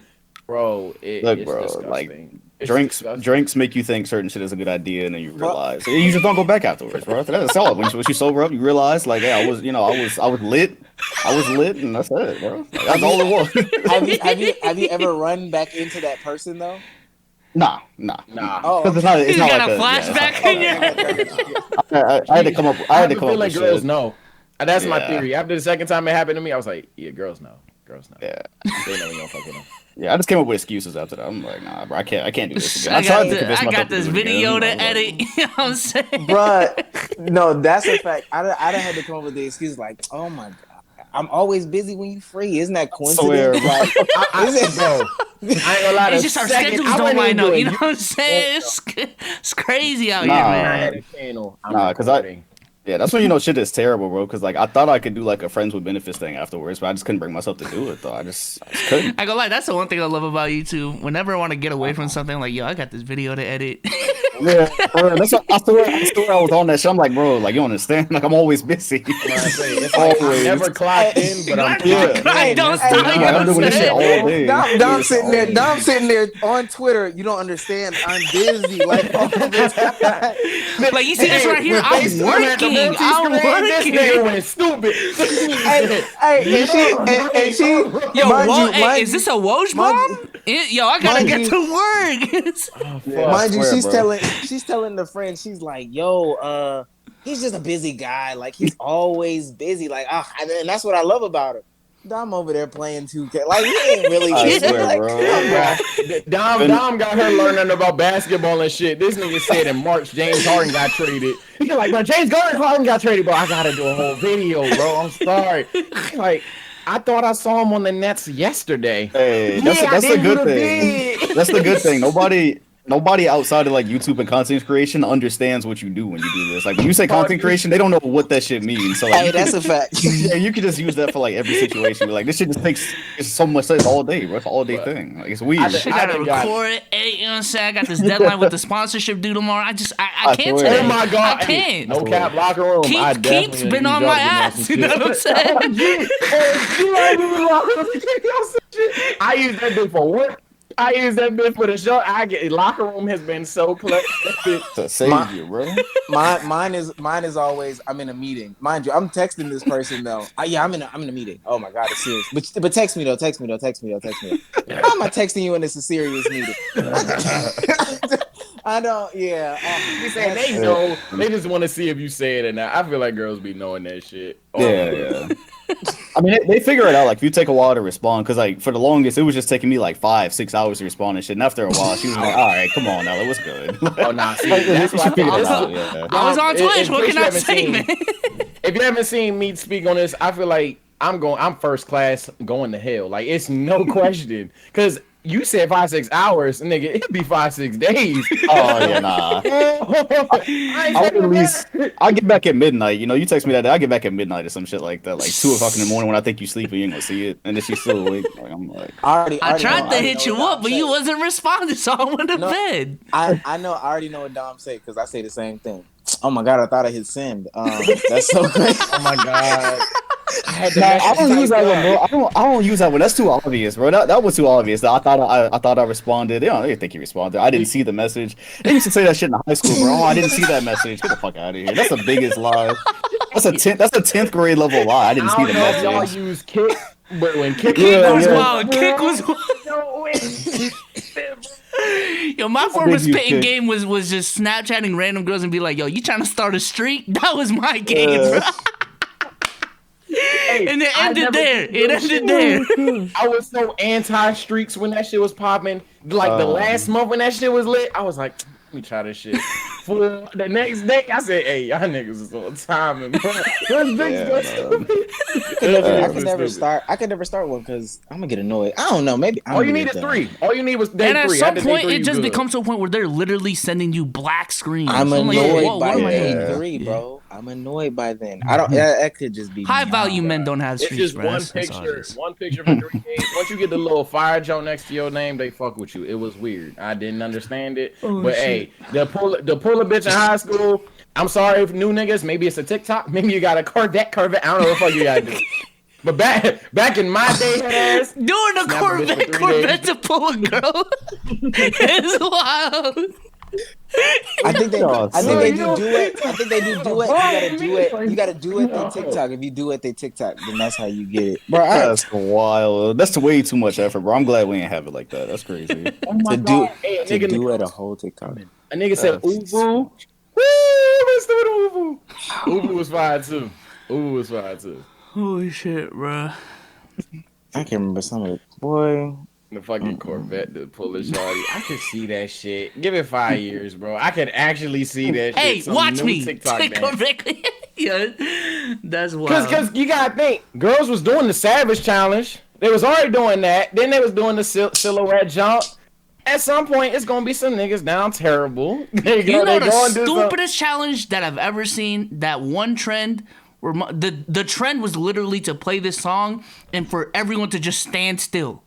bro. Look, It's bro, disgusting. like It's drinks disgusting. make you think certain shit is a good idea, and then you realize you just don't go back afterwards, bro. That's all. When you sober up, you realize like, hey, I was lit, and that's it, bro. Like, that's all it was. Have you ever run back into that person though? Nah. Oh, Because it's not. It's You not got like a flashback in your head. I had to come up. I had to come up like with girls shit. know. And that's my Yeah. theory. After the second time it happened to me, I was like, yeah, girls know. Yeah. They know you don't fuck with them. Yeah, I just came up with excuses after that. I'm like, nah, bro, I can't do this again. I tried got, to convince I myself got to this do it again. video to I was like, edit. You know what I'm saying? Bruh, no, that's a fact. I done had to come up with the excuse like, oh my god, I'm always busy when you free. Isn't that Swear, coincidence? bro. Like, is it, Bro, I ain't gonna lie. It's just our schedules don't line up. You know what I'm saying? It's crazy out Nah. here, I man. had a channel. Nah, 'cause Yeah, that's when you know shit is terrible, bro. Because like I thought I could do like a friends with benefits thing afterwards, but I just couldn't bring myself to do it though. I just couldn't. I go like that's the one thing I love about YouTube. Whenever I want to get away from something, like yo, I got this video to edit. Yeah, bro, that's what I swear I was on that shit. I'm like, bro, like you don't understand? Like I'm always busy. It's like I never clocked in, but I'm Yeah. I don't Hey, stop. hey, You Like, know I'm what doing I'm this shit all saying? day. Dom sitting there on Twitter. You don't understand. I'm busy. Like, all this. Like you see this right here? I'm working. I'm This nigga working. went stupid. hey, and she, Yo, mind Woj, you, hey, mind is you- this a Woj mind bomb? Yo, I gotta mind get you- to work. Yeah, I mind you, swear, she's telling the friend, she's like, yo, he's just a busy guy. Like he's always busy. Like, and that's what I love about her. Dom over there playing 2K. Like he ain't really I busy. swear, Like, bro. come on. Dom got her learning about basketball and shit. This nigga said in March James Harden got traded. He's like, bro, James Harden got traded, bro. I gotta do a whole video, bro. I'm sorry. Like, I thought I saw him on the Nets yesterday. Hey, that's the good thing. That's the good thing. Nobody outside of like YouTube and content creation understands what you do when you do this. Like when you say content creation, they don't know what that shit means. So like, Hey, that's a fact. yeah, you could just use that for like every situation. Like this shit just takes so much space all day, bro. It's an all day thing. Like it's weird. I gotta done got- record it. You know what I'm saying? I got this deadline with the sponsorship due tomorrow. I can't swear. today. Oh my god! I can't. No cap locker room. I Keith's definitely been on my ass. You know what I'm saying? I use that bitch for work. I use that bitch for the show. Locker room has been so clutch. to save you, bro. Mine is always I'm in a meeting. Mind you, I'm texting this person though. I'm in a meeting. Oh my god, it's serious. But text me though. How am I texting you when it's a serious meeting? I don't. Yeah. He said they know. They just want to see if you say it or not. I feel like girls be knowing that shit. Yeah. I mean, they figure it out. Like, if you take a while to respond, because like for the longest, it was just taking me like 5-6 hours to respond and shit. And after a while, she was like, "All right, come on now, like, what's good?" Oh nah, see, Like, that's she what I figured it thought. out. Yeah. I was on Twitch. What can I say, man? If you haven't seen me speak on this, I feel like I'm first class going to hell. Like it's no question. Cause you said 5-6 hours, nigga, it'd be 5-6 days. Oh yeah, nah. I'll get back at midnight. You know, you text me that day, I'll get back at midnight or some shit like that. Like 2 o'clock in the morning when I think you sleep and you ain't gonna see it. And then she's still awake. Like, I'm like, I tried to hit you up, but you wasn't responding, so I went to bed. I already know what Dom say because I say the same thing. Oh my god, I thought I hit send. That's so great. Oh my god. I don't use that one, bro. I don't use that one. That's too obvious, bro. That was too obvious. I thought I responded. I didn't think he responded. I didn't see the message. They used to say that shit in high school, bro. Oh, I didn't see that message. Get the fuck out of here. That's the biggest lie. That's a 10th grade level lie. I didn't see the Y'all message. use kick, but when kick Was yeah. wild. Kick was Yo, my form of did you spitting kick? game was just Snapchatting random girls and be like, yo, you trying to start a streak? That was my game, bro. And it ended there. It ended there. I was so anti-streaks when that shit was popping. Like the last month when that shit was lit, I was like, let me try this shit. For the next day, I said, hey, y'all niggas is on timing, bro. I could never start one because I'm gonna get annoyed. I don't know. Maybe All you need is 3. All you need was day And at 3. some After day point, 3, it you just good. becomes to a point where they're literally sending you black screens. I'm I'm like, annoyed whoa, by what am I day doing? 3, bro. I'm annoyed by then. I don't. That could just be High me. value men don't have It's streaks, just bro. one That's all it picture, is. one picture for 3 days. Once you get the little fire joke next to your name, they fuck with you. It was weird. I didn't understand it, but hey, to pull a bitch in high school, I'm sorry if new niggas, maybe it's a TikTok, maybe you got a Corvette. I don't know what the fuck you gotta do. But back in my day, ass, Doing a Corvette to pull a girl is wild. I think they do it. I think they do it. You gotta do it. They TikTok. If you do it, they TikTok. Then that's how you get it, bro. That's wild. That's way too much effort, bro. I'm glad we ain't have it like that. That's crazy. To do it a whole TikTok. A nigga said Uvu. Woo, let's do it, Uvu. Uvu was fire too. Holy shit, bro. I can't remember some of it. Boy. The fucking Corvette to pull a shawty. I could see that shit. Give it 5 years, bro. I could actually see that shit. Hey, Some watch new me. TikTok Take dance. Corvette. Yeah, that's wild. Because you gotta think, girls was doing the Savage Challenge. They was already doing that. Then they was doing the silhouette jump. At some point, it's gonna be some niggas down terrible. You know the stupidest challenge that I've ever seen? That one trend where the trend was literally to play this song and for everyone to just stand still.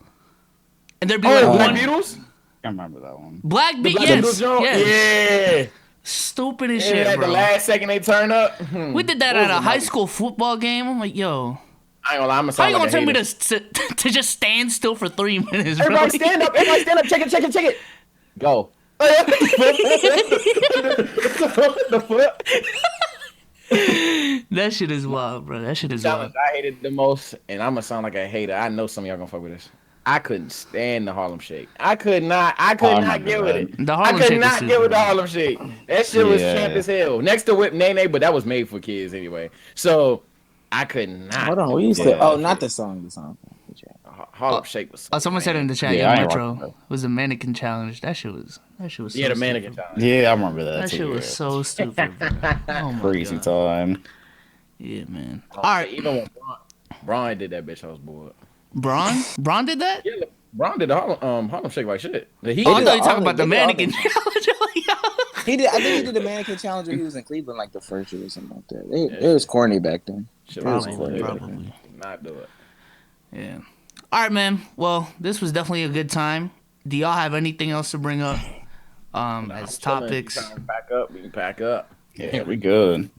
And there'd be like Black one Beatles? I remember that one. Black Beatles. Yes. Yeah. Stupid as Yeah, shit, at bro. the last second they turn up. We did that at a high school football game. I'm like, yo, I ain't gonna lie, I'm how you gonna like tell me to just stand still for 3 minutes, bro? Everybody stand up. Check it. Go. The foot. That shit is wild, bro. That shit is Challenge wild. I hated the most, and I'm gonna sound like a hater. I know some of y'all gonna fuck with this. I couldn't stand the Harlem Shake. I could not get with it. The Harlem I could Shake not was get with the super. Harlem Shake. That shit was champ as hell. Next to Whip Nene, but that was made for kids anyway. So I could not. Hold on, we used to. Oh, not the song. The song. Harlem Shake was. Oh, someone said in the chat, Yeah, I yeah, ain't Metro rocking that. was a mannequin challenge. That shit was. So Yeah, the mannequin stupid. challenge. Yeah, I remember that. That too, shit was yeah. so stupid, bro. Oh my Crazy god. time. Yeah, man. All right, Even when Braun did that bitch, I was bored. Braun did that? Yeah, Braun did the Harlem Shake like shit. Oh, I thought you were talking about the mannequin He challenge. did. I think he did the mannequin challenge when he was in Cleveland, like the first year or something like that. It was corny back then. Shit It was was corny. Probably. Did not do it. Yeah. All right, man. Well, this was definitely a good time. Do y'all have anything else to bring up as topics? We can pack up. Yeah, we good.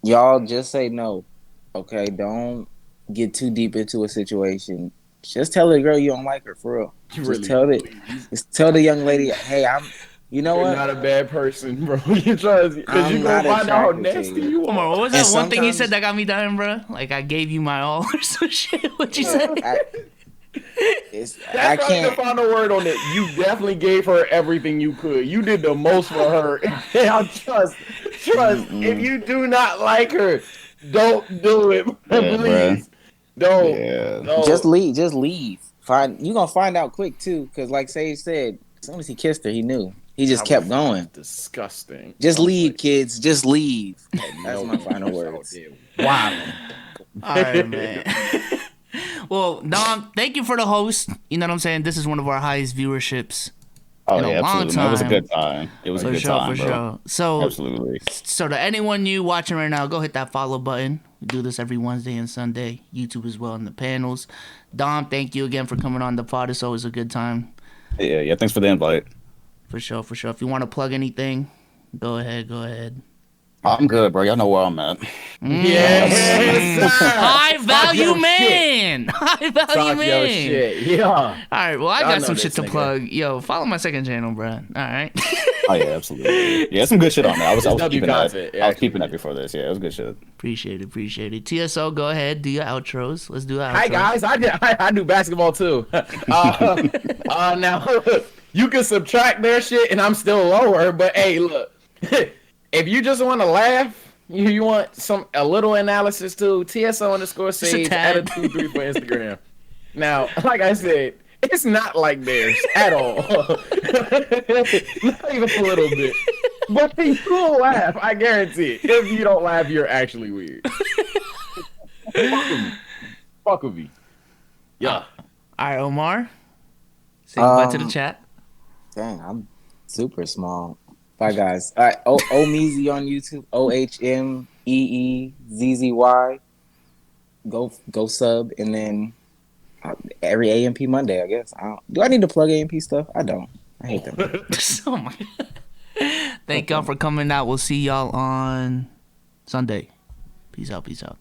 Y'all just say no, okay? Don't get too deep into a situation. Just tell the girl you don't like her for real. Just tell the young lady, hey, you know You're what? not a bad person, bro. You trust because I'm you gonna not find out how attracted to nasty you. you Come are. on, what was that And one thing he sometimes- said that got me dying, bro? Like, I gave you my all or some shit. What you say? I That's probably the can't. final word on it. You definitely gave her everything you could. You did the most for her. Now trust. If you do not like her, don't do it. Yeah, Please. Don't. Yeah. No. Just leave. You gonna find out quick too, because like Sage said, as soon as he kissed her, he knew. He just kept going. Disgusting. Just leave, kids. Just leave. That's No. my final words. Wow. All right, man. Well, Dom, thank you for the host. You know what I'm saying? This is one of our highest viewerships. Oh, In a yeah, long absolutely. Man. It was a time. good time. It was a For good sure, time, for bro. sure. So, Absolutely. so to anyone new watching right now, go hit that follow button. We do this every Wednesday and Sunday. YouTube as well in the panels. Dom, thank you again for coming on the pod. It's always a good time. Yeah. Thanks for the invite. For sure. If you want to plug anything, go ahead. I'm good, bro. Y'all know where I'm at. Yes. High value your man. High value Talk your man. shit. Yeah. All right, well, I Y'all got know some this shit to nigga. plug. Yo, follow my second channel, bro. All right. Oh yeah, absolutely. Yeah, some good shit on there. I was W keeping that. content, I was keeping that before this. Yeah, it was good shit. Appreciate it. TSO, go ahead. Do your outros. Let's do our outros. Hi guys, I do basketball too. Now you can subtract their shit and I'm still lower. But hey, look, if you just want to laugh, you want a little analysis too. TSO_Sage tad. at a 2-3 for Instagram. Now, like I said, it's not like theirs at all. Not even a little bit. But you will laugh, I guarantee it. If you don't laugh, you're actually weird. Fuck with me. Yeah. All right, Omar. Say goodbye to the chat. Dang, I'm super small. Bye, guys. All right, Omeezy on YouTube. OHMEEZZY. Go sub, and then every AMP Monday, I guess. Do I need to plug AMP stuff? I don't. I hate them. Oh my. Thank y'all for coming out. We'll see y'all on Sunday. Peace out. Peace out.